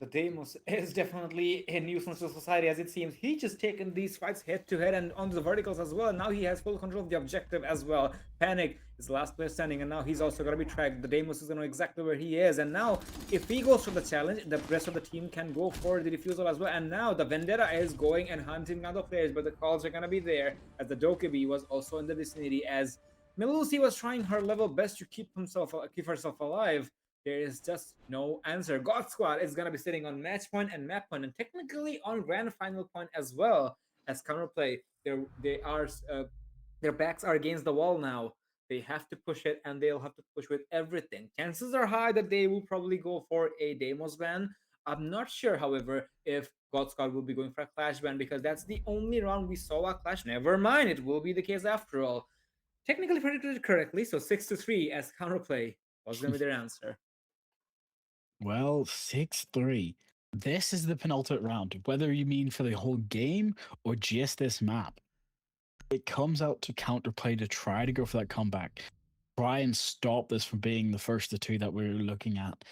The Deimos is definitely a nuisance to society, as it seems. He just taken these fights head to head and on the verticals as well. And now he has full control of the objective as well. Panic is the last player standing, and now he's also going to be tracked. The Deimos is going to know exactly where he is. And now, if he goes for the challenge, the rest of the team can go for the refusal as well. And now the Vendetta is going and hunting other players, but the calls are going to be there, as the Dokkaebi was also in the vicinity, as Melusi was trying her level best to keep herself alive. There is just no answer. God Squad is going to be sitting on match point and map point, and technically on grand final point as well as counterplay. Their backs are against the wall now. They have to push it, and they'll have to push with everything. Chances are high that they will probably go for a Deimos ban. I'm not sure, however, if God Squad will be going for a clash ban, because that's the only round we saw a clash. Never mind, it will be the case after all. Technically predicted correctly, so 6-3 as counterplay was going to be their answer. Well, 6-3. This is the penultimate round, whether you mean for the whole game or just this map. It comes out to counterplay to try to go for that comeback. Try and stop this from being the first of 2 that we're looking at.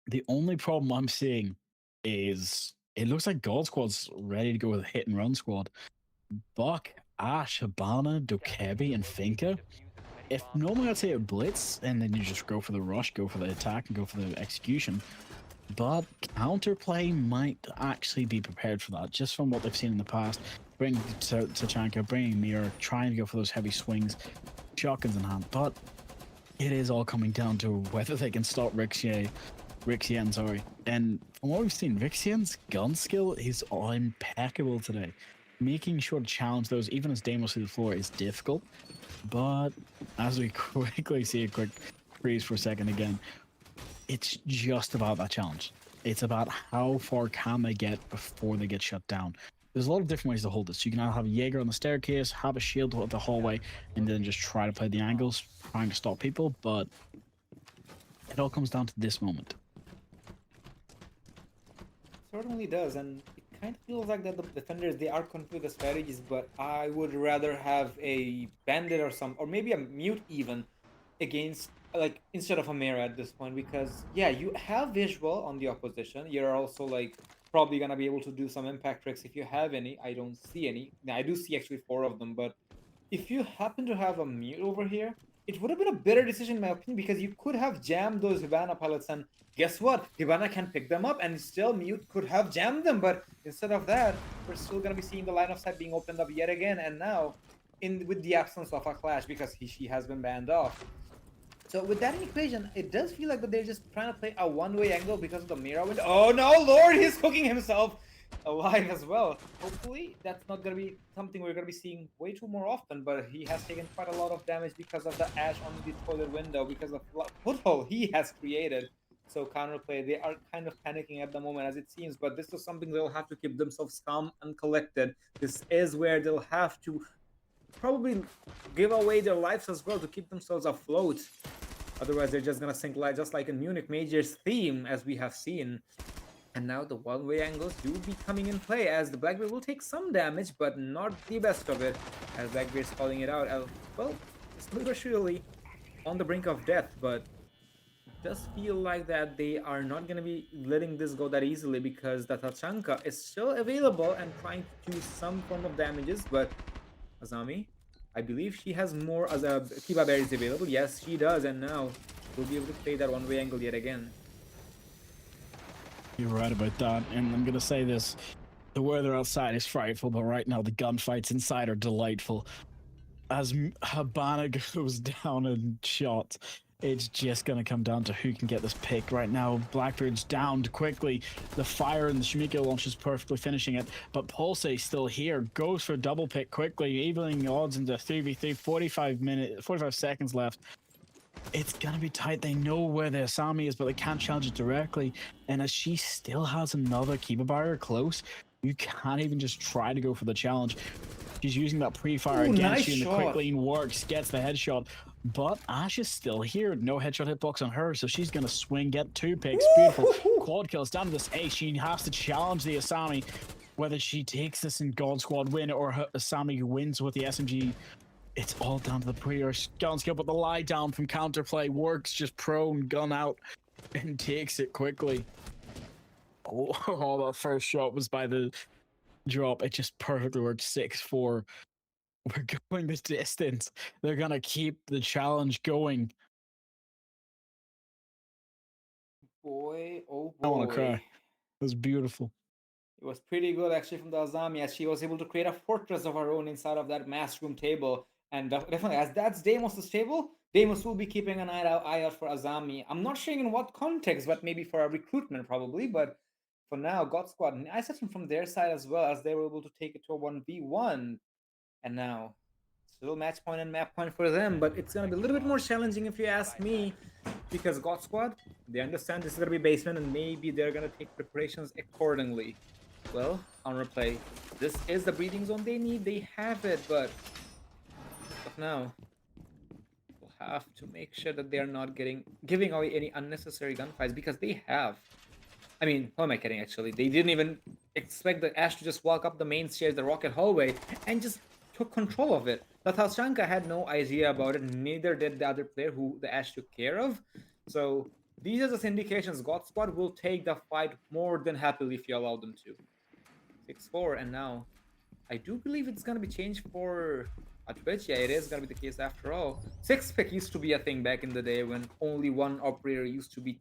The only problem I'm seeing is it looks like God Squad's ready to go with a hit and run squad. Buck, Ash, Hibana, Dokkaebi, and Finka. If normally I'd say a blitz, and then you just go for the rush, go for the attack, and go for the execution. But counterplay might actually be prepared for that, just from what they've seen in the past. Bringing Tachanka, bringing Mirror, trying to go for those heavy swings, shotguns in hand. But it is all coming down to whether they can stop Rixien, sorry. And from what we've seen, Rixien's gun skill is impeccable today. Making sure to challenge those, even as Deimos through the floor, is difficult. But as we quickly see a quick freeze for a second again, it's just about that challenge. It's about how far can they get before they get shut down. There's a lot of different ways to hold this. You can have a Jaeger on the staircase, have a shield at the hallway, and then just try to play the angles, trying to stop people, but it all comes down to this moment. Certainly does, and it kind of feels like that the defenders, they are confused with the strategies, but I would rather have a bandit or maybe a mute even against, like, instead of a mirror at this point, because yeah, you have visual on the opposition. You're also like probably gonna be able to do some impact tricks if you have any. I don't see any. Now I do see actually 4 of them, but if you happen to have a mute over here, it would have been a better decision in my opinion, because you could have jammed those Hibana pilots, and guess what? Hibana can pick them up, and still mute could have jammed them, but instead of that, we're still gonna be seeing the line of sight being opened up yet again, and now with the absence of a clash, because she has been banned off. So with that equation, it does feel like that they're just trying to play a one-way angle because of the mirror window. Oh no, Lord, he's cooking himself alive as well. Hopefully, that's not going to be something we're going to be seeing way too more often, but he has taken quite a lot of damage because of the Ash on the toilet window, because of the foothold he has created. So counterplay, they are kind of panicking at the moment as it seems, but this is something they'll have to keep themselves calm and collected. This is where they'll have to probably give away their lives as well to keep themselves afloat. Otherwise, they're just gonna sink just like in Munich Major's theme, as we have seen. And now the one-way angles do be coming in play, as the Blackbeard will take some damage, but not the best of it, as Blackbeard's calling it out. Well, slowly but surely on the brink of death, but it does feel like that they are not going to be letting this go that easily, because the Tachanka is still available and trying to do some form of damages, but Azami, I believe she has more as a Kiba berries available. Yes, she does, and now we'll be able to play that one-way angle yet again. You're right about that, and I'm gonna say this: the weather outside is frightful, but right now the gunfights inside are delightful. as Habana goes down and shot, it's just going to come down to who can get this pick right now. Blackbeard's downed quickly. The fire and the Shimiko launch is perfectly finishing it, but Pulse still here. Goes for a double pick quickly, evening the odds into 3v3, 45 seconds left. It's going to be tight. They know where the Asami is, but they can't challenge it directly. And as she still has another Kiba barrier close, you can't even just try to go for the challenge. She's using that pre-fire Ooh, against nice you, and the shot. quick lean works, gets the headshot. But Ash is still here. No headshot hitbox on her, so she's going to swing, get 2 picks. Beautiful. Quad kills down to this ace. She has to challenge the Asami. Whether she takes this in God Squad win or her Asami wins with the SMG, it's all down to the pre-or gun skill. But the lie down from counterplay works, just prone, gun out, and takes it quickly. Oh, that first shot was by the drop. It just perfectly worked. 6-4. We're going the distance. They're gonna keep the challenge going. Boy, oh I want to cry. boy. It was beautiful. It was pretty good actually from the Azami, as she was able to create a fortress of her own inside of that mass room table. And definitely, as that's Deimos' table, Deimos will be keeping an eye out for Azami. I'm not sure in what context, but maybe for a recruitment probably. But for now, God Squad, nice action from their side as well, as they were able to take it to a 1v1. And now, still match point and map point for them, but it's gonna be a little bit more challenging if you ask me, because God Squad, they understand this is gonna be basement, and maybe they're gonna take preparations accordingly. Well, on replay, this is the breathing zone they need. They have it, but now we'll have to make sure that they are not giving away any unnecessary gunfights, because they have. I mean, who am I kidding? Actually, they didn't even expect the Ash to just walk up the main stairs, the rocket hallway, and just took control of it. The Talshanka had no idea about it. Neither did the other player who the Ash took care of. So these are the indications. God Squad will take the fight more than happily if you allow them to. 6-4, and now I do believe it's gonna be changed for a Twitch. Yeah, it is gonna be the case after all. 6-pick used to be a thing back in the day when only one operator used to be.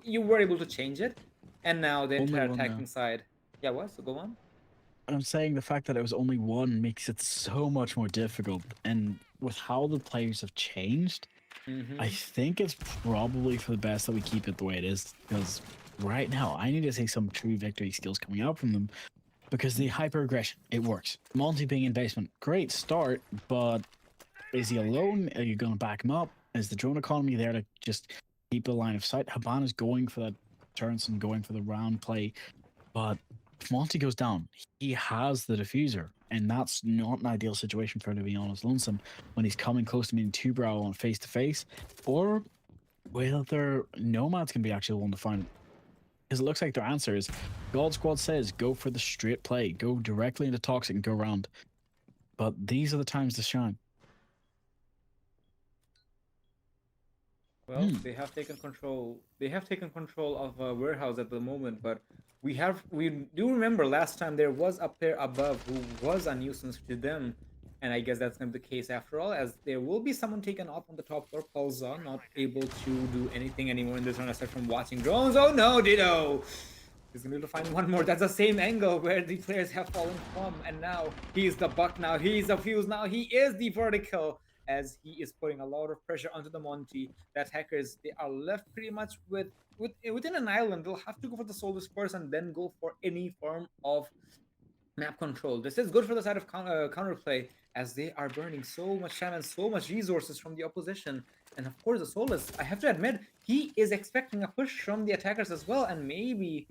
You were able to change it, and now the Only entire one attacking now. side. Yeah, what? So go on. I'm saying the fact that it was only one makes it so much more difficult. And with how the players have changed, I think it's probably for the best that we keep it the way it is. Because right now, I need to see some true victory skills coming out from them. Because the hyper aggression, it works. Monty being in basement, great start, but is he alone? Are you going to back him up? Is the drone economy there to just keep the line of sight? Habana's going for that turns and going for the round play, but if Monty goes down, he has the diffuser, and that's not an ideal situation for him, to be honest. Lonesome when he's coming close to meeting two brow on face to face, or whether Nomad's can be actually the one to find. Because it looks like their answer is God Squad says go for the straight play, go directly into Toxic and go around. But these are the times to shine. Well, they have taken control. They have taken control of a warehouse at the moment, but we do remember last time there was a player above who was a nuisance to them, and I guess that's gonna be the case after all, as there will be someone taken off on the top floor. Pulza not able to do anything anymore in this round aside from watching drones. Oh no, Ditto! He's gonna be able to find one more. That's the same angle where the players have fallen from, and now he's the buck. Now he's the fuse. Now he is the vertical, as he is putting a lot of pressure onto the Monty. The attackers, they are left pretty much within an island. They'll have to go for the Soulless first and then go for any form of map control. This is good for the side of counterplay, as they are burning so much time and so much resources from the opposition. And of course, the Soulless, I have to admit, he is expecting a push from the attackers as well, and maybe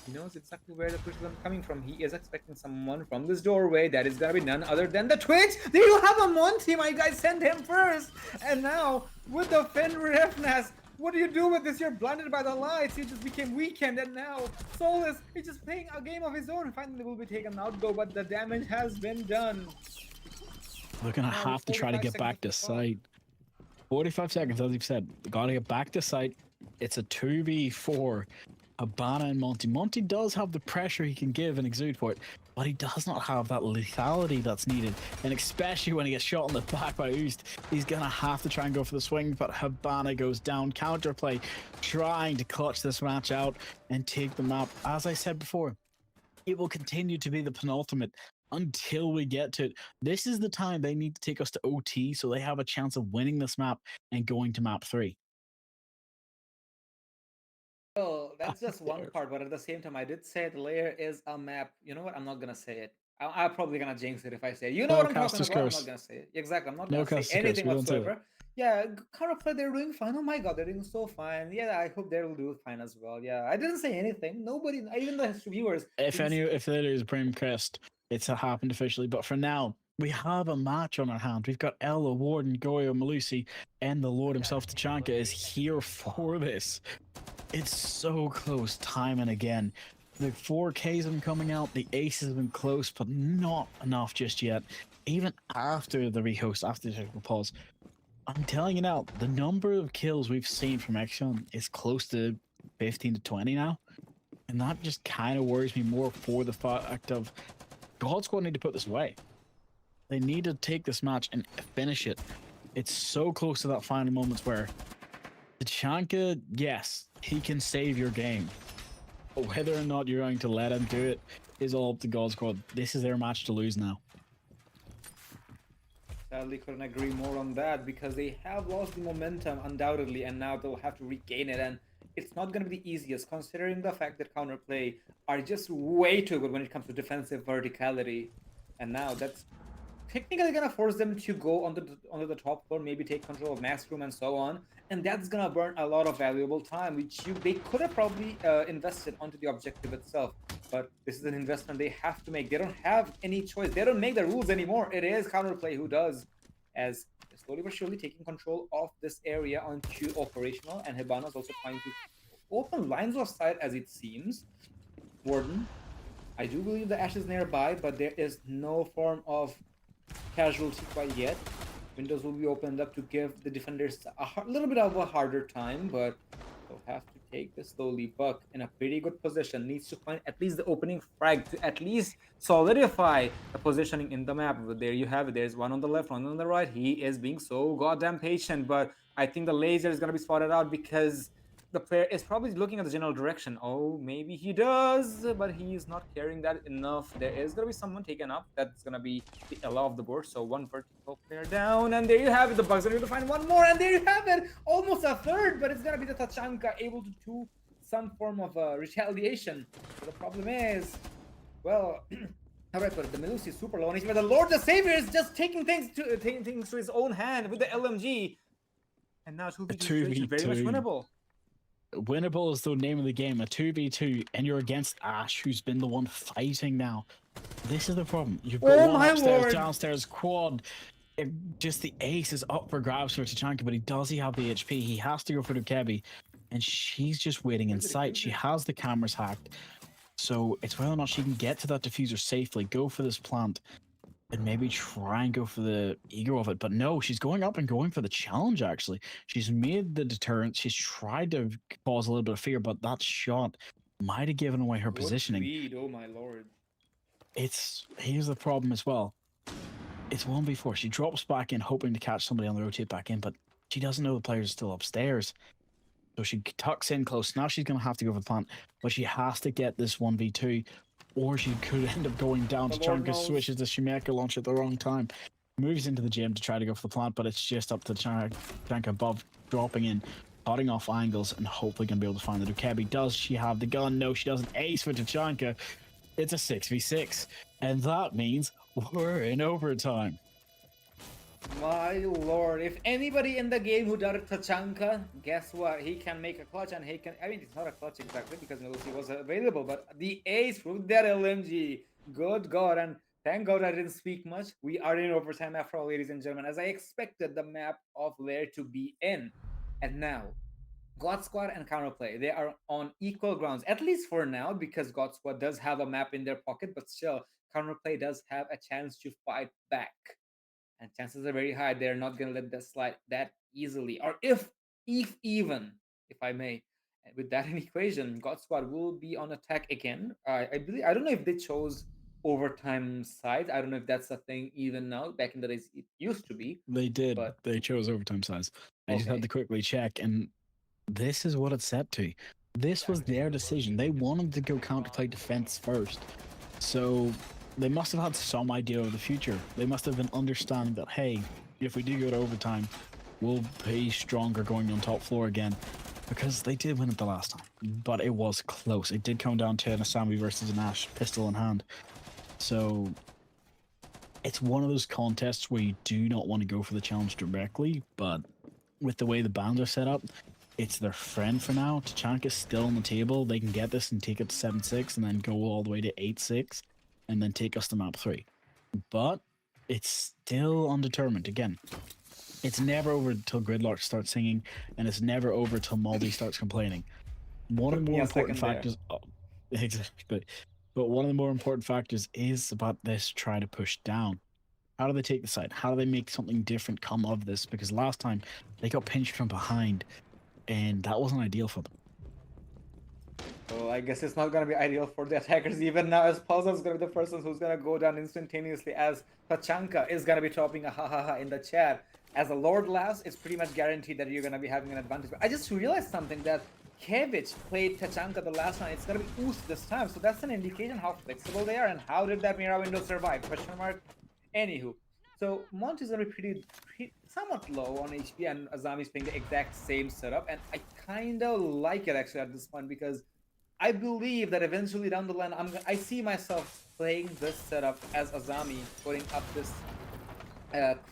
he knows exactly where the push is coming from. He is expecting someone from this doorway. That is gonna be none other than the Twitch. There you have a Monty, my guy. Send him first. And now with the Fenrir Refnas, what do you do with this? You're blinded by the lights. He just became weakened, and now Soulless is just playing a game of his own. Finally will be taken out though, but the damage has been done. They're gonna have to try to get back to site. 45 seconds, as you've said. Gotta get back to site. It's a 2v4. Habana and Monty. Monty does have the pressure he can give and exude for it, but he does not have that lethality that's needed. And especially when he gets shot in the back by Oost, he's going to have to try and go for the swing, but Habana goes down. Counterplay, trying to clutch this match out and take the map. As I said before, it will continue to be the penultimate until we get to it. This is the time they need to take us to OT so they have a chance of winning this map and going to map 3. Well, that's just one part, but at the same time, I did say the layer is a map. You know what? I'm not gonna say it. I'm probably gonna jinx it if I say it. You know No what I'm talking caster's about? I'm curse. not gonna say it. Exactly. I'm not No gonna say caster's curse. anything We don't say that. whatsoever. Yeah, counterplay, they're doing fine. Oh my god, they're doing so fine. Yeah, I hope they'll do fine as well. Yeah, I didn't say anything. Nobody, even the viewers. If didn't say- if there is Brim Crest, it's happened officially. But for now, we have a match on our hand. We've got Ella, Warden, Goyo, Malusi, and the Lord himself, Tachanka, is here for this. It's so close time and again. The 4Ks have been coming out, the aces have been close, but not enough just yet. Even after the rehost, after the technical pause, I'm telling you now, the number of kills we've seen from Exxon is close to 15 to 20 now. And that just kind of worries me more for the fact of GODSQUAD need to put this away. They need to take this match and finish it. It's so close to that final moments where Tachanka, yes, he can save your game. But whether or not you're going to let him do it is all up to GODSQUAD. This is their match to lose now. Sadly, couldn't agree more on that because they have lost the momentum undoubtedly, and now they'll have to regain it. And it's not going to be the easiest, considering the fact that counterplay are just way too good when it comes to defensive verticality. And now that's technically gonna force them to go onto the top floor, maybe take control of max room and so on, and that's gonna burn a lot of valuable time, which they could have probably invested onto the objective itself. But this is an investment they have to make. They don't have any choice. They don't make the rules anymore. It is counterplay who does, as slowly but surely taking control of this area onto operational, and Hibana's also trying to open lines of sight as it seems. Warden, I do believe the Ash is nearby, but there is no form of casualty quite yet. Windows will be opened up to give the defenders a little bit of a harder time, but they'll have to take this slowly. Buck in a pretty good position, needs to find at least the opening frag to at least solidify the positioning in the map. But there you have it. There's one on the left, one on the right. He is being so goddamn patient, but I think the laser is going to be spotted out because the player is probably looking at the general direction. Oh, maybe he does, but he's not carrying that enough. There is going to be someone taken up. That's going to be the Ella of the board. So one vertical player down, and there you have it. The Bugs are going to find one more, and there you have it. Almost a third, but it's going to be the Tachanka able to do some form of retaliation. So the problem is, well, how do I put it? The Melusi is super low, and the Lord the Savior is just taking things to his own hand with the LMG. And now 2v2 situation very much winnable. Winnable is the name of the game, a 2v2, and you're against Ash, who's been the one fighting now. This is the problem. You've got one upstairs, downstairs, quad. Just the ace is up for grabs for Tachanka, but does he have the HP? He has to go for Dukebi, and she's just waiting in sight. She has the cameras hacked, so it's whether or not she can get to that diffuser safely, go for this plant, and maybe try and go for the ego of it. But no, she's going up and going for the challenge, actually. She's made the deterrent. She's tried to cause a little bit of fear, but that shot might have given away her positioning. Read, oh my lord. Here's the problem as well. It's 1v4. She drops back in, hoping to catch somebody on the rotate back in, but she doesn't know the players are still upstairs. So she tucks in close. Now she's going to have to go for the plant, but she has to get this 1v2. Or she could end up going down. Tachanka switches the Shimeka launch at the wrong time. Moves into the gym to try to go for the plant, but it's just up to Tachanka above, dropping in, cutting off angles, and hopefully going to be able to find the Dukebi. Does she have the gun? No, she doesn't. Ace for Tachanka. It's a 6v6. And that means we're in overtime. My lord, if anybody in the game who doubted Tachanka, guess what? He can make a clutch, and he can. I mean, it's not a clutch exactly because Melusi was available, but the ace with that LMG. Good God, and thank God I didn't speak much. We are in overtime after all, ladies and gentlemen, as I expected the map of Lair to be in. And now, GODSQUAD and Counterplay, they are on equal grounds, at least for now, because GODSQUAD does have a map in their pocket, but still, Counterplay does have a chance to fight back. And chances are very high they're not going to let that slide that easily. Or if even, if I may, with that in equation, GODSQUAD will be on attack again. I believe, I don't know if they chose overtime sides. I don't know if that's a thing even now. Back in the days, it used to be. They did. But they chose overtime sides. I just had to quickly check, and this is what it's set to. This was their decision. They wanted to go counterplay defense first. So they must have had some idea of the future. They must have been understanding that, hey, if we do go to overtime, we'll be stronger going on top floor again. Because they did win it the last time. But it was close. It did come down to an Asami versus an Ash, pistol in hand. So it's one of those contests where you do not want to go for the challenge directly, but with the way the bands are set up, it's their friend for now. Tachanka's still on the table. They can get this and take it to 7-6 and then go all the way to 8-6 and then take us to map 3. But it's still undetermined. Again, it's never over until Gridlock starts singing, and it's never over till Maldi starts complaining. One of the more important factors... Oh, exactly. But one of the more important factors is about this try to push down. How do they take the side? How do they make something different come of this? Because last time, they got pinched from behind, and that wasn't ideal for them. Well, I guess it's not going to be ideal for the attackers even now, as Pulsar is going to be the person who's going to go down instantaneously, as Tachanka is going to be topping a ha in the chat. As a Lord last, it's pretty much guaranteed that you're going to be having an advantage. But I just realized something, that Kevich played Tachanka the last time. It's going to be Oos this time, so that's an indication how flexible they are and how did that mirror window survive? Question mark. Anywho, so Mont is going to be pretty somewhat low on HP, and Azami is playing the exact same setup, and I kind of like it actually at this point, because I believe that eventually down the line, I see myself playing this setup as Azami, putting up this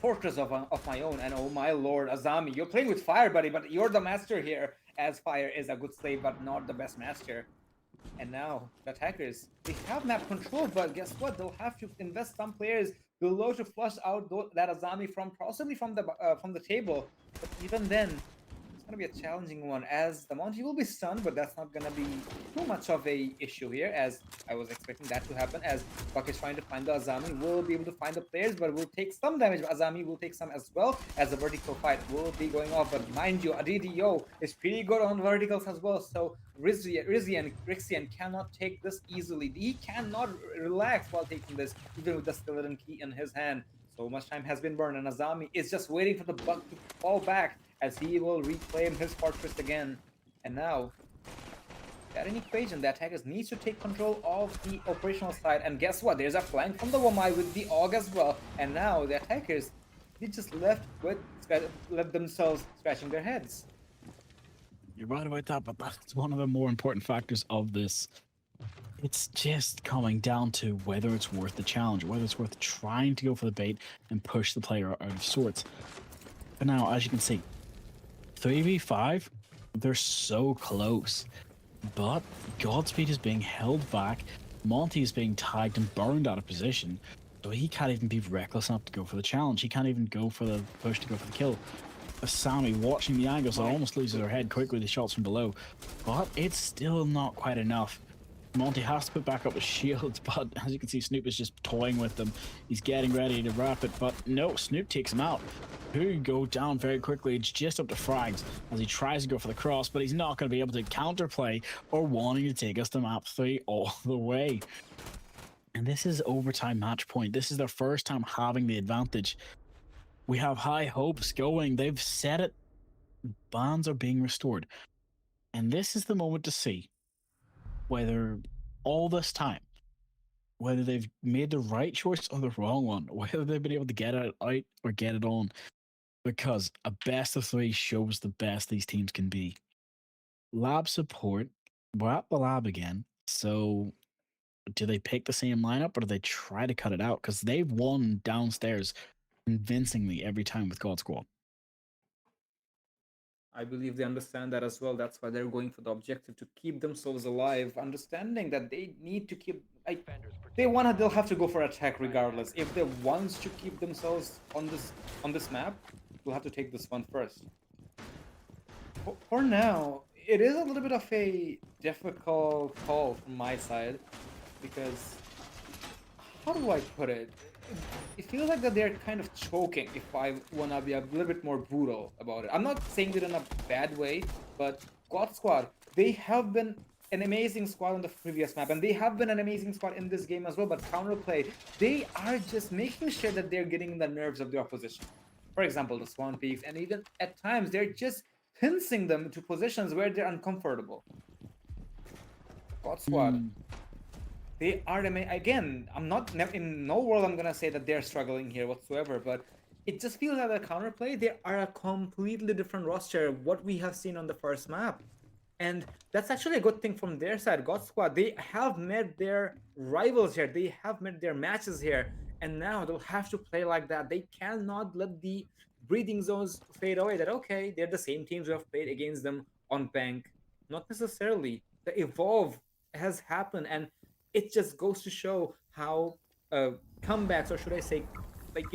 fortress of my own. And oh my lord, Azami, you're playing with fire, buddy, but you're the master here, as fire is a good slave, but not the best master. And now, the attackers, they have map control, but guess what? They'll have to invest some players below to flush out that Azami from possibly from the table. But even then, it's going to be a challenging one, as the Monty will be stunned, but that's not going to be too much of a issue here, as I was expecting that to happen, as Buck is trying to find the Azami. Will be able to find the players, but will take some damage. Azami will take some as well, as the vertical fight will be going off. But mind you, Adidio is pretty good on verticals as well, so Rixian cannot take this easily. He cannot relax while taking this, even with the skeleton key in his hand. So much time has been burned, and Azami is just waiting for the Buck to fall back, as he will reclaim his fortress again. And now, that an equation, the attackers need to take control of the operational side. And guess what? There's a flank from the Wamai with the AUG as well. And now the attackers, they just left themselves scratching their heads. You're right about that, but that's one of the more important factors of this. It's just coming down to whether it's worth the challenge, whether it's worth trying to go for the bait and push the player out of sorts. But now, as you can see, 3v5, they're so close. But Godspeed is being held back. Monty is being tagged and burned out of position. So he can't even be reckless enough to go for the challenge. He can't even go for the push to go for the kill. Asami watching the angles, so almost loses her head quickly with the shots from below. But it's still not quite enough. Monty has to put back up his shields, but as you can see, Snoop is just toying with them. He's getting ready to wrap it, but no, Snoop takes him out. Who go down very quickly. It's just up to Frags as he tries to go for the cross, but he's not going to be able to counterplay or wanting to take us to map 3 all the way. And this is overtime match point. This is their first time having the advantage. We have high hopes going. They've said it. Bans are being restored. And this is the moment to see whether all this time, whether they've made the right choice or the wrong one, whether they've been able to get it out or get it on. Because a best of 3 shows the best these teams can be. Lab support, we're at the lab again. So do they pick the same lineup or do they try to cut it out? Because they've won downstairs convincingly every time with God Squad. I believe they understand that as well. That's why they're going for the objective, to keep themselves alive, understanding that they need to keep, like, they'll have to go for attack regardless. If they want to keep themselves on this map, we'll have to take this one first. For now, it is a little bit of a difficult call from my side, because how do I put it? It feels like that they're kind of choking, if I want to be a little bit more brutal about it. I'm not saying it in a bad way, but God Squad, they have been an amazing squad on the previous map, and they have been an amazing squad in this game as well, but counterplay, they are just making sure that they're getting the nerves of the opposition. For example, the Swan Peaks, and even at times, they're just pincing them to positions where they're uncomfortable. God Squad. They are again. I'm not in no world I'm gonna say that they're struggling here whatsoever, but it just feels like a counterplay. They are a completely different roster what we have seen on the first map, and that's actually a good thing from their side. God Squad, they have met their rivals here. They have met their matches here, and now they'll have to play like that. They cannot let the breathing zones fade away. That okay, they're the same teams who have played against them on bank. Not necessarily. The evolve has happened, and it just goes to show how comebacks, or should I say, like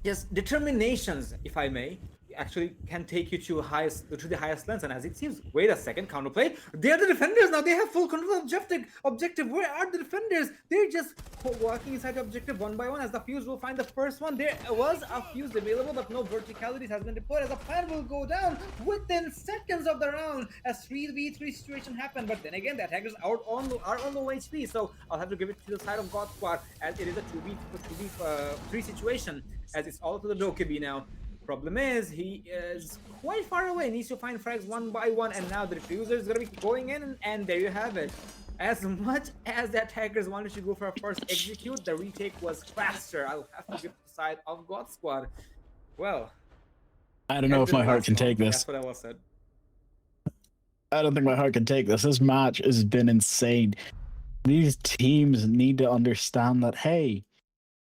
just determinations, if I may, actually can take you to the highest lens. And as it seems, wait a second, counterplay. They're the defenders now. They have full control of objective. Where are the defenders? They're just walking inside the objective one by one. As the fuse will find the first one. There was a fuse available, but no verticalities has been deployed. As the plan will go down within seconds of the round, as 3v3 situation happened. But then again, the attackers are on low HP, so I'll have to give it to the side of God Squad, as it is a 2v3 situation, as it's all to the Dokkaebi now. Problem is, he is quite far away, needs to find frags one by one, and now the diffuser is going to be going in, and there you have it. As much as the attackers wanted to go for a first execute, the retake was faster. I'll have to give the side of God Squad. Well, I don't know if my heart can take this. That's what I was said. I don't think my heart can take this. This match has been insane. These teams need to understand that, hey,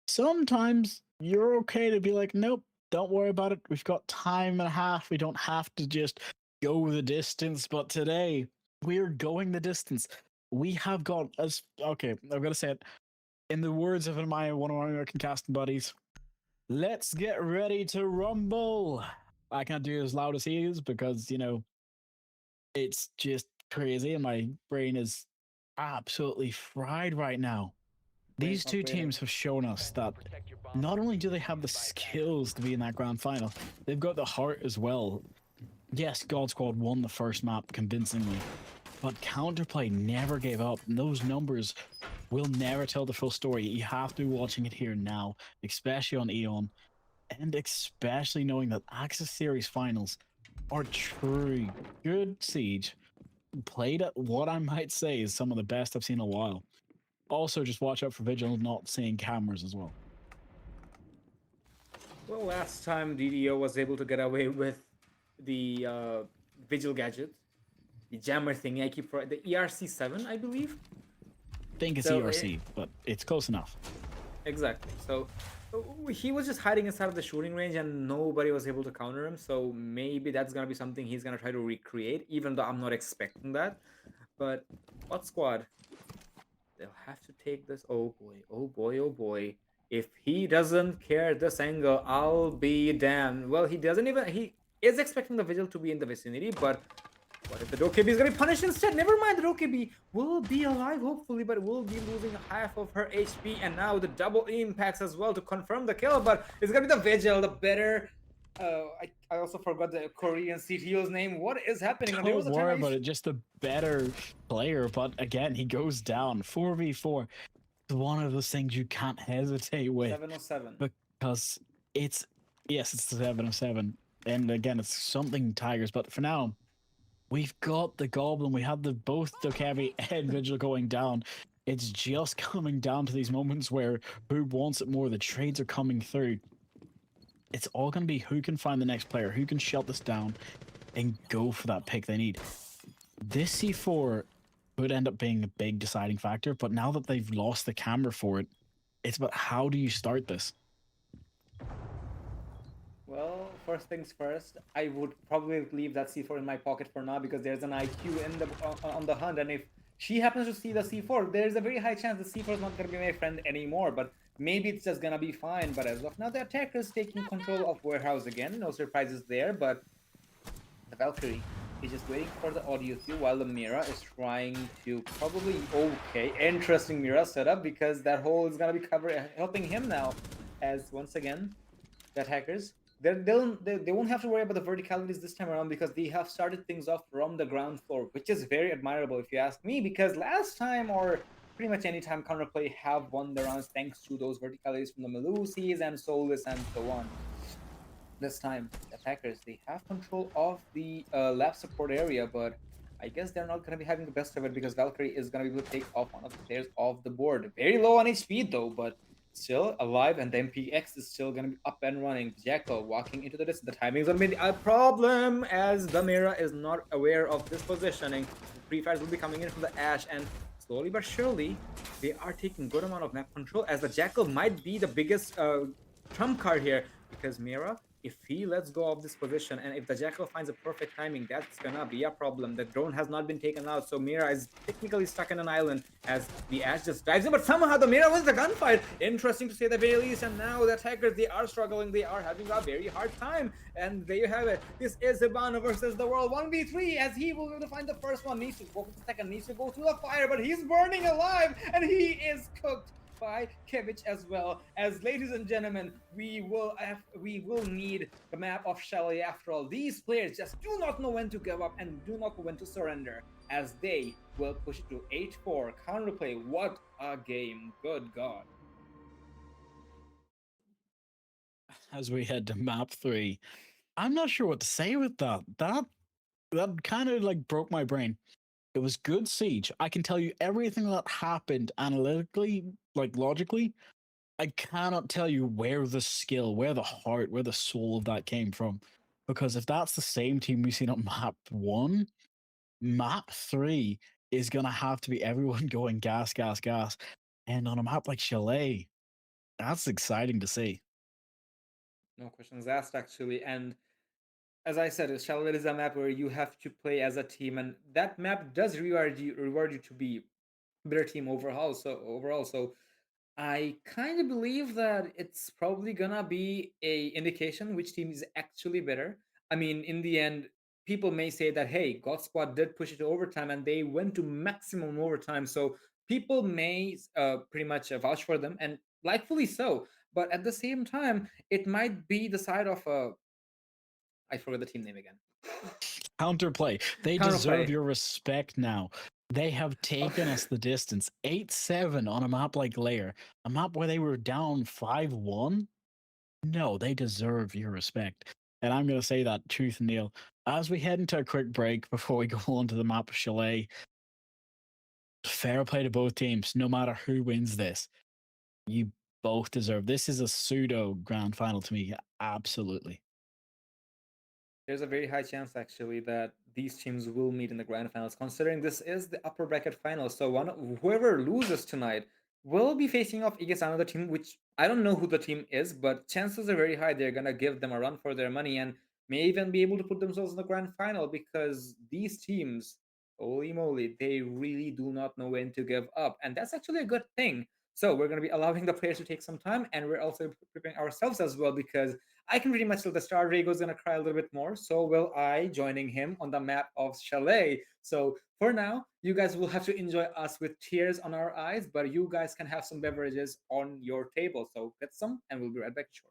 sometimes you're okay to be like, nope, don't worry about it. We've got time and a half. We don't have to just go the distance. But today, we're going the distance. We have got as okay, I'm gonna say it in the words of one of my American casting buddies. Let's get ready to rumble. I can't do it as loud as he is because it's just crazy and my brain is absolutely fried right now. These two teams have shown us that not only do they have the skills to be in that grand final, they've got the heart as well. Yes, God Squad won the first map convincingly, but Counterplay never gave up, and those numbers will never tell the full story. You have to be watching it here now, especially on Eon, and especially knowing that Axis Series finals are true good Siege, played at what I might say is some of the best I've seen in a while. Also, just watch out for Vigil not seeing cameras as well. Well, last time DDO was able to get away with the Vigil gadget, the jammer thingy. I keep the ERC7, I believe. I think it's ERC, but it's close enough. Exactly. So he was just hiding inside of the shooting range, and nobody was able to counter him. So maybe that's gonna be something he's gonna try to recreate, even though I'm not expecting that. But what squad? They'll have to take this. Oh boy, oh boy, oh boy. If he doesn't care this angle, I'll be damned. Well, he doesn't even. He is expecting the Vigil to be in the vicinity, but what if the Dokkaebi is gonna be punished instead? Never mind, the Dokkaebi will be alive, hopefully, but will be losing half of her HP, and now the double impacts as well to confirm the kill, but it's gonna be the Vigil, the better. I also forgot the Korean CTO's name. What is happening? Don't worry about it, just a better player, but again, he goes down. 4v4. It's one of those things you can't hesitate with. 707. Because it's the 707. And again, it's something Tigers, but for now, we've got the Goblin. We have both Dokkaebi and Vigil going down. It's just coming down to these moments where who wants it more. The trades are coming through. It's all going to be who can find the next player, who can shut this down and go for that pick they need. This C4 could end up being a big deciding factor, but now that they've lost the camera for it, it's about how do you start this? Well, first things first, I would probably leave that C4 in my pocket for now because there's an IQ in on the hunt, and if she happens to see the C4, there's a very high chance the C4 is not going to be my friend anymore, but maybe it's just going to be fine. But as of now, the attacker is taking control of warehouse again. No surprises there, but the Valkyrie is just waiting for the audio cue while the Mira is trying to probably, okay, interesting Mira setup because that hole is going to be helping him now, as once again, the attackers, they won't have to worry about the verticalities this time around because they have started things off from the ground floor, which is very admirable if you ask me, because last time, or pretty much any time, Counterplay have won the rounds thanks to those verticalities from the Melusis and Soulless and so on. This time, the attackers, they have control of the lab support area, but I guess they're not going to be having the best of it because Valkyrie is going to be able to take off one of the players off the board. Very low on HP though, but still alive, and the MPX is still going to be up and running. Jackal walking into the distance. The timing is going to be a problem as the Mira is not aware of this positioning. Free fires will be coming in from the Ash, and slowly but surely they are taking good amount of map control as the Jackal might be the biggest trump card here because Mira, if he lets go of this position and if the Jackal finds a perfect timing, that's gonna be a problem. The drone has not been taken out, so Mira is technically stuck in an island as the Ash just dives in, but somehow the Mira wins the gunfight. Interesting to say the very least, and now the attackers, they are struggling, they are having a very hard time, and there you have it. This is Hibana versus the world 1v3 as he will be able to find the first one, needs to go for the second, needs to go through the fire, but he's burning alive and he is cooked by Kevich as well. As ladies and gentlemen, we will need the map of Shelly after all. These players just do not know when to give up and do not know when to surrender as they will push it to 8-4 counterplay. What a game. Good God. As we head to map 3, I'm not sure what to say with that. That kind of like broke my brain. It was good siege. I can tell you everything that happened analytically, like logically. I cannot tell you where the skill, where the heart, where the soul of that came from. Because if that's the same team we've seen on map 1, map 3 is going to have to be everyone going gas, gas, gas. And on a map like Chalet, that's exciting to see. No questions asked, actually. And as I said, Shallow is a map where you have to play as a team, and that map does reward you to be a better team overall. So I kind of believe that it's probably gonna be a indication which team is actually better. I mean, in the end, people may say that hey, God Squad did push it to overtime and they went to maximum overtime, so people may pretty much vouch for them, and rightfully so. But at the same time, it might be the side of I forgot the team name again. Counterplay. They deserve Counterplay. your respect now. They have taken us the distance. 8-7 on a map like Lair, a map where they were down 5-1. No, they deserve your respect. And I'm going to say that truth, Neil. As we head into a quick break before we go on to the map of Chalet, fair play to both teams. No matter who wins this, you both deserve. This is a pseudo grand final to me. Absolutely. There's a very high chance actually that these teams will meet in the grand finals, considering this is the upper bracket final. So whoever loses tonight will be facing off against another team, which I don't know who the team is, but chances are very high they're gonna give them a run for their money and may even be able to put themselves in the grand final because these teams, holy moly, they really do not know when to give up, and that's actually a good thing. So we're going to be allowing the players to take some time, and we're also preparing ourselves as well because I can pretty much tell the Star Drago's gonna cry a little bit more. So will I, joining him on the map of Chalet. So for now, you guys will have to enjoy us with tears on our eyes, but you guys can have some beverages on your table. So get some, and we'll be right back shortly.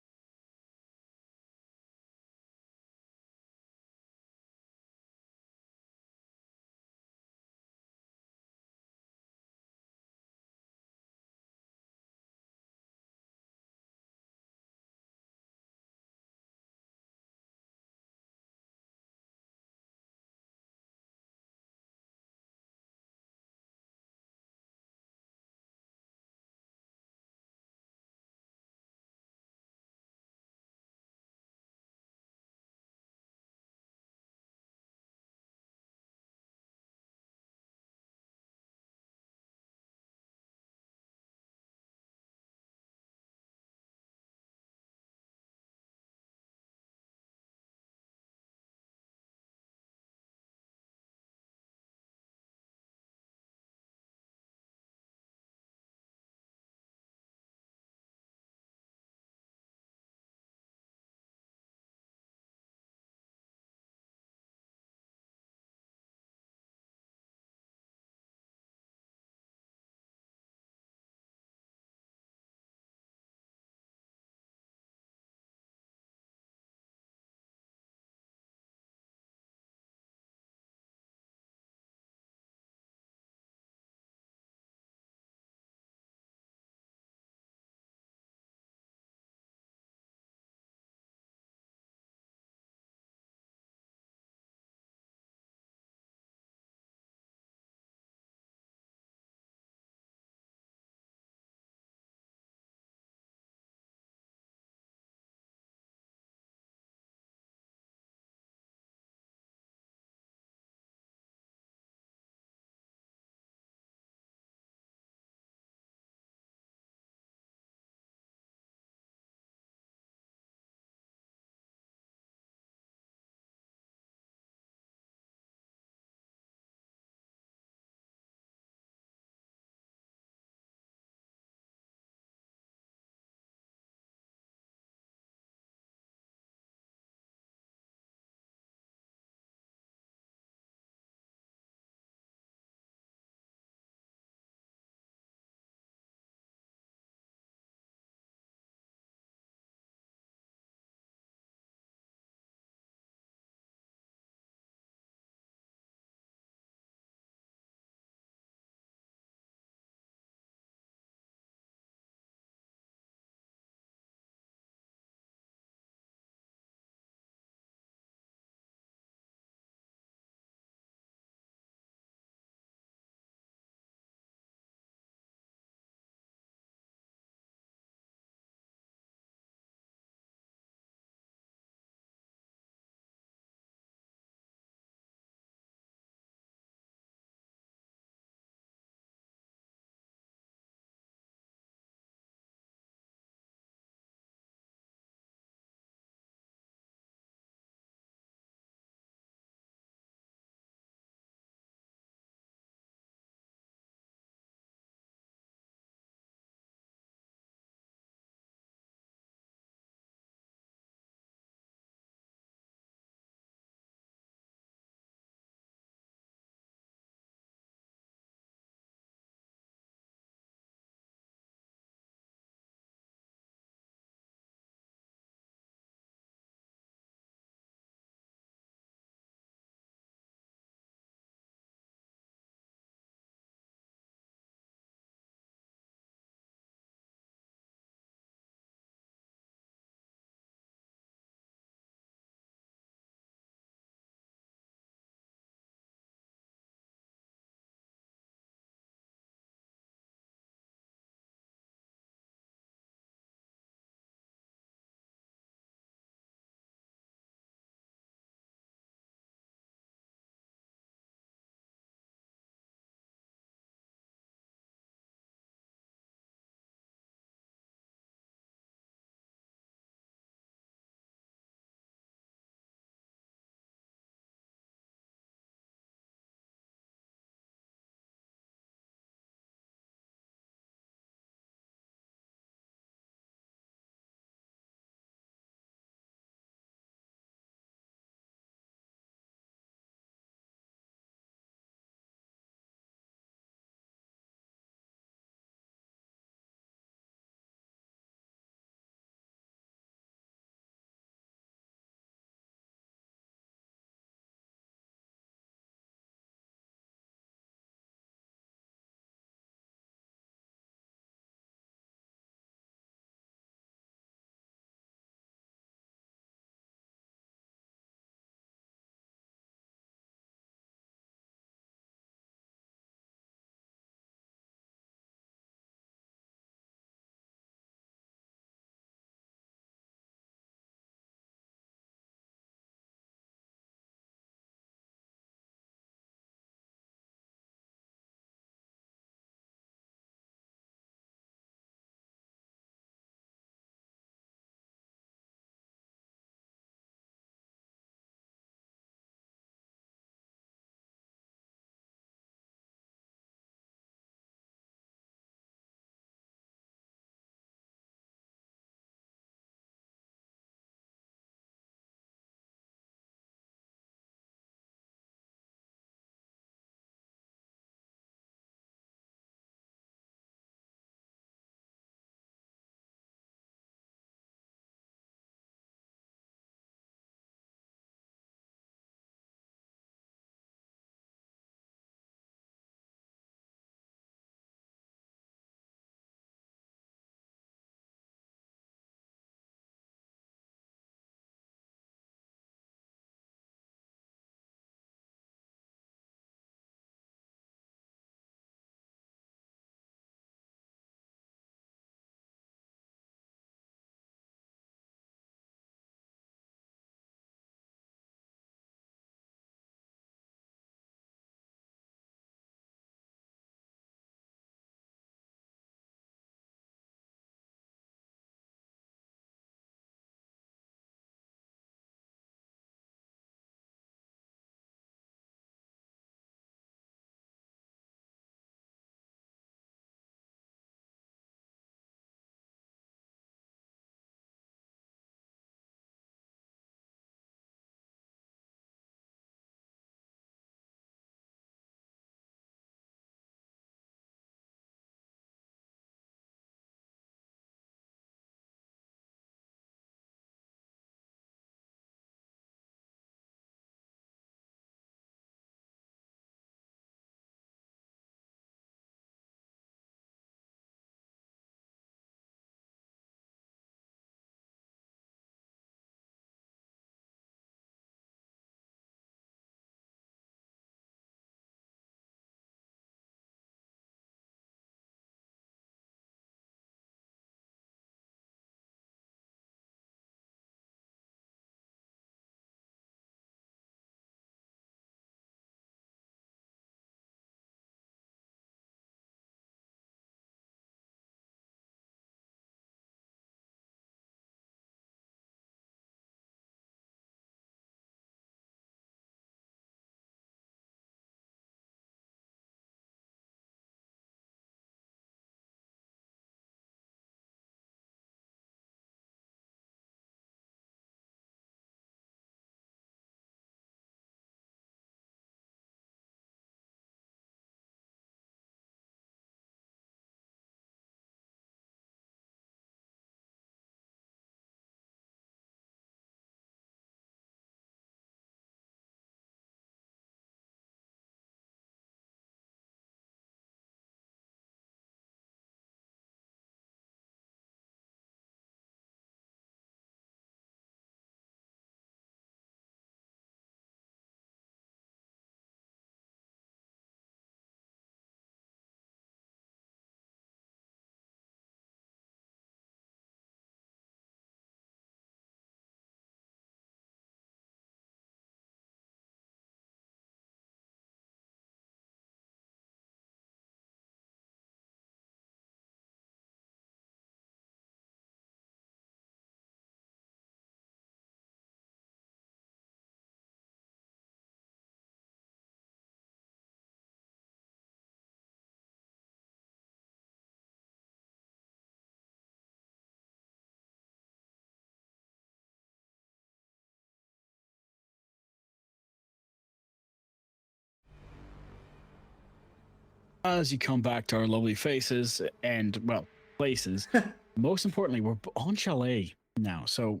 as you come back to our lovely faces and, well, places, most importantly, we're on Chalet now. So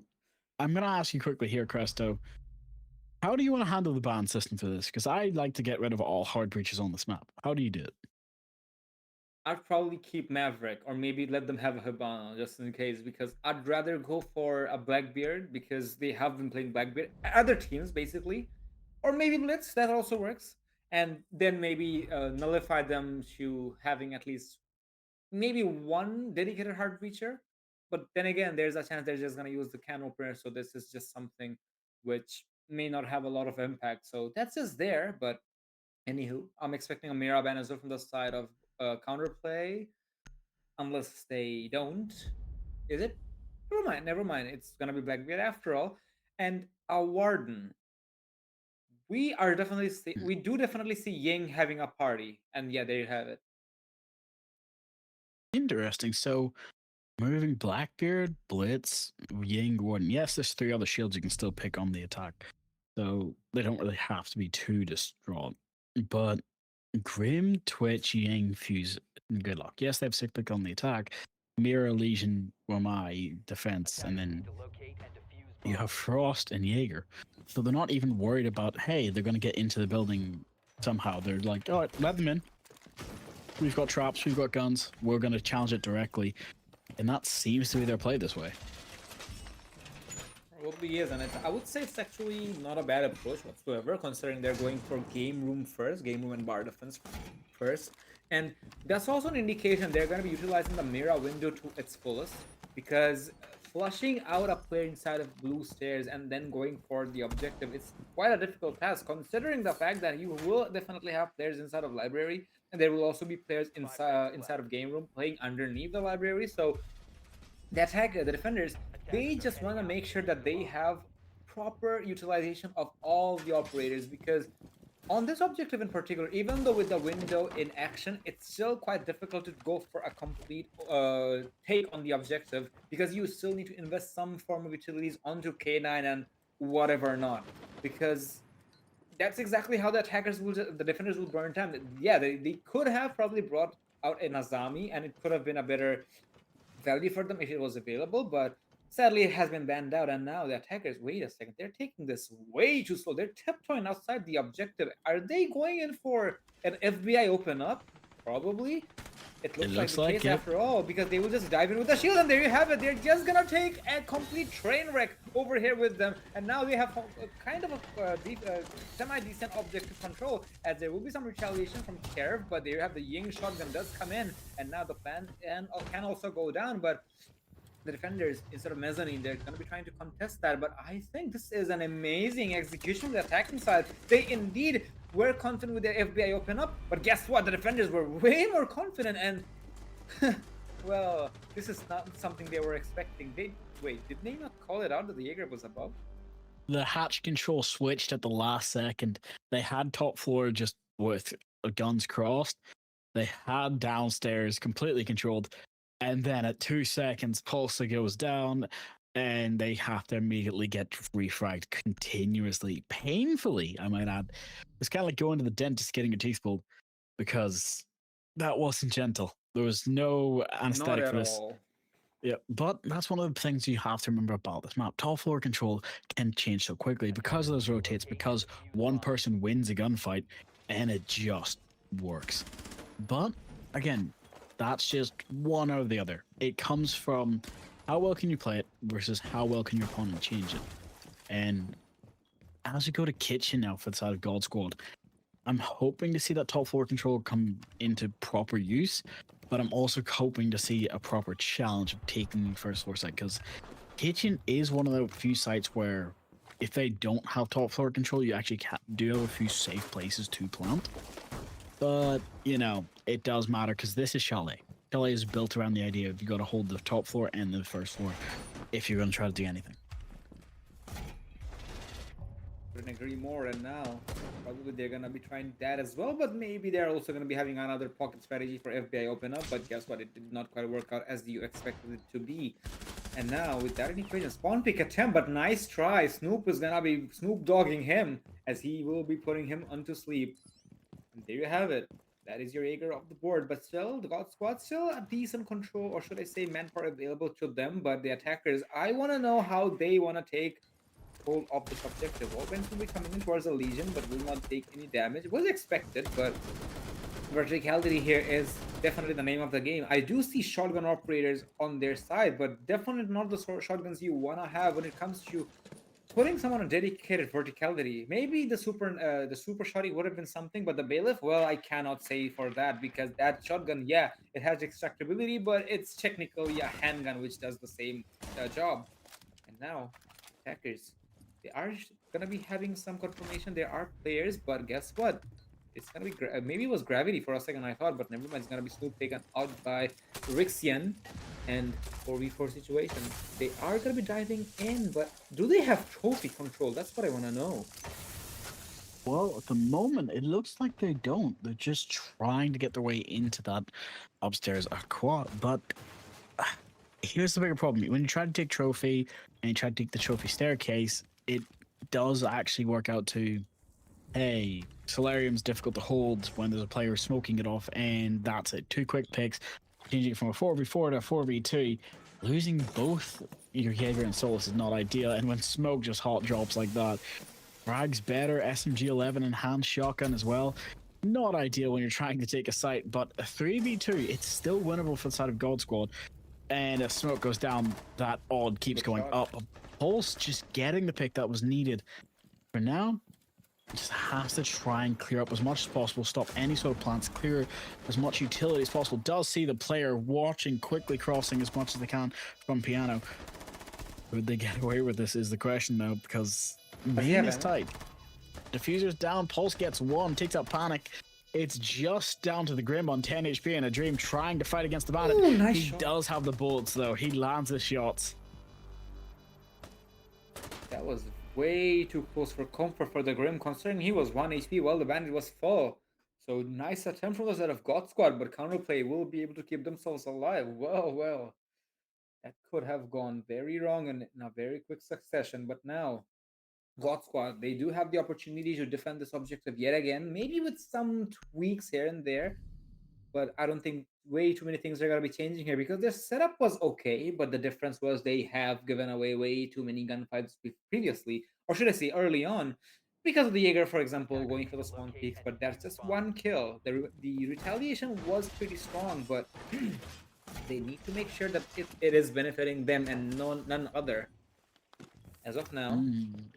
I'm going to ask you quickly here, Cresto. How do you want to handle the ban system for this? Because I like to get rid of all hard breaches on this map. How do you do it? I'd probably keep Maverick or maybe let them have a Hibana just in case because I'd rather go for a Blackbeard because they have been playing Blackbeard. Other teams, basically. Or maybe Blitz, that also works. And then maybe nullify them to having at least maybe one dedicated hard breacher. But then again, there's a chance they're just going to use the can opener. So this is just something which may not have a lot of impact. So that's just there. But anywho, I'm expecting a Mira ban as well from the side of counterplay, unless they don't. Is it? Never mind, never mind. It's gonna be Blackbeard after all. And a Warden. We are definitely we do definitely see Ying having a party, and yeah, there you have it. Interesting. So moving Blackbeard, Blitz, Ying, Warden. Yes, there's 3 other shields you can still pick on the attack. So they don't really have to be too distraught. But Grim, Twitch, Ying, Fuse, and good luck. Yes, they have cyclic on the attack. Mirror, Legion, Wamai, defense, and Attackers then need to locate and defuse you have bombs. Frost and Jaeger. So they're not even worried about, hey, they're going to get into the building somehow. They're like, all right, let them in. We've got traps, we've got guns. We're going to challenge it directly. And that seems to be their play this way. Probably is, and I would say it's actually not a bad approach whatsoever, considering they're going for game room first, game room and bar defense first. And that's also an indication they're going to be utilizing the Mira window to its fullest, because flushing out a player inside of blue stairs and then going for the objective, it's quite a difficult task, considering the fact that you will definitely have players inside of library, and there will also be players inside of game room playing underneath the library. So the attacker, the defenders, they just want to make sure that they have proper utilization of all the operators, because on this objective in particular, even though with the window in action, it's still quite difficult to go for a complete take on the objective, because you still need to invest some form of utilities onto K9 and whatever not, because that's exactly how the attackers will, the defenders will burn time. Yeah, they could have probably brought out a Nazami and it could have been a better value for them if it was available, but sadly it has been banned out. And now the attackers, wait a second, they're taking this way too slow. They're tiptoeing outside the objective. Are they going in for an FBI open up? Probably. It looks like the case it. after all, because they will just dive in with the shield, and there you have it. They're just gonna take a complete train wreck over here with them, and now they have kind of a semi-decent objective control, as there will be some retaliation from Kerv, but there you have the Ying shotgun does come in, and now the plan can also go down, but the defenders, instead of mezzanine, they're going to be trying to contest that. But I think this is an amazing execution of the attacking side. They indeed were confident with their FBI open up, but guess what? The defenders were way more confident, and well, this is not something they were expecting. Did they not call it out that the Jaeger was above? The hatch control switched at the last second. They had top floor just with guns crossed. They had downstairs completely controlled. And then at 2 seconds, Pulsar goes down and they have to immediately get refragged continuously, painfully, I might add. It's kind of like going to the dentist getting your teeth pulled, because that wasn't gentle. There was no anesthetic Not for at this. all. Yeah, but that's one of the things you have to remember about this map. Top floor control can change so quickly because of those rotates, because one person wins a gunfight and it just works. But again, that's just one or the other. It comes from how well can you play it versus how well can your opponent change it. And as you go to kitchen now for the side of God Squad, I'm hoping to see that top floor control come into proper use, but I'm also hoping to see a proper challenge of taking the first floor site, because kitchen is one of the few sites where if they don't have top floor control, you actually do have a few safe places to plant. But, you know, it does matter because this is Chalet. Chalet is built around the idea of you got to hold the top floor and the first floor if you're going to try to do anything. Couldn't agree more. And now probably they're gonna be trying that as well, but maybe they're also gonna be having another pocket strategy for FBI open up. But guess what? It did not quite work out as you expected it to be. And now with that equation, spawn pick attempt, but nice try. Snoop is gonna be Snoop dogging him as he will be putting him onto sleep. And there you have it. That is your Jaeger off the board, but still, the God Squad still a decent control, or should I say, manpower available to them. But the attackers, I want to know how they want to take hold of this objective. Offense will be coming in towards the Legion, but will not take any damage. It was expected, but verticality here is definitely the name of the game. I do see shotgun operators on their side, but definitely not the sort of shotguns you want to have when it comes to putting someone on dedicated verticality. Maybe the super shotty would have been something, but the bailiff, well, I cannot say for that because that shotgun, yeah, it has extractability, but it's technically a handgun which does the same job. And now, attackers, they are gonna be having some confirmation. There are players, but guess what? It's gonna be maybe it was gravity for a second I thought, but never mind. It's gonna be Snoop taken out by Rixian, and 4v4 situation. They are gonna be diving in, but do they have trophy control? That's what I wanna know. Well, at the moment, it looks like they don't. They're just trying to get their way into that upstairs quad. But here's the bigger problem. When you try to take trophy and you try to take the trophy staircase, it does actually work out to, hey, Solarium's difficult to hold when there's a player smoking it off, and that's it. 2 quick picks, changing it from a 4v4 to a 4v2. Losing both your Jaeger and Solus is not ideal, and when smoke just hot drops like that, Frag's better, SMG-11 and hand shotgun as well. Not ideal when you're trying to take a site, but a 3v2, it's still winnable for the side of God Squad. And if smoke goes down, that odd keeps going up. Pulse just getting the pick that was needed. For now, just has to try and clear up as much as possible, stop any sort of plants, clear as much utility as possible. Does see the player watching, quickly crossing as much as they can from piano. Would they get away with this is the question now, because main is tight. Diffuser's down, Pulse gets 1, takes out Panic. It's just down to the Grim on 10 HP and a Dream trying to fight against the Bandit. Ooh, nice he shot. does have the bullets though, he lands his shots. That was way too close for comfort for the Grim, considering he was 1 HP while the Bandit was full. So nice attempt from the side of God Squad, but counterplay will be able to keep themselves alive. Well. That could have gone very wrong in a very quick succession, but now God Squad, they do have the opportunity to defend this objective yet again, maybe with some tweaks here and there, but I don't think way too many things are going to be changing here because their setup was okay, but the difference was they have given away way too many gunfights previously, or should I say early on, because of the Jaeger, for example, going for the Swan Peaks, but that's just 1 kill. The retaliation was pretty strong, but they need to make sure that it is benefiting them and none other. As of now,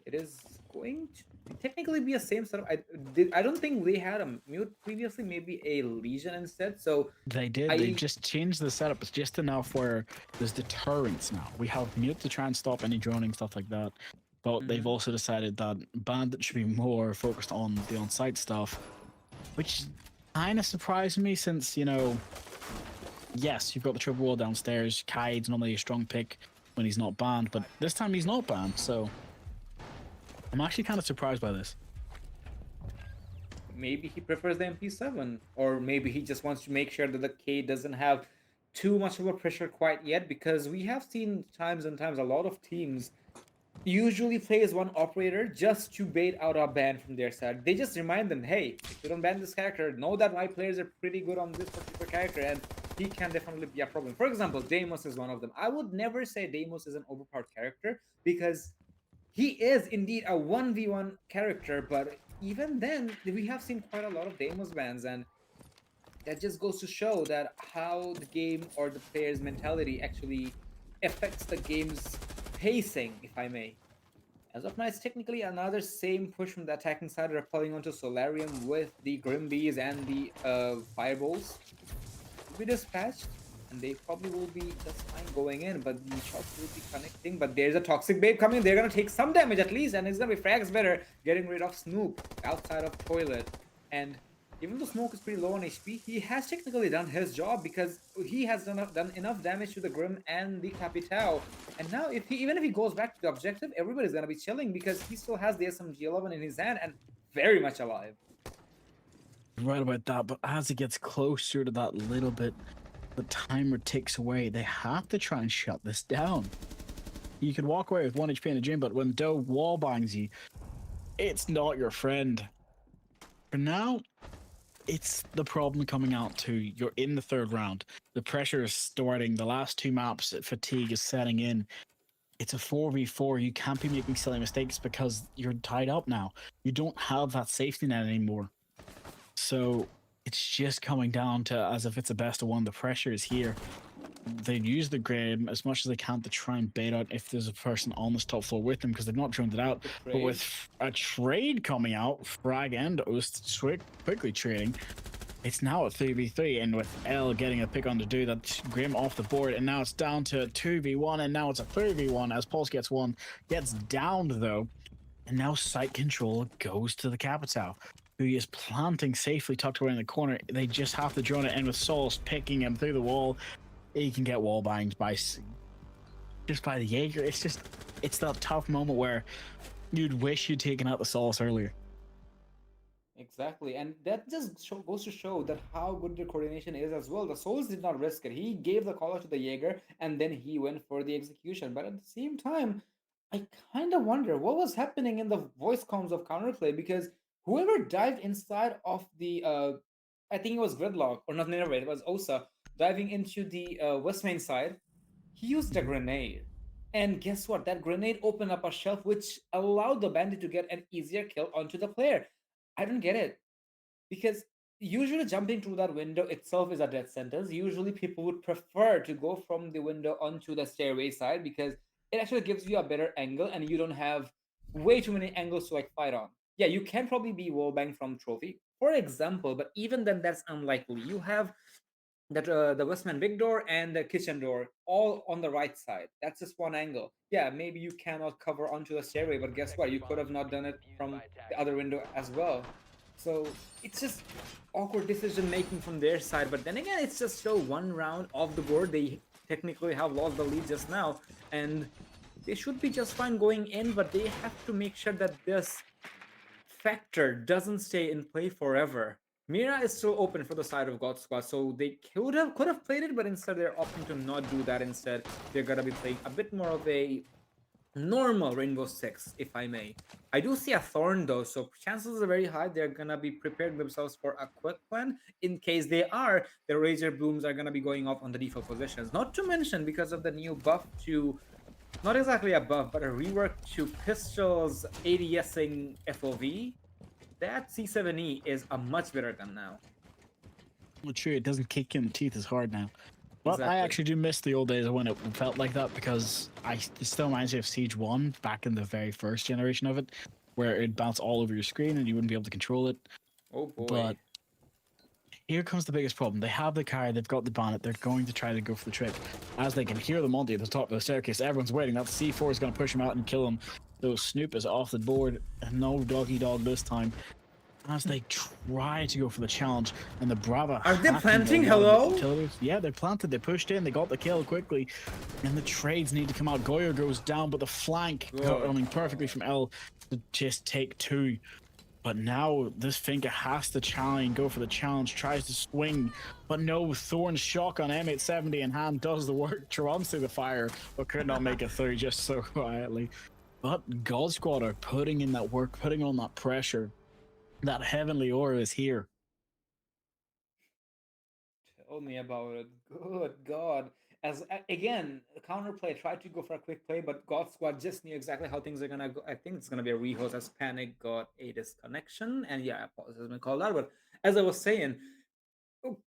it is going to technically be a same setup. I don't think they had a mute previously, maybe a Legion instead. So they did. They just changed the setup. It's just enough where there's deterrence now. We have mute to try and stop any droning, stuff like that. But they've also decided that Bandit should be more focused on the on-site stuff, which kind of surprised me since, you know, yes, you've got the triple wall downstairs. Kaid's normally a strong pick when he's not banned, but this time he's not banned, so I'm actually kind of surprised by this. Maybe he prefers the MP7, or maybe he just wants to make sure that the K doesn't have too much of a pressure quite yet, because we have seen times and times a lot of teams usually plays one operator just to bait out a ban from their side. They just remind them, hey, if you don't ban this character, know that my players are pretty good on this particular character, and he can definitely be a problem. For example, Deimos is one of them. I would never say Deimos is an overpowered character because he is indeed a 1v1 character, but even then, we have seen quite a lot of Deimos bans, and that just goes to show that how the game or the player's mentality actually affects the game's pacing, if I may. As of now, it's technically another same push from the attacking side, repelling onto Solarium with the Grimbees and the Fireballs. Will be dispatched, and they probably will be just fine going in, but the shots will be connecting. But there's a Toxic Babe coming. They're going to take some damage at least, and it's going to be Frags better, getting rid of Snoop outside of Toilet. And even though Smoke is pretty low on HP, he has technically done his job because he has done enough damage to the Grim and the Capitao. And now, even if he goes back to the objective, everybody's going to be chilling because he still has the SMG-11 in his hand and very much alive. Right about that, but as it gets closer to that little bit, the timer ticks away. They have to try and shut this down. You can walk away with 1 HP in a gym, but when Doe wall bangs you, it's not your friend. For now, it's the problem coming out to you're in the third round. The pressure is starting. The last two maps, fatigue is setting in. It's a 4v4. You can't be making silly mistakes because you're tied up now. You don't have that safety net anymore. So it's just coming down to as if it's a best of one. The pressure is here. They use the grade as much as they can to try and bait out if there's a person on this top floor with them because they've not droned it out. But with a trade coming out, Frag and Oast quickly trading, it's now a 3v3, and with L getting a pick on to do that, Grim off the board, and now it's down to a 2v1, and now it's a 3v1 as Pulse gets one, gets downed though, and now site control goes to the Capitao, who is planting safely tucked away in the corner. They just have to drone it in with Souls picking him through the wall. He can get wall banged by just by the Jaeger. It's that tough moment where you'd wish you'd taken out the Souls earlier. Exactly, and that just goes to show that how good the coordination is as well. The Souls did not risk it. He gave the call out to the Jaeger, and then he went for the execution. But at the same time, I kind of wonder what was happening in the voice comms of counterplay because whoever dived inside of the, I think it was Gridlock or not, never. It was Osa diving into the west main side. He used a grenade. And guess what? That grenade opened up a shelf which allowed the bandit to get an easier kill onto the player. I don't get it. Because usually jumping through that window itself is a death sentence. Usually people would prefer to go from the window onto the stairway side because it actually gives you a better angle and you don't have way too many angles to like fight on. Yeah, you can probably be wallbang from trophy, for example, but even then that's unlikely. You have that the westman big door and the kitchen door all on the right side. That's just one angle. Yeah, maybe you cannot cover onto the stairway, but guess what, you could have not done it from the other window as well. So it's just awkward decision making from their side, but then again it's just still one round off the board. They technically have lost the lead just now and they should be just fine going in, but they have to make sure that this factor doesn't stay in play forever. Mira is still open for the side of GODSQUAD, so they could have played it, but instead they're opting to not do that. Instead, they're gonna be playing a bit more of a normal Rainbow Six, if I may. I do see a Thorn though, so chances are very high they're gonna be preparing themselves for a quick plan. In case they are, the Razor Booms are gonna be going off on the default positions. Not to mention because of the new buff to, not exactly a buff, but a rework to Pistol's ADSing FOV. That C7E is a much better gun now. Well, true, it doesn't kick you in the teeth as hard now. But Exactly. I actually do miss the old days of when it felt like that because it still reminds me of Siege 1 back in the very first generation of it, where it'd bounce all over your screen and you wouldn't be able to control it. Oh boy. But here comes the biggest problem. They have the car, they've got the bonnet, they're going to try to go for the trick. As they can hear the Monty at the top of the staircase, everyone's waiting. That C4 is going to push him out and kill him. So Snoop is off the board. No doggy dog this time. As they try to go for the challenge, and the Brava Are they hacking planting? a lot of the Hello? utilities. Yeah, they planted. They pushed in. They got the kill quickly, and the trades need to come out. Goyo goes down, but the flank coming perfectly from L to just take two. But now this Finka has to challenge, go for the challenge, tries to swing, but no, Thorn's shotgun M870 in hand does the work, runs through the fire, but could not make it through just so quietly. But GODSQUAD are putting in that work, putting on that pressure. That heavenly aura is here. Tell me about it. Good God. As again, counterplay tried to go for a quick play, but GODSQUAD just knew exactly how things are gonna go. I think it's gonna be a rehost as Panic got a disconnection, and yeah, apologies been called out. But as I was saying,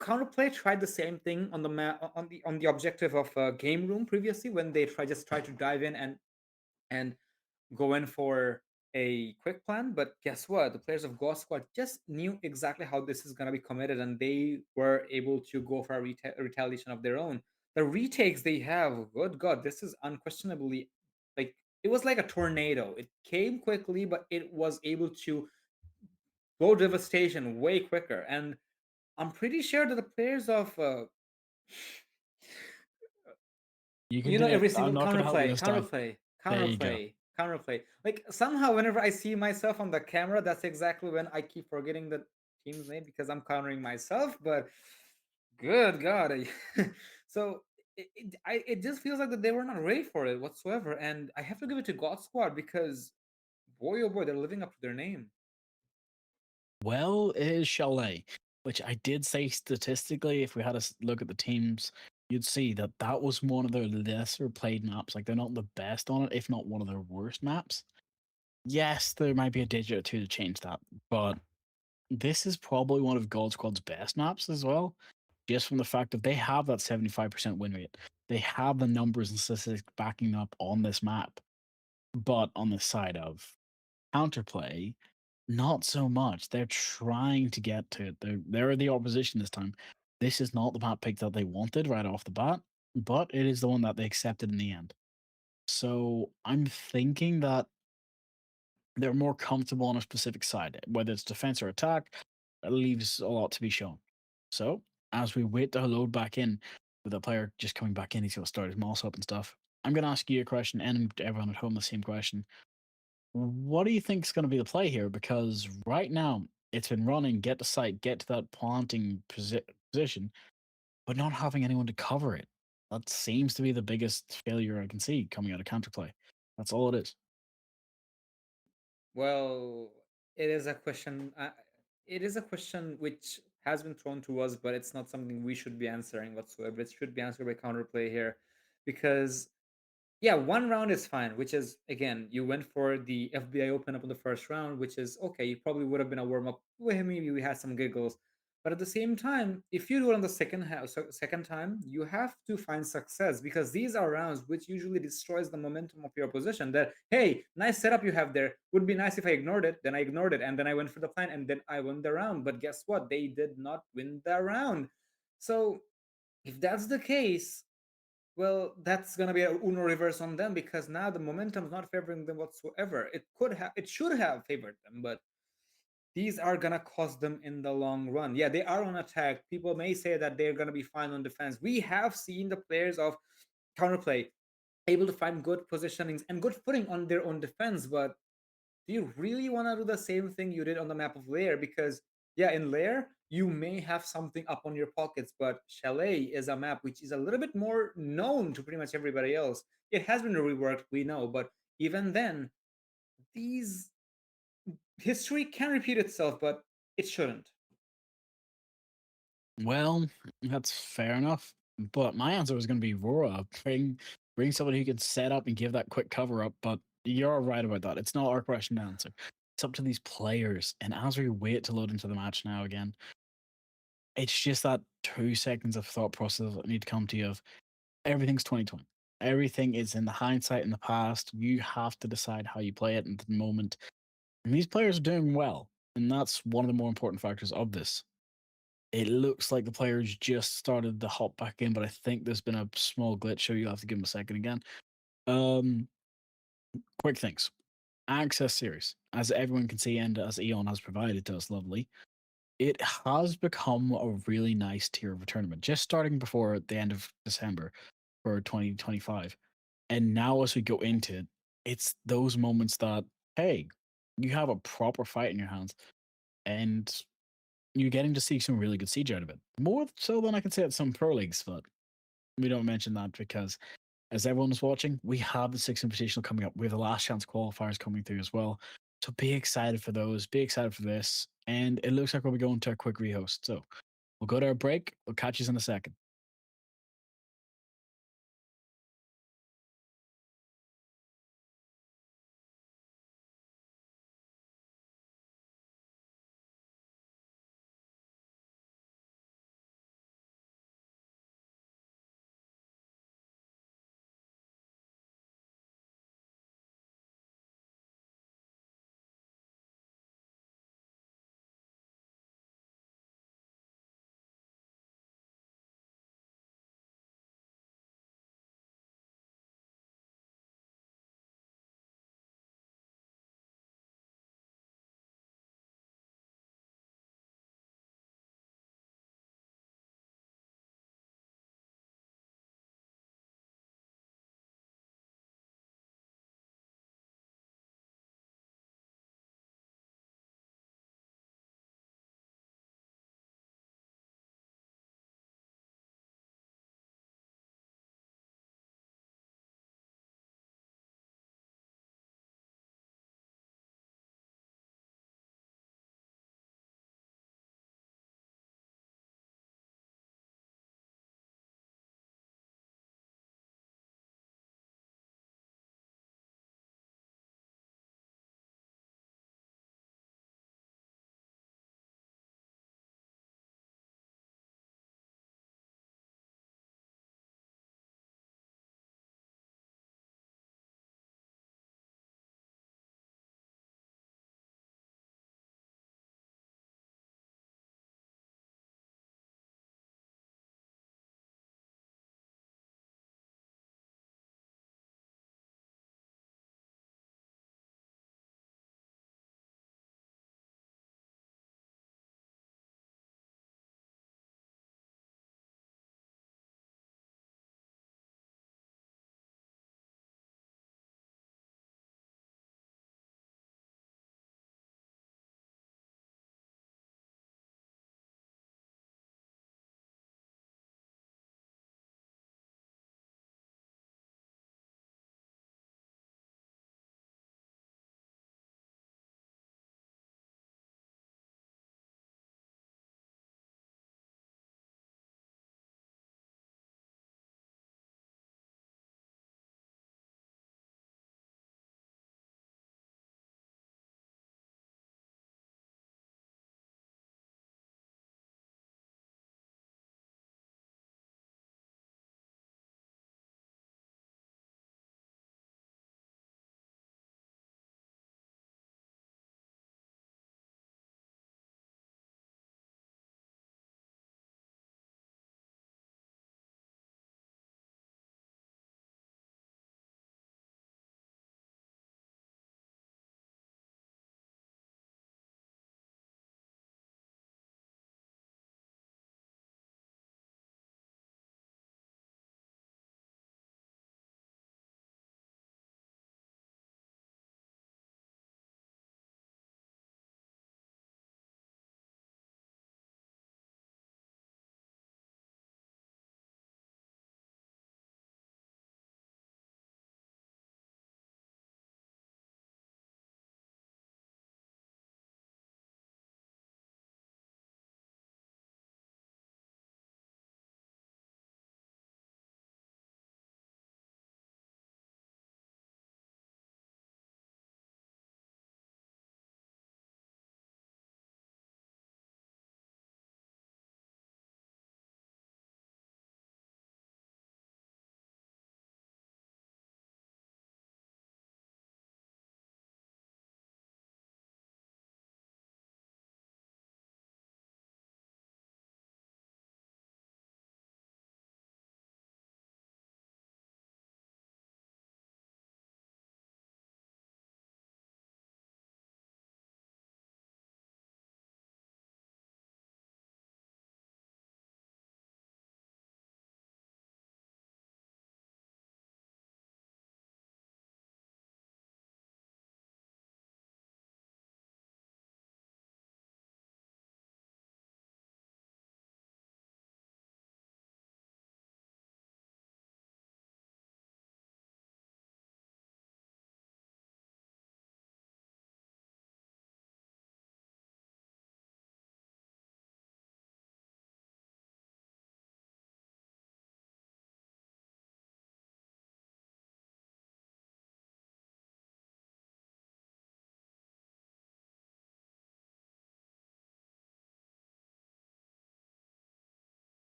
counterplay tried the same thing on the on the objective of game room previously when they tried to dive in and go in for a quick plan. But guess what? The players of GODSQUAD just knew exactly how this is going to be committed, and they were able to go for a retaliation of their own. The retakes they have, good God, this is unquestionably like it was like a tornado. It came quickly, but it was able to go devastation way quicker. And I'm pretty sure that the players of You can you know, do it. every I'm single not going to help you counterplay, this time. counterplay, There you go. counterplay. Like somehow, whenever I see myself on the camera, that's exactly when I keep forgetting the team's name because I'm countering myself. But good God, so it just feels like that they were not ready for it whatsoever, and I have to give it to GODSQUAD because boy oh boy, they're living up to their name. Well, it is Chalet. which I did say statistically, if we had a look at the teams, you'd see that that was one of their lesser played maps. Like they're not the best on it, if not one of their worst maps. Yes, there might be a digit or two to change that, but this is probably one of God Squad's best maps as well, just from the fact that they have that 75% win rate. They have the numbers and statistics backing up on this map. But on the side of counterplay, not so much. They're trying to get to it. They're the opposition this time. This is not the map pick that they wanted right off the bat, but it is the one that they accepted in the end. So I'm thinking that they're more comfortable on a specific side, whether it's defense or attack. It leaves a lot to be shown. So as we wait to load back in, with the player just coming back in, he's going to start his mouse up and stuff. I'm going to ask you a question, and everyone at home the same question. What do you think is going to be the play here? Because right now it's been running, get to site, get to that planting position, but not having anyone to cover it. That seems to be the biggest failure I can see coming out of counterplay. That's all it is. Well, it is a question. It is a question which has been thrown to us, but it's not something we should be answering whatsoever. It should be answered by counterplay here, because yeah, one round is fine, which is again, you went for the FBI open up in the first round, which is okay. You probably would have been a warm up. Well, maybe we had some giggles, but at the same time, if you do it on the second time, you have to find success, because these are rounds which usually destroys the momentum of your position. That hey, nice setup you have there. Would be nice if I ignored it. Then I ignored it, and then I went for the plan, and then I won the round. But guess what? They did not win the round. So if that's the case, well, that's gonna be a Uno reverse on them, because now the momentum's not favoring them whatsoever. It should have favored them, but these are gonna cost them in the long run. Yeah, they are on attack. People may say that they're gonna be fine on defense. We have seen the players of counterplay able to find good positionings and good footing on their own defense, but do you really want to do the same thing you did on the map of Lair? Because yeah, in Lair you may have something up on your pockets, but Chalet is a map which is a little bit more known to pretty much everybody else. It has been reworked, we know, but even then, these history can repeat itself, but it shouldn't. Well, that's fair enough. But my answer was going to be Rora. Bring somebody who can set up and give that quick cover up. But you're right about that. It's not our question to answer. It's up to these players. And as we wait to load into the match now again, it's just that 2 seconds of thought process that need to come to you of everything's 2020. Everything is in the hindsight in the past. You have to decide how you play it in the moment. And these players are doing well. And that's one of the more important factors of this. It looks like the players just started the hop back in, but I think there's been a small glitch, so you'll have to give them a second again. Um, quick things. Access series, as everyone can see, and as Eon has provided to us lovely, it has become a really nice tier of a tournament, just starting before the end of December for 2025. And now as we go into it, it's those moments that, hey, you have a proper fight in your hands, and you're getting to see some really good siege out of it. More so than I can say at some pro leagues, but we don't mention that because, as everyone is watching, we have the Six Invitational coming up. We have the last chance qualifiers coming through as well. So be excited for those. Be excited for this. And it looks like we'll be going to a quick rehost. So we'll go to our break. We'll catch you in a second.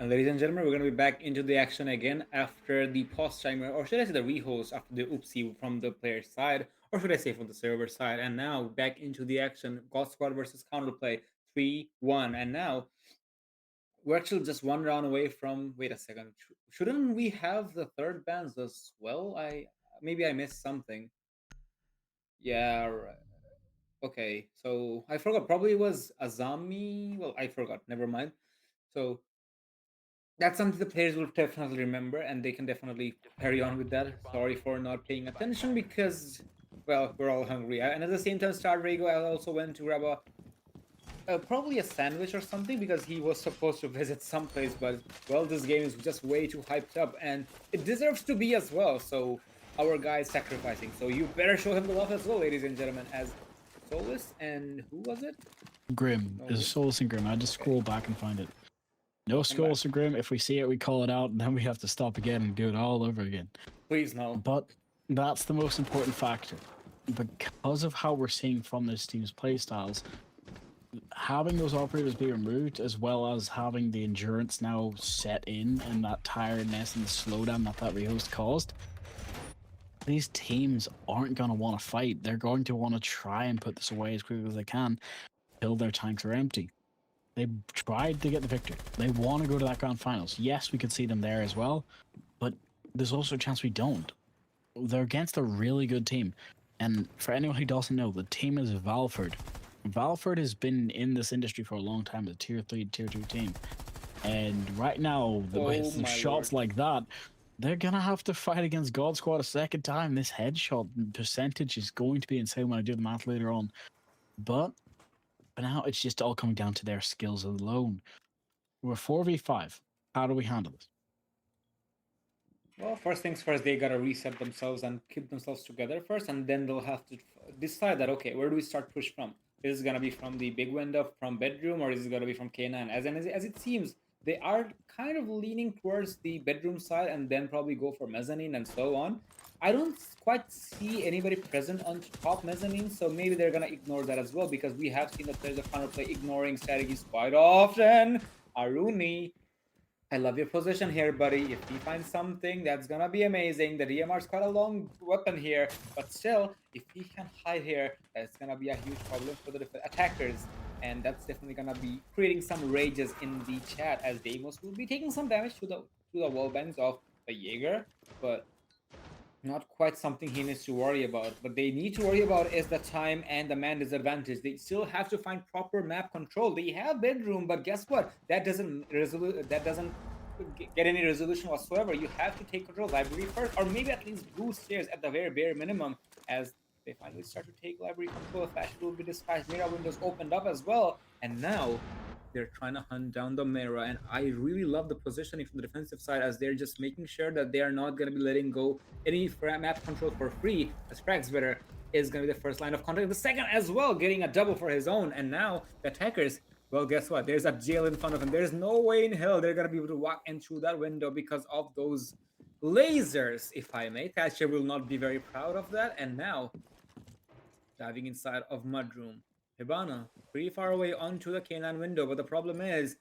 And ladies and gentlemen, we're going to be back into the action again after the pause timer, or should I say the rehost after the oopsie from the player side, or should I say from the server side. And now back into the action. God Squad versus Counterplay 3-1. And now we're actually just one round away from. Wait a second. Shouldn't we have the third bans as well? Maybe I missed something. Yeah, right. Okay, so I forgot. Probably it was Azami. Well, I forgot. Never mind. So that's something the players will definitely remember, and they can definitely carry on with that. Sorry for not paying attention because, well, we're all hungry. And at the same time, Star Drago, I also went to grab probably a sandwich or something because he was supposed to visit someplace. But well, this game is just way too hyped up, and it deserves to be as well. So our guy is sacrificing. So you better show him the love as well, ladies and gentlemen. As Solus and who was it? Grim. No, Is Solus and Grim. I just okay. scroll back and find it. No Come back. Solus and Grim. If we see it, we call it out, and then we have to stop again and do it all over again. Please no. But that's the most important factor. Because of how we're seeing from this team's playstyles, having those operators be removed, as well as having the endurance now set in and that tiredness and the slowdown that rehost caused, these teams aren't going to want to fight. They're going to want to try and put this away as quickly as they can till their tanks are empty. They tried to get the victory. They want to go to that grand finals. Yes, we could see them there as well, but there's also a chance we don't. They're against a really good team. And for anyone who doesn't know, the team is Valford. Valford has been in this industry for a long time as a tier 3, tier 2 team. And right now, with shots like that, they're going to have to fight against God Squad a second time. This headshot percentage is going to be insane when I do the math later on. But for now, it's just all coming down to their skills alone. We're 4v5. How do we handle this? Well, first things first, they gotta reset themselves and keep themselves together first, and then they'll have to decide that, okay, where do we start push from? Is it gonna be from the big window from bedroom, or is it gonna be from K9? As it seems, they are kind of leaning towards the bedroom side, and then probably go for mezzanine and so on. I don't quite see anybody present on top mezzanine, so maybe they're gonna ignore that as well, because we have seen that there's a counterplay ignoring strategies quite often. Aruni, I love your position here, buddy. If he finds something, that's gonna be amazing. The DMR is quite a long weapon here, but still, if he can hide here, that's gonna be a huge problem for the attackers. And that's definitely gonna be creating some rages in the chat, as Deimos will be taking some damage to the wall bangs of the Jaeger, but not quite something he needs to worry about. But they need to worry about is the time and the man disadvantage. They still have to find proper map control. They have bedroom, but guess what? That doesn't get any resolution whatsoever. You have to take control of library first, or maybe at least blue stairs at the very bare minimum. As they finally start to take library control, Flash will be dispatched. Mirror windows opened up as well, and now they're trying to hunt down the mirror. And I really love the positioning from the defensive side, as they're just making sure that they are not going to be letting go any map control for free, as Fragsbetter is going to be the first line of contact. The second as well, getting a double for his own. And now the attackers, well, guess what? There's a jail in front of him. There's no way in hell they're going to be able to walk in through that window because of those lasers, if I may. Thatcher will not be very proud of that. And now, diving inside of Mudroom. Hibana, pretty far away onto the K9 window, but the problem is,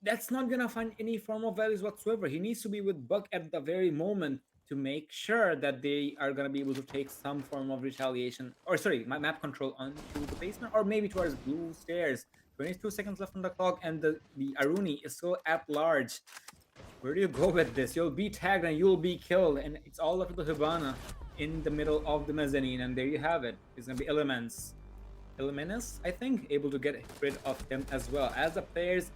that's not gonna find any form of values whatsoever. He needs to be with Buck at the very moment to make sure that they are gonna be able to take some form of retaliation, or sorry, my map control onto the basement, or maybe towards blue stairs. 22 seconds left on the clock, and the Aruni is still at large. Where do you go with this? You'll be tagged and you'll be killed, and it's all up to the Hibana in the middle of the mezzanine, and there you have it. It's gonna be Elemenus, I think, able to get rid of him as well. As the players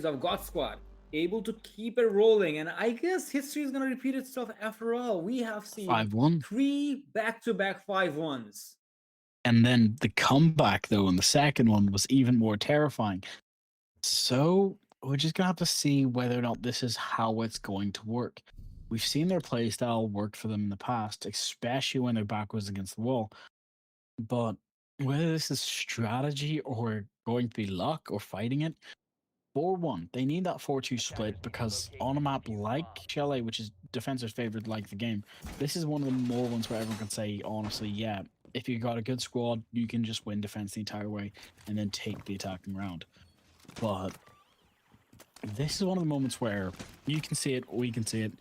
of God Squad, able to keep it rolling, and I guess history is gonna repeat itself after all. We have seen 5-1. 3 back-to-back 5-1s. And then the comeback, though, in the second one was even more terrifying. So we're just going to have to see whether or not this is how it's going to work. We've seen their playstyle work for them in the past, especially when their back was against the wall. But whether this is strategy or going to be luck or fighting it, 4-1. They need that 4-2 split because on a map like Chalet, which is defensive favorite like the game, this is one of the more ones where everyone can say, honestly, yeah, if you got a good squad, you can just win defense the entire way and then take the attacking round. But this is one of the moments where you can see it, we can see it.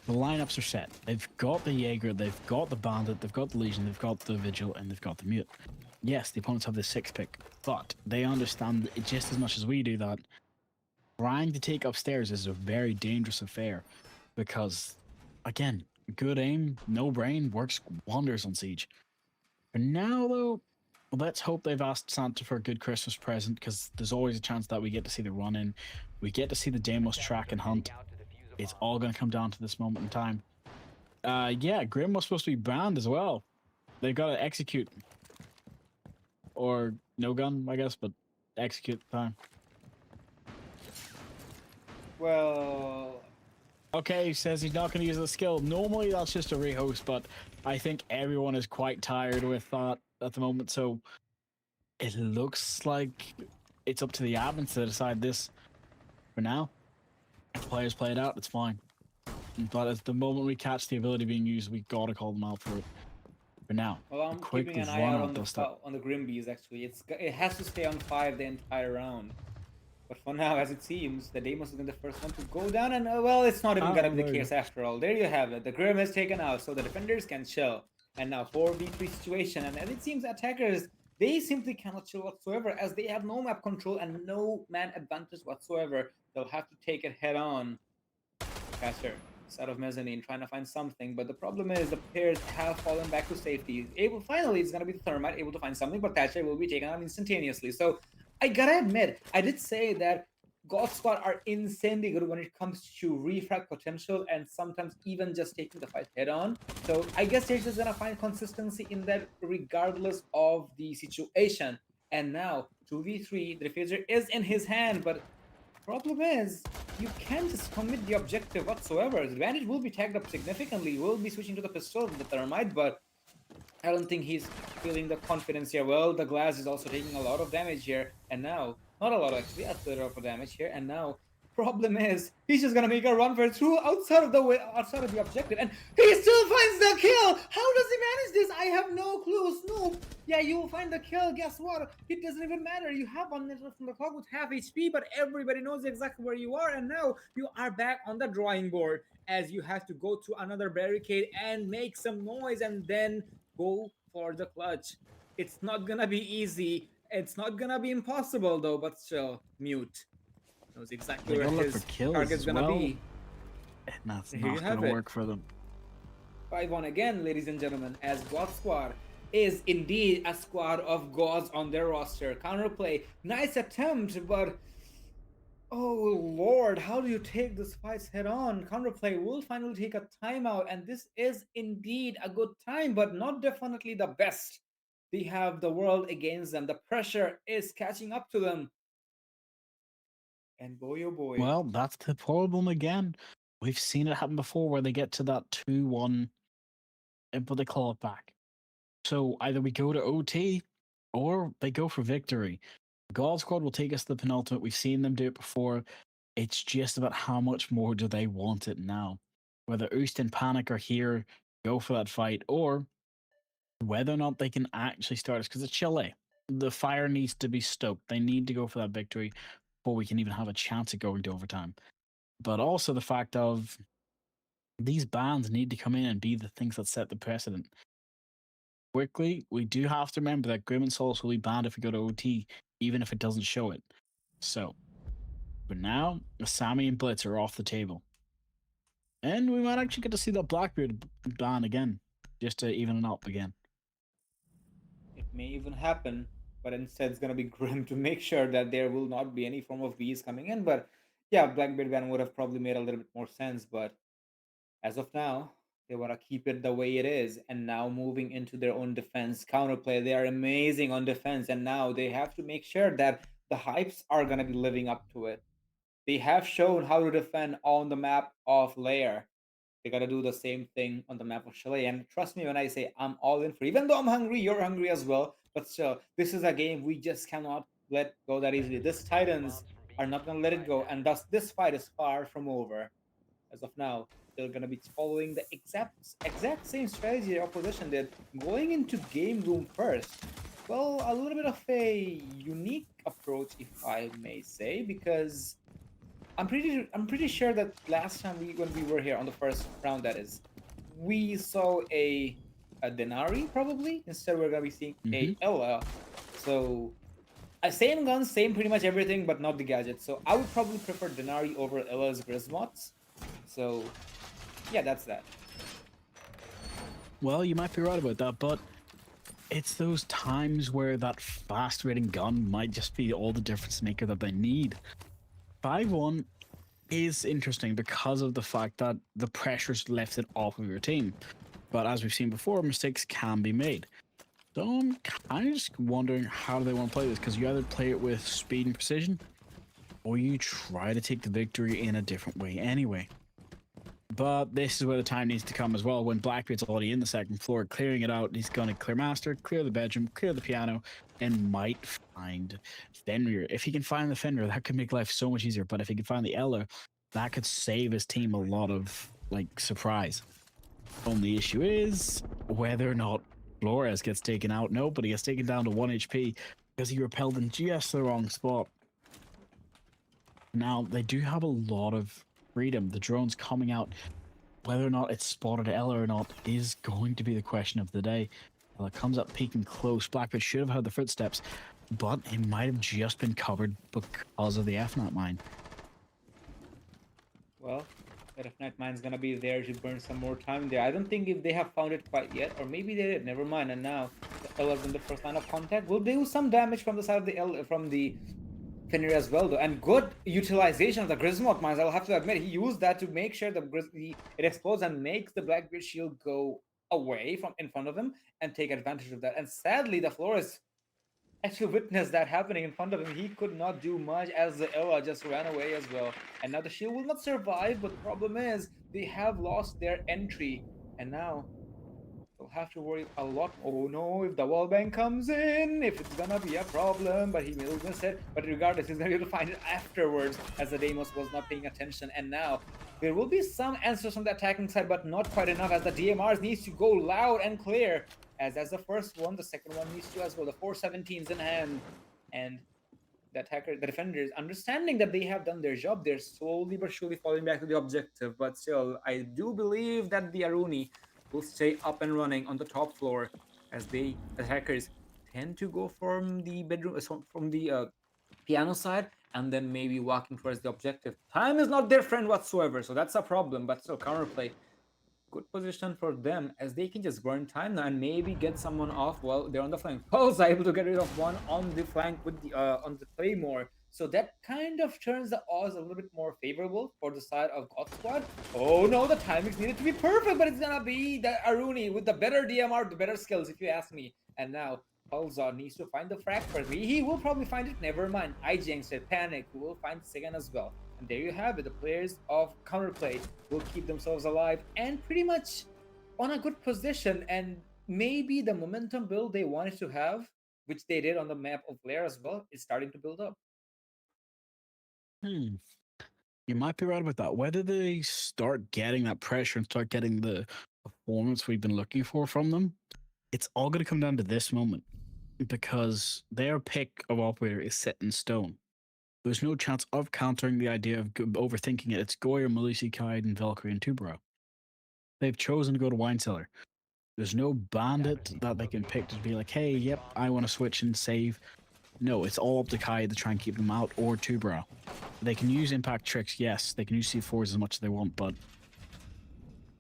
The lineups are set. They've got the Jaeger, they've got the Bandit, they've got the Legion, they've got the Vigil, and they've got the Mute. Yes, the opponents have the 6-pick, but they understand just as much as we do that trying to take upstairs is a very dangerous affair because, again, good aim, no brain works wonders on Siege. For now, though, let's hope they've asked Santa for a good Christmas present because there's always a chance that we get to see the run in, we get to see the Deimos track and hunt. Out to defuse a It's bomb. all going to come down to this moment in time. Yeah, Grim was supposed to be banned as well. They've got to execute. Or no gun, I guess, but execute time. Well, Okay, he says he's not going to use the skill. Normally that's just a rehost, but I think everyone is quite tired with that at the moment, so it looks like it's up to the admins to decide this for now. If players play it out, it's fine. But at the moment we catch the ability being used, we gotta call them out for it. For now, well, I'm keeping an eye out on the Grimbees. Actually, it has to stay on 5 the entire round. But for now, as it seems, the Deimos is the first one to go down, and well, it's not even gonna be the case after all. There you have it. The Grim is taken out, so the defenders can chill. And now 4v3 situation, and as it seems, attackers, they simply cannot chill whatsoever, as they have no map control and no man advantage whatsoever. They'll have to take it head on. Caster, out of mezzanine, trying to find something, but the problem is the players have fallen back to safety. Finally, it's gonna be the Thermite able to find something, but Thatcher will be taken out instantaneously. So I gotta admit, I did say that God Squad are insanely good when it comes to refrag potential and sometimes even just taking the fight head on. So I guess they're just gonna find consistency in that regardless of the situation. And now 2v3, the diffuser is in his hand, but problem is you can't just commit the objective whatsoever. The advantage will be tagged up significantly. We'll be switching to the pistol, the Thermite, but I don't think he's feeling the confidence here. Well, the glass is also taking a lot of damage here, and now, not a lot actually, a little of damage here, and now, problem is, he's just gonna make a run for it through outside of the objective, and he still finds the kill! How does he manage this? I have no clue, Snoop! Yeah, you will find the kill, guess what? It doesn't even matter, you have 1 minute from the clock with half HP, but everybody knows exactly where you are, and now you are back on the drawing board, as you have to go to another barricade and make some noise, and then go for the clutch. It's not gonna be easy. It's not gonna be impossible though, but still, Mute knows exactly They where gotta look his for kills target's as gonna well. be. And that's Here you not have gonna it. work for them. 5-1 again, ladies and gentlemen, as God Squad is indeed a squad of gods on their roster. Counterplay, nice attempt, but oh Lord, how do you take this fight head on? Counterplay will finally take a timeout, and this is indeed a good time, but not definitely the best. They have the world against them. The pressure is catching up to them. And boy, oh boy. Well, that's the problem again. We've seen it happen before where they get to that 2-1, but they claw it back. So either we go to OT or they go for victory. God Squad will take us to the penultimate. We've seen them do it before. It's just about how much more do they want it now. Whether Oost and Panic are here, go for that fight, or whether or not they can actually start us, because it's Chile. The fire needs to be stoked. They need to go for that victory before we can even have a chance at going to overtime. But also the fact of these bans need to come in and be the things that set the precedent. Quickly, we do have to remember that Grim and Souls will be banned if we go to OT, even if it doesn't show it. So, for now, Asami and Blitz are off the table. And we might actually get to see that Blackbeard ban again, just to even it up again. It may even happen, but instead it's gonna be Grim to make sure that there will not be any form of V's coming in. But yeah, Blackbeard ban would have probably made a little bit more sense, but as of now, they want to keep it the way it is. And now moving into their own defense counterplay, they are amazing on defense. And now they have to make sure that the hypes are going to be living up to it. They have shown how to defend on the map of Lair. They got to do the same thing on the map of Chalet. And trust me when I say I'm all in for, even though I'm hungry, you're hungry as well. But still, this is a game we just cannot let go that easily. This Titans are not going to let it go. And thus, this fight is far from over. As of now, they're going to be following the exact same strategy their opposition did, going into game room first. Well, a little bit of a unique approach, if I may say, because I'm pretty sure that last time when we were here on the first round, that is, we saw a Denari probably. Instead, we're gonna be seeing Mm-hmm. a Ella. So same guns, same pretty much everything, but not the gadgets. So I would probably prefer Denari over Ella's Grismots. So yeah, that's that. Well, you might be right about that, but it's those times where that fast rating gun might just be all the difference maker that they need. 5-1 is interesting because of the fact that the pressure's lifted off of your team. But as we've seen before, mistakes can be made. So I'm kind of just wondering how do they want to play this, because you either play it with speed and precision, or you try to take the victory in a different way anyway. But this is where the time needs to come as well. When Blackbeard's already in the second floor, clearing it out, he's going to clear master, clear the bedroom, clear the piano, and might find Fenrir. If he can find the Fenrir, that could make life so much easier. But if he can find the Ella, that could save his team a lot of surprise. Only issue is whether or not Flores gets taken out. No, but he gets taken down to 1 HP because he repelled in just the wrong spot. Now, they do have a lot of freedom. The drone's coming out. Whether or not it's spotted Ella or not is going to be the question of the day. Ella comes up peeking close. Blackbeard should have heard the footsteps, but it might have just been covered because of the FNAT mine. Well, that F-Night Mine's gonna be there to burn some more time there. I don't think if they have found it quite yet, or maybe they did. Never mind. And now the Ella's in the first line of contact. Will do some damage from the side of the from the Fenrir as well, though, and good utilization of the Grismot mines. I'll have to admit, he used that to make sure it explodes and makes the Blackbeard shield go away from in front of him and take advantage of that. And sadly, the Flores actually witnessed that happening in front of him. He could not do much as the Ella just ran away as well. And now the shield will not survive, but the problem is they have lost their entry, and now they'll have to worry a lot. Oh no, if the wallbang comes in, if it's gonna be a problem, but he will miss it. But regardless, he's gonna be able to find it afterwards as the Deimos was not paying attention. And now there will be some answers from the attacking side, but not quite enough, as the DMRs needs to go loud and clear. As the first one, the second one needs to as well. The 417s in hand, and the defenders, understanding that they have done their job, they're slowly but surely falling back to the objective. But still, I do believe that the Aruni will stay up and running on the top floor, as the attackers tend to go from the bedroom, from the piano side, and then maybe walking towards the objective. Time is not their friend whatsoever, so that's a problem. But still, counterplay, good position for them, as they can just burn time now and maybe get someone off while they're on the flank. Pulse able to get rid of one on the flank with the on the Claymore. So that kind of turns the odds a little bit more favorable for the side of GODSQUAD. Oh no, the timings needed to be perfect, but it's gonna be the Aruni with the better DMR, the better skills, if you ask me. And now Pulsar needs to find the frag first. He will probably find it. Never mind. IJing said panic. We will find the second as well. And there you have it. The players of Counterplay will keep themselves alive and pretty much on a good position. And maybe the momentum build they wanted to have, which they did on the map of Lair as well, is starting to build up. You might be right about that. Whether they start getting that pressure and start getting the performance we've been looking for from them, it's all going to come down to this moment, because their pick of operator is set in stone. There's no chance of countering the idea of overthinking it. It's Goyer, Malusi, Kaid, and Valkyrie and Tubro. They've chosen to go to Wine Cellar. There's no bandit that they can pick to be like, hey, yep, I want to switch and save. No, it's all up to Kaid to try and keep them out, or Tubro. They can use impact tricks, yes. They can use C4s as much as they want, but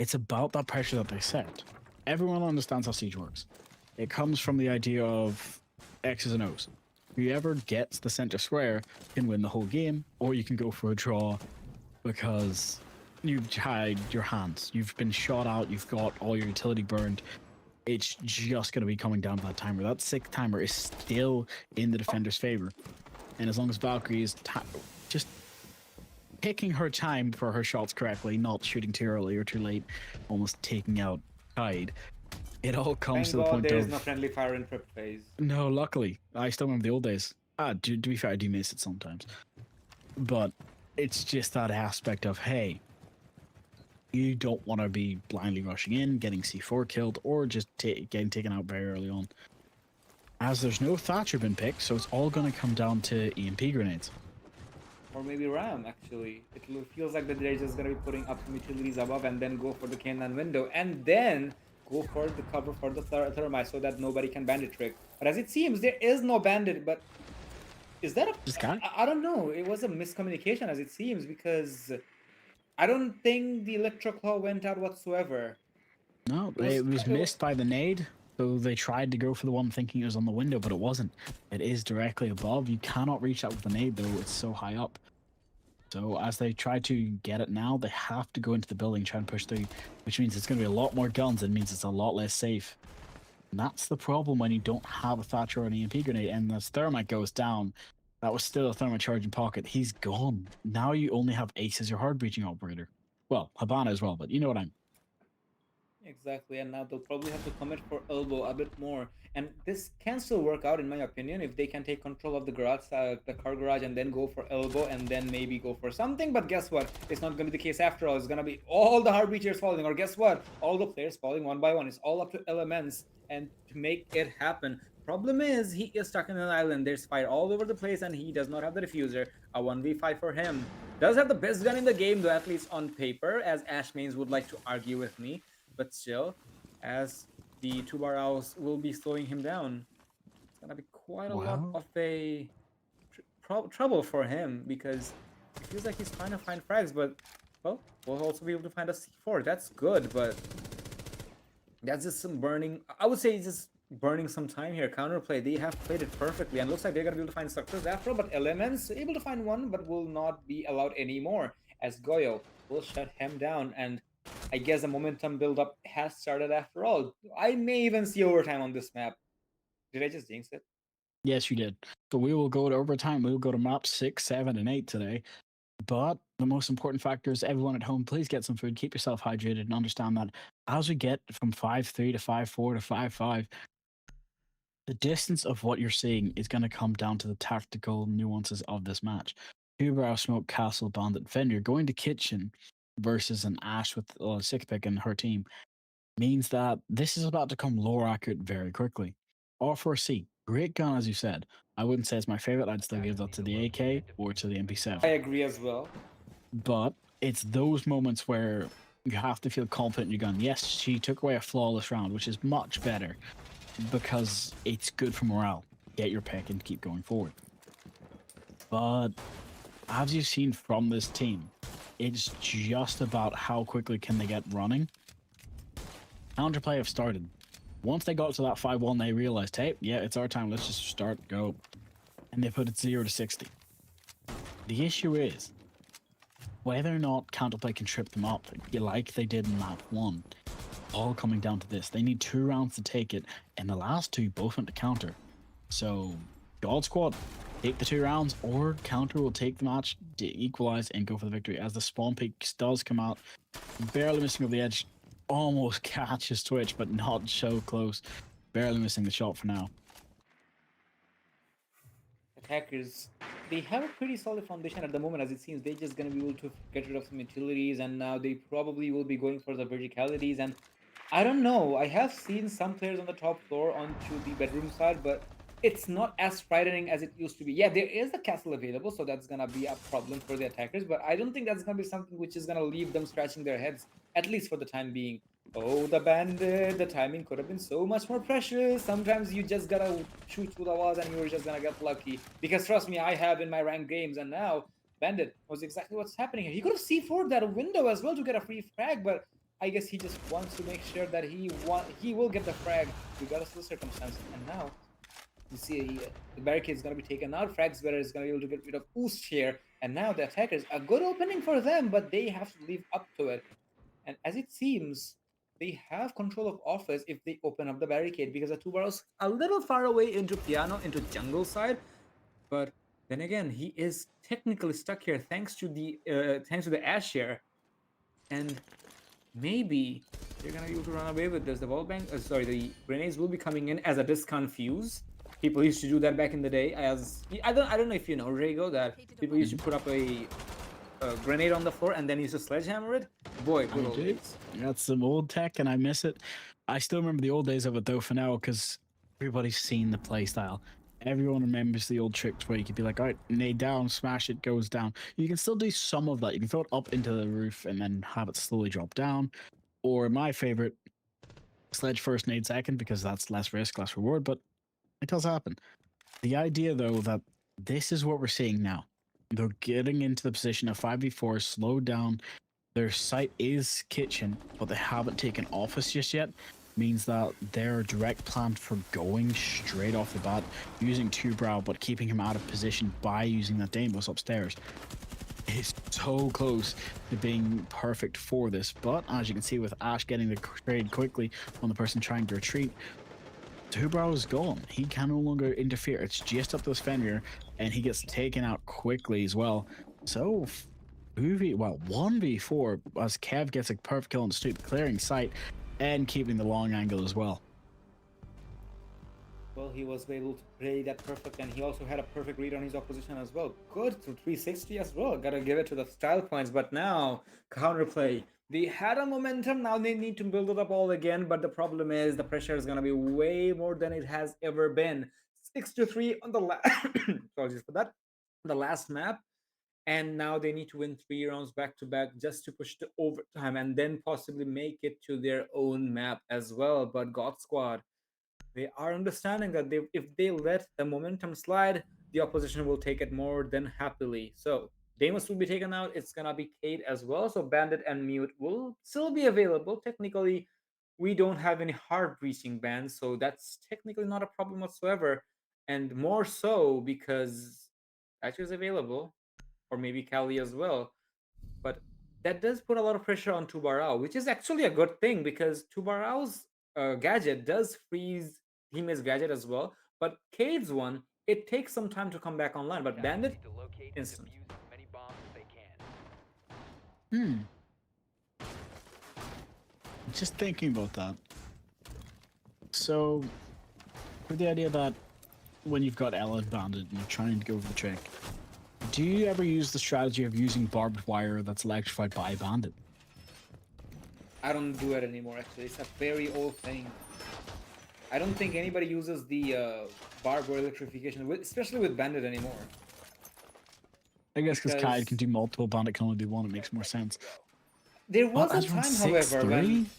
it's about that pressure that they set. Everyone understands how Siege works. It comes from the idea of X's and O's. Whoever gets the center square can win the whole game, or you can go for a draw because you've tied your hands. You've been shot out, you've got all your utility burned. It's just going to be coming down to that timer. That 6th timer is still in the defender's favor. And as long as Valkyrie is just picking her time for her shots correctly, not shooting too early or too late, almost taking out Tide, it all comes Thank to the God point there of... is no friendly fire in prep phase. No, luckily. I still remember the old days. To be fair, I do miss it sometimes. But it's just that aspect of, hey, you don't want to be blindly rushing in, getting C4 killed, or just getting taken out very early on. As there's no Thatcher been picked, so it's all going to come down to EMP grenades. Or maybe Ram, actually. Feels like that they're just gonna be putting up some utilities above and then go for the cannon window and then go for the cover for the thermite so that nobody can bandit trick. But as it seems, there is no bandit. But is that a? This guy? I don't know. It was a miscommunication as it seems because I don't think the electro claw went out whatsoever. No, It was. it was missed by the nade. So they tried to go for the one thinking it was on the window, but it wasn't. It is directly above. You cannot reach that with the nade, though. It's so high up. So as they try to get it now, they have to go into the building, try and push through, which means it's going to be a lot more guns. It means it's a lot less safe. And that's the problem when you don't have a Thatcher or an EMP grenade. And as thermite goes down, that was still a thermite charging pocket. He's gone. Now you only have Ace as your hard breaching operator. Well, Habana as well, but you know what I'm. Exactly, and now they'll probably have to commit for elbow a bit more. And this can still work out, in my opinion, if they can take control of the garage, the car garage, and then go for elbow, and then maybe go for something. But guess what? It's not going to be the case after all. It's going to be all the hard breachers falling, or guess what? All the players falling one by one. It's all up to elements, and to make it happen. Problem is, he is stuck in an island. There's fire all over the place, and he does not have the diffuser. A 1v5 for him. Does have the best gun in the game, though, at least on paper, as Ash Mains would like to argue with me. But still, as the 2-bar owls will be slowing him down, it's gonna be quite a lot Wow. of a trouble for him because it feels like he's trying to find frags, but well, we'll also be able to find a C4. That's good, but that's just some burning. I would say it's just burning some time here. Counterplay, they have played it perfectly, and looks like they're gonna be able to find success after all. But Elements able to find one, but will not be allowed anymore as Goyo will shut him down. And I guess the momentum build-up has started after all. I may even see overtime on this map. Did I just jinx it? Yes, you did. So we will go to overtime. We will go to maps 6, 7, and 8 today. But the most important factor is everyone at home, please get some food, keep yourself hydrated, and understand that as we get from 5-3 to 5-4 to 5-5, the distance of what you're seeing is going to come down to the tactical nuances of this match. Two-Barrel, Smoke, Castle, Bandit, Fender going to Kitchen versus an Ash with a six-pick and her team means that this is about to come lore accurate very quickly. R4C, great gun, as you said. I wouldn't say it's my favorite. I'd still give that to the AK or to the MP7. I agree as well. But it's those moments where you have to feel confident in your gun. Yes, she took away a flawless round, which is much better because it's good for morale. Get your pick and keep going forward. But as you've seen from this team, it's just about how quickly can they get running. Counterplay have started. Once they got to that 5-1, they realized, hey, yeah, it's our time. Let's just start, go. And they put it 0 to 60. The issue is whether or not Counterplay can trip them up, like they did in map 1. All coming down to this. They need 2 rounds to take it, and the last 2 both went to counter. So, GODSQUAD, take the 2 rounds, or counter will take the match, equalize, and go for the victory. As the spawn peak does come out, barely missing over the edge, almost catches Twitch, but not so close. Barely missing the shot for now. Attackers, they have a pretty solid foundation at the moment, as it seems. They're just going to be able to get rid of some utilities, and now they probably will be going for the verticalities. And I don't know, I have seen some players on the top floor onto the bedroom side, but it's not as frightening as it used to be. Yeah, there is a castle available, so that's going to be a problem for the attackers, but I don't think that's going to be something which is going to leave them scratching their heads, at least for the time being. Oh, the bandit, the timing could have been so much more precious. Sometimes you just gotta shoot through the walls and you're just gonna get lucky. Because trust me, I have in my ranked games, and now bandit was exactly what's happening here. He could have C4'd that window as well to get a free frag, but I guess he just wants to make sure that he will get the frag regardless of the circumstances. And now you see the barricade is going to be taken out. Fragsbetter is going to be able to get rid of Oost here, and now the attackers, a good opening for them, but they have to live up to it. And as it seems, they have control of office if they open up the barricade, because the 2-barrel's a little far away into piano, into jungle side. But then again, he is technically stuck here thanks to the Ash here, and maybe they're gonna be able to run away with this. The the grenades will be coming in as a discount fuse. People used to do that back in the day. As I don't know if you know, Rego, that people used to put up a grenade on the floor and then used to sledgehammer it. Boy, good old days. That's some old tech, and I miss it. I still remember the old days of it though. For now, because everybody's seen the playstyle. Everyone remembers the old tricks where you could be like, all right, nade down, smash it, goes down. You can still do some of that. You can throw it up into the roof and then have it slowly drop down. Or my favorite, sledge first, nade second, because that's less risk, less reward, but it does happen. The idea, though, that this is what we're seeing now. They're getting into the position of 5v4, slowed down. Their site is kitchen, but they haven't taken office just yet. Means that their direct plan for going straight off the bat, using two brow, but keeping him out of position by using that Dane bus upstairs, is so close to being perfect for this. But as you can see, with Ash getting the trade quickly on the person trying to retreat, two brow is gone. He can no longer interfere. It's just up to this Fenrir, and he gets taken out quickly as well. So 1v4 as Kev gets a perfect kill on the street, clearing sight and keeping the long angle as well. Well, he was able to play that perfect, and he also had a perfect read on his opposition as well. Good to 360 as well. Gotta give it to the style points. But now, counterplay. They had a momentum. Now they need to build it up all again. But the problem is the pressure is gonna be way more than it has ever been. 6-3 on the last. Apologies for that. The last map. And now they need to win 3 rounds back to back just to push to overtime and then possibly make it to their own map as well. But God Squad, they are understanding that if they let the momentum slide, the opposition will take it more than happily. So Damus will be taken out. It's gonna be Kate as well. So Bandit and Mute will still be available. Technically, we don't have any hard breaching bans, so that's technically not a problem whatsoever. And more so because Thatcher is available, or maybe Kali as well. But that does put a lot of pressure on Tubarao, which is actually a good thing because Tubarao's gadget does freeze Hime's gadget as well. But Cade's one, it takes some time to come back online. But Attackers Bandit, need to locate and instant. defuse as many bombs as they can. Just thinking about that. So, with the idea that when you've got Ella and Bandit and you're trying to go for the trick, do you ever use the strategy of using barbed wire that's electrified by Bandit? I don't do it anymore, actually. It's a very old thing. I don't think anybody uses the barbed wire electrification, especially with Bandit anymore. I guess because Kai Because- can do multiple, Bandit can only do one, it makes more sense. There was Well, a as we're on time, however, 6-3? when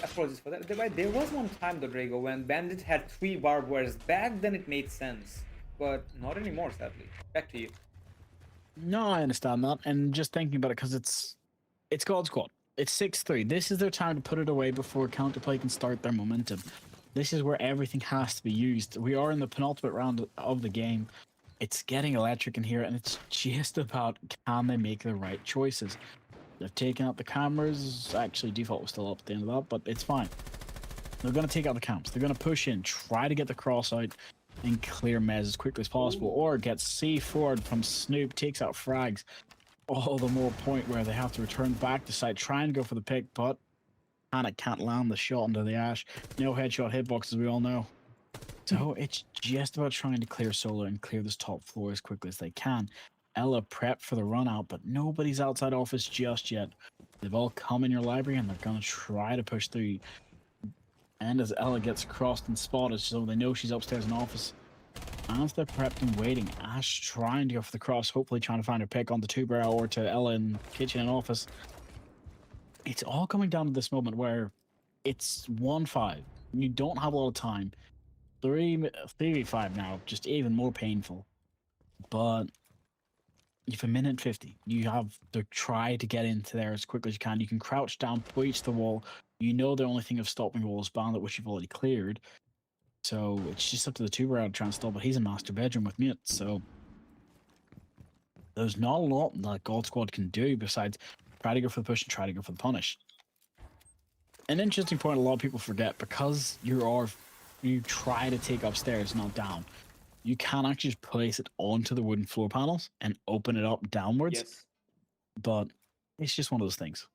apologies for that. There was one time, though, Drago, when Bandit had 3 barbed wires. Back then, it made sense, but not anymore, sadly. Back to you. No, I understand that, and just thinking about it because it's GODSQUAD. It's 6-3. This is their time to put it away before counterplay can start their momentum. This is where everything has to be used. We are in the penultimate round of the game. It's getting electric in here, and it's just about can they make the right choices. They've taken out the cameras. Actually, default was still up at the end of that, but it's fine. They're going to take out the camps. They're going to push in, try to get the cross out, and clear Mez as quickly as possible, or get C4 from Snoop, takes out frags. All the more point where they have to return back to site, try and go for the pick, but Panic can't land the shot into the Ash. No headshot hitbox, as we all know. So it's just about trying to clear solo and clear this top floor as quickly as they can. Ella prepped for the run out, but nobody's outside office just yet. They've all come in your library and they're going to try to push through. And as Ella gets crossed and spotted, so they know she's upstairs in office. As they're prepped and waiting, Ash trying to go for the cross, hopefully trying to find her pick on the two-barrel or to Ella in kitchen and office. It's all coming down to this moment where it's 1-5. You don't have a lot of time. 3v5 now, just even more painful. But you have a minute 50. You have to try to get into there as quickly as you can. You can crouch down, breach the wall. You know the only thing of stopping the wall is Bandit, which you've already cleared. So it's just up to the two-barrel to try and stop, but he's in master bedroom with Mute, so there's not a lot that GODSQUAD can do besides try to go for the push and try to go for the punish. An interesting point a lot of people forget, because you try to take upstairs, not down, you can actually just place it onto the wooden floor panels and open it up downwards. Yes. But it's just one of those things.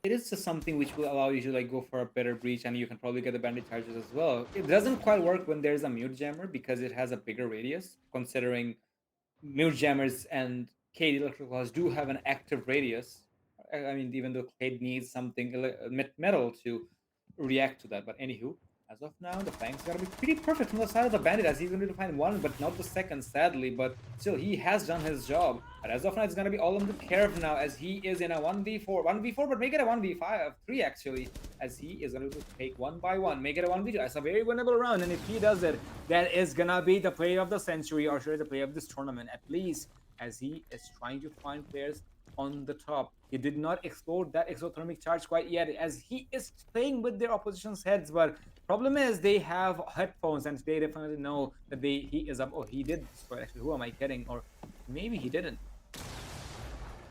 It is just something which will allow you to go for a better breach, and you can probably get the bandit charges as well. It doesn't quite work when there's a mute jammer because it has a bigger radius, considering mute jammers and Cade electrical do have an active radius. I mean, even though Cade needs something metal to react to that. But anywho, As of now, the flank's gotta be pretty perfect from the side of the bandit, as he's gonna be able to find one, but not the second, sadly. But still, he has done his job. But as of now, it's gonna be all on the curve now, as he is in a 1v4, but make it a 1v5, 3 actually, as he is gonna take one by one, make it a 1v2. That's a very winnable round, and if he does it, that is gonna be the play of the century, or should I say the play of this tournament, at least, as he is trying to find players on the top. He did not explode that exothermic charge quite yet, as he is playing with their opposition's heads, but problem is they have headphones and they definitely know that he is up. Oh, he did destroy. Actually, who am I kidding? Or maybe he didn't.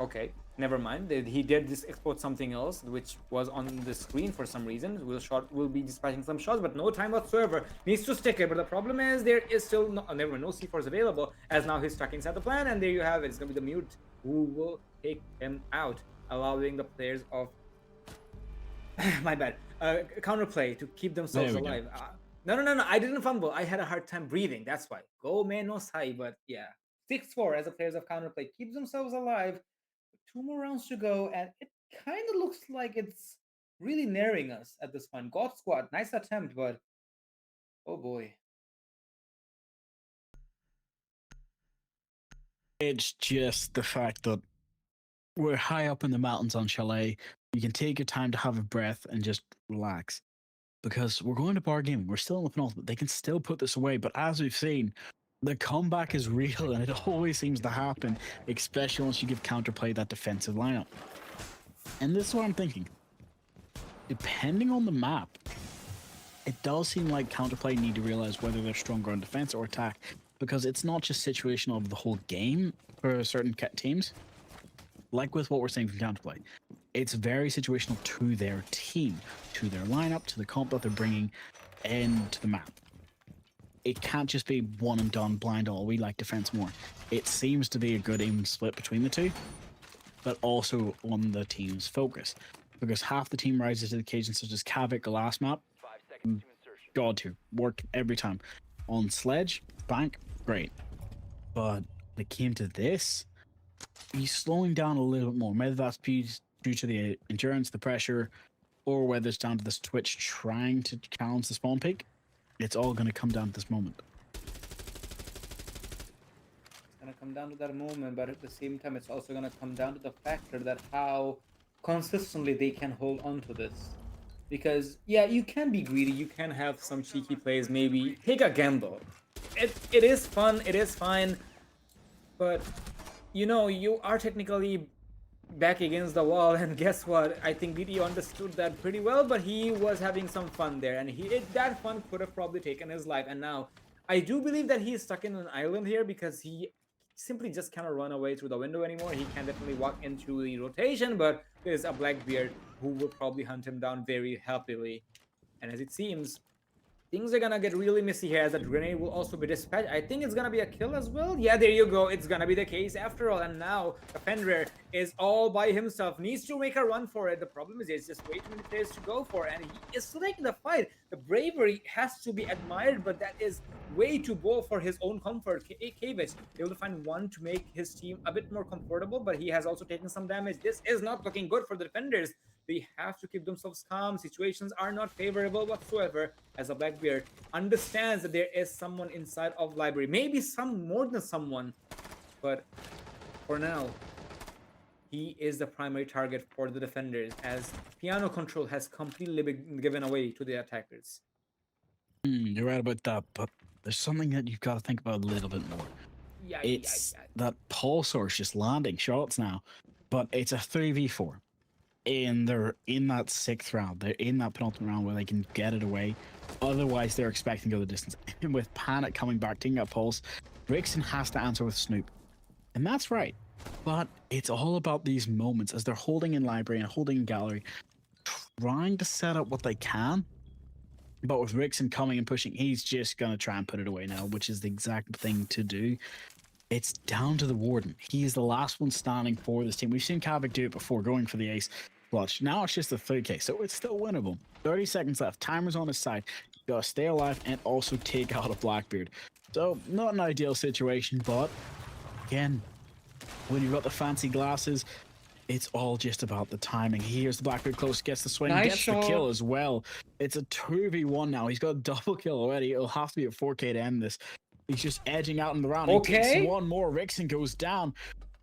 Okay, never mind. He did just export something else, which was on the screen for some reason. We'll be dispatching some shots, but no time whatsoever. Needs to stick it, but the problem is there is still no C4s available, as now he's stuck inside the plan, and there you have it. It's gonna be the mute who will take him out, allowing the players of my bad. Counterplay to keep themselves alive. No. I didn't fumble. I had a hard time breathing. That's why. Go man no sai. But yeah, 6-4 as the players of counterplay keep themselves alive. 2 more rounds to go, and it kind of looks like it's really narrowing us at this point. God Squad, nice attempt, but oh boy. It's just the fact that we're high up in the mountains on Chalet. You can take your time to have a breath and just relax. Because we're going to bar gaming. We're still in the penultimate. They can still put this away. But as we've seen, the comeback is real, and it always seems to happen, especially once you give counterplay that defensive lineup. And this is what I'm thinking. Depending on the map, it does seem like counterplay need to realize whether they're stronger on defense or attack, because it's not just situational of the whole game for certain teams. Like with what we're seeing from counterplay, it's very situational to their team, to their lineup, to the comp that they're bringing into the map. It can't just be one and done, blind all. We like defense more. It seems to be a good even split between the two, but also on the team's focus, because half the team rises to the occasion, such as Kavik, the last map. 5 seconds to insertion. God tier, worked every time. On Sledge, Bank, great. But when it came to this, he's slowing down a little bit more. Whether that's due to the endurance, the pressure, or whether it's down to this Twitch trying to challenge the spawn peak, it's all going to come down to this moment. It's going to come down to that moment, but at the same time, it's also going to come down to the factor that how consistently they can hold on to this. Because, yeah, you can be greedy, you can have some cheeky plays, maybe take a gamble. It is fun, it is fine, but you know, you are technically back against the wall, and guess what? I think BDO understood that pretty well, but he was having some fun there, and that fun could have probably taken his life. And now, I do believe that he's stuck in an island here, because he simply just cannot run away through the window anymore. He can definitely walk into the rotation, but there's a Blackbeard who will probably hunt him down very happily. And as it seems, things are gonna get really messy here, as that grenade will also be dispatched. I think it's gonna be a kill as well. Yeah, there you go. It's gonna be the case after all. And now the Fenrir is all by himself. Needs to make a run for it. The problem is there's just way too many players to go for, and he is still taking the fight. The bravery has to be admired, but that is way too bold for his own comfort. Kavich able to find one to make his team a bit more comfortable, but he has also taken some damage. This is not looking good for the defenders. They have to keep themselves calm. Situations are not favorable whatsoever, as a Blackbeard understands that there is someone inside of library. Maybe some more than someone, but for now, he is the primary target for the defenders, as piano control has completely been given away to the attackers. You're right about that, but there's something that you've got to think about a little bit more. It's that Pulsar's just landing shots now, but it's a 3v4. And they're in that 6th round. They're in that penultimate round where they can get it away. Otherwise, they're expecting to go the distance. And with Panic coming back, taking that pulse, Brixton has to answer with Snoop. And that's right. But it's all about these moments as they're holding in library and holding in gallery, trying to set up what they can. But with Rixon coming and pushing, he's just going to try and put it away now, which is the exact thing to do. It's down to the Warden. He is the last one standing for this team. We've seen Kavik do it before, going for the ace clutch. Now it's just the 3K, so it's still winnable. 30 seconds left. Timer's on his side. You gotta stay alive and also take out a Blackbeard. So, not an ideal situation, but again, when you've got the fancy glasses, It's all just about the timing. He hears the Blackbeard close, gets the swing, Nice gets the kill shot. as well. It's a 2v1 now. He's got a double kill already. It'll have to be at 4K to end this. He's just edging out in the round. He takes Okay. one more. Rixon goes down.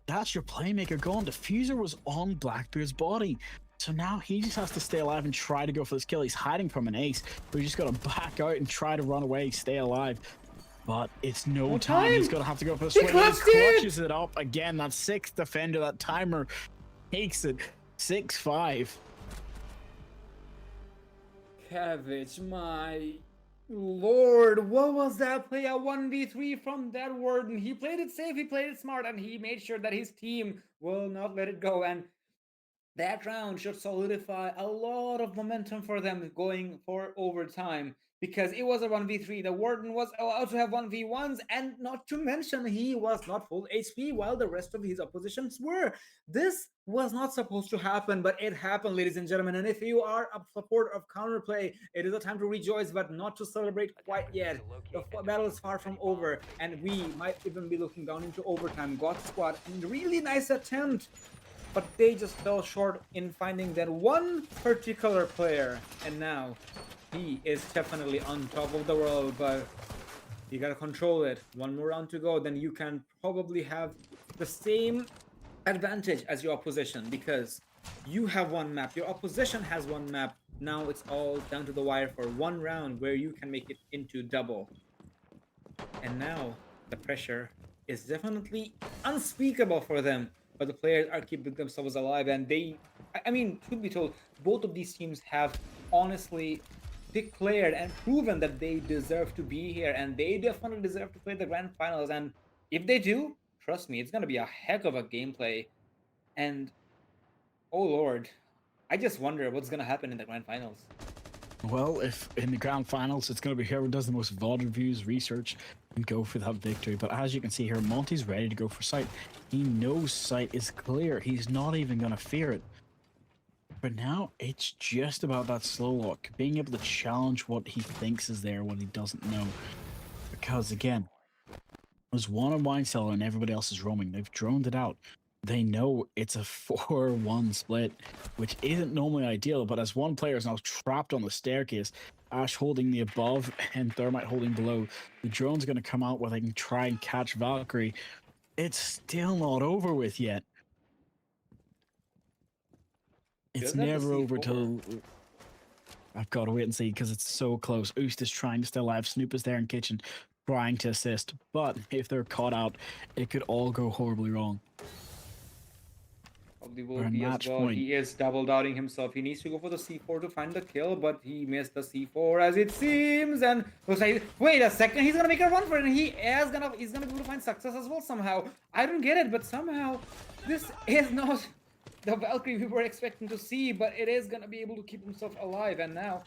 That's your playmaker gone. Diffuser was on Blackbeard's body. So now he just has to stay alive and try to go for this kill. He's hiding from an ace. But he's just got to back out and try to run away, stay alive. But it's no time. He's going to have to go for the swing. He clutches it up again. That sixth defender, that timer takes it 6-5. Kavich, my lord, what was that play? A 1v3 from that Warden. He played it safe, he played it smart, and he made sure that his team will not let it go. And that round should solidify a lot of momentum for them going for overtime, because it was a 1v3. The Warden was allowed to have 1v1s, and not to mention he was not full HP while the rest of his oppositions were. This was not supposed to happen, but it happened, ladies and gentlemen. And if you are a supporter of counterplay, it is a time to rejoice, but not to celebrate quite yet. The battle is far from over, and we might even be looking down into overtime. GODSQUAD, really nice attempt, but they just fell short in finding that one particular player. And now he is definitely on top of the world, but you gotta control it. One more round to go, then you can probably have the same advantage as your opposition, because you have one map, your opposition has one map. Now it's all down to the wire for one round where you can make it into double. And now the pressure is definitely unspeakable for them. But the players are keeping themselves alive, and I mean, truth be told, both of these teams have honestly declared and proven that they deserve to be here, and they definitely deserve to play the grand finals. And if they do, trust me, it's going to be a heck of a gameplay. And oh lord, I just wonder what's going to happen in the grand finals. Well, if in the grand finals, it's going to be whoever does the most VOD reviews, research, and go for that victory. But as you can see here, Monty's ready to go for sight. He knows sight is clear. He's not even going to fear it. But now it's just about that slow look, being able to challenge what he thinks is there when he doesn't know. Because again, there's one on wine cellar and everybody else is roaming. They've droned it out. They know it's a 4-1 split, which isn't normally ideal, but as one player is now trapped on the staircase, Ash holding the above and Thermite holding below, the drone's going to come out where they can try and catch Valkyrie. It's still not over with yet. It's never over till... I've got to wait and see because it's so close. Oost is trying to stay alive. Snoop is there in kitchen trying to assist, but if they're caught out, it could all go horribly wrong. Probably will be as well. He is double doubting himself. He needs to go for the C4 to find the kill, but he missed the C4 as it seems. And looks like, wait a second, he's gonna make a run for it, and he's gonna be able to find success as well somehow. I don't get it, but somehow this is not the Valkyrie we were expecting to see, but it is gonna be able to keep himself alive. And now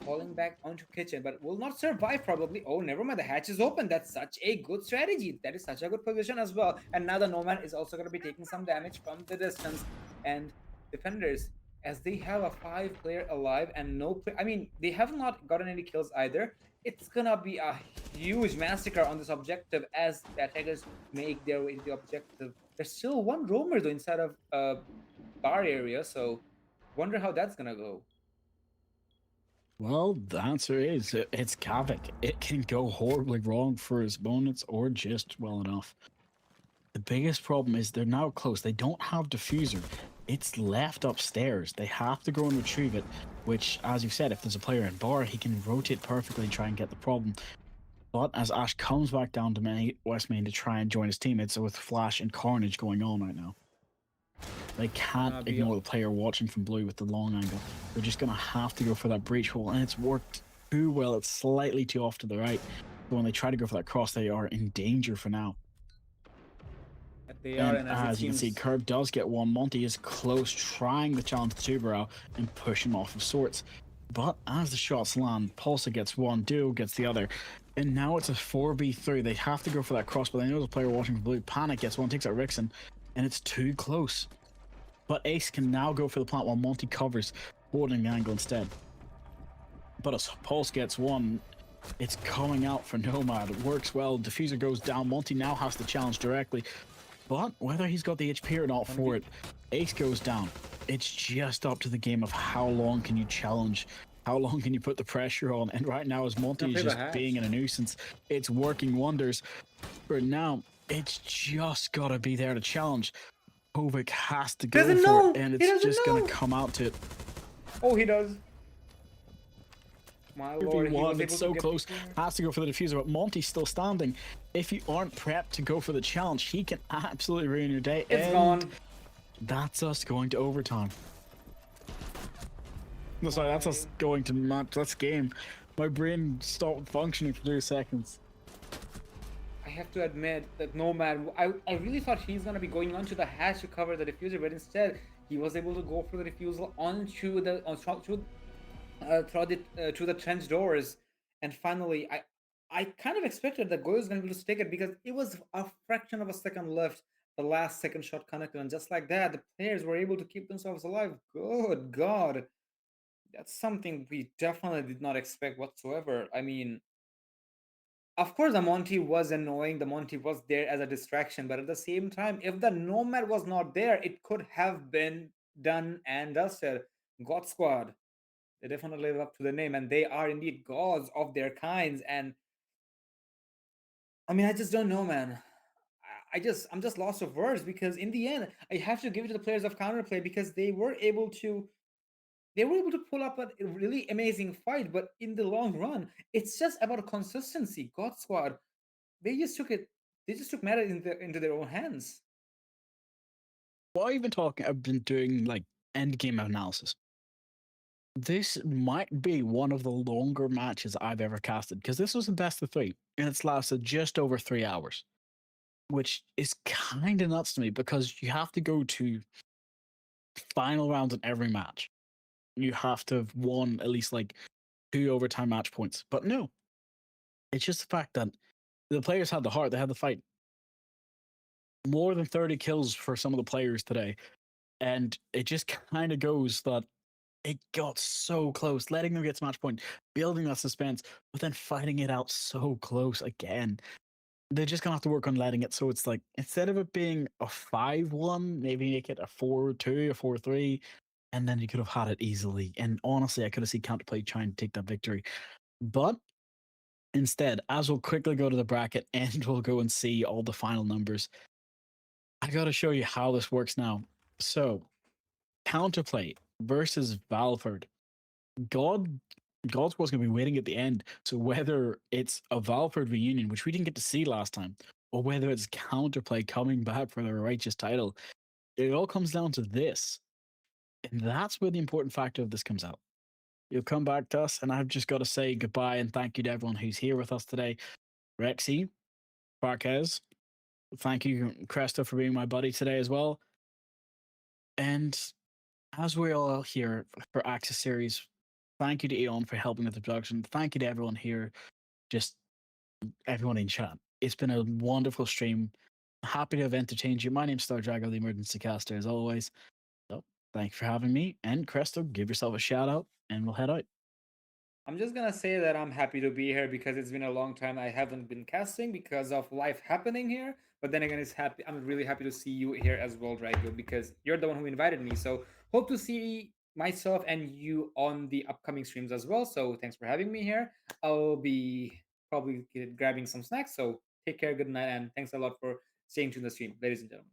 falling back onto kitchen, but will not survive probably. Oh, never mind, the hatch is open. That's such a good strategy. That is such a good position as well. And now the Nomad is also going to be taking some damage from the distance. And defenders, as they have a 5-player alive and no play, I mean, they have not gotten any kills either. It's gonna be a huge massacre on this objective as the attackers make their way to the objective. There's still one roamer though inside of bar area, so wonder how that's gonna go. Well, the answer is it's Kavik. It can go horribly wrong for his opponents or just well enough. The biggest problem is they're now close. They don't have diffuser. It's left upstairs. They have to go and retrieve it, which, as you said, if there's a player in bar, he can rotate perfectly and try and get the problem. But as Ash comes back down to West Main to try and join his teammates with Flash and Carnage going on right now, they can't ignore the player watching from blue with the long angle. They're just going to have to go for that breach hole, and it's worked too well. It's slightly too off to the right. But when they try to go for that cross, they are in danger for now. They are, and as you can see, Curb does get one. Monty is close, trying to challenge the Tubarão and push him off of sorts. But as the shots land, Pulsar gets one, Duo gets the other. And now it's a 4v3. They have to go for that cross, but they know the player watching from blue. Panic gets one, takes out Rixon, and it's too close. But Ace can now go for the plant while Monty covers, holding the angle instead. But as Pulse gets one, it's coming out for Nomad. It works well. Diffuser goes down. Monty now has to challenge directly. But whether he's got the HP or not for it, Ace goes down. It's just up to the game of how long can you challenge, how long can you put the pressure on. And right now, as Monty is play the just being hatch. in a nuisance, it's working wonders. But now, it's just got to be there to challenge. Kovic has to go Doesn't for it, know! and He it's doesn't just going know! to come out to it. Oh, he does. My lord, he was 1v1, able it's to so get close. the clear. Has to go for the diffuser, but Monty's still standing. If you aren't prepped to go for the challenge, he can absolutely ruin your day. It's and gone. That's us going to overtime. No, sorry, that's us going to match. That's game. My brain stopped functioning for 3 seconds. I have to admit that Nomad, I really thought he's gonna be going onto the hatch to cover the diffuser, but instead he was able to go for the diffusal onto the through the trench doors, and finally I kind of expected that Goyo was gonna be able to take it because it was a fraction of a second left. The last second shot connected, and just like that, the players were able to keep themselves alive. Good God, that's something we definitely did not expect whatsoever. I mean, of course, the Monty was annoying. The Monty was there as a distraction, but at the same time, if the Nomad was not there, it could have been done and dusted. God Squad, they definitely live up to the name, and they are indeed gods of their kinds. And I mean, I just don't know, man. I'm just lost of words because in the end, I have to give it to the players of counterplay because they were able to pull up a really amazing fight. But in the long run, it's just about consistency. God Squad, they just took it. They just took matters into their own hands. While I've been talking, I've been doing like end game analysis. This might be one of the longer matches I've ever casted because this was the best of 3 and it's lasted just over 3 hours, which is kind of nuts to me because you have to go to final rounds in every match. You have to have won at least like 2 overtime match points. But no, it's just the fact that the players had the heart, they had the fight. More than 30 kills for some of the players today. And it just kind of goes that it got so close, letting them get to match point, building that suspense, but then fighting it out so close again. They're just gonna have to work on letting it so it's like instead of it being a 5-1, maybe make it a 4-2, a 4-3, and then you could have had it easily. And honestly, I could have seen Counterplay trying to take that victory. But instead, as we'll quickly go to the bracket and we'll go and see all the final numbers, I gotta show you how this works now. So Counterplay versus Valford. God's was going to be waiting at the end. So whether it's a Valford reunion, which we didn't get to see last time, or whether it's Counterplay coming back for their righteous title, it all comes down to this. And that's where the important factor of this comes out. You'll come back to us, and I've just got to say goodbye and thank you to everyone who's here with us today. Rexy, Parquez, thank you, Cresta, for being my buddy today as well. And as we're all here for Access Series, thank you to Eon for helping with the production. Thank you to everyone here, just everyone in chat. It's been a wonderful stream. Happy to have entertained you. My name's Star Drago, the emergency caster, as always. So thanks for having me. And Cresto, give yourself a shout out and we'll head out. I'm just gonna say that I'm happy to be here because it's been a long time I haven't been casting because of life happening here. But then again, I'm really happy to see you here as well, Drago, because you're the one who invited me. So hope to see myself and you on the upcoming streams as well. So thanks for having me here. I'll be probably grabbing some snacks. So take care, good night, and thanks a lot for staying tuned the stream, ladies and gentlemen.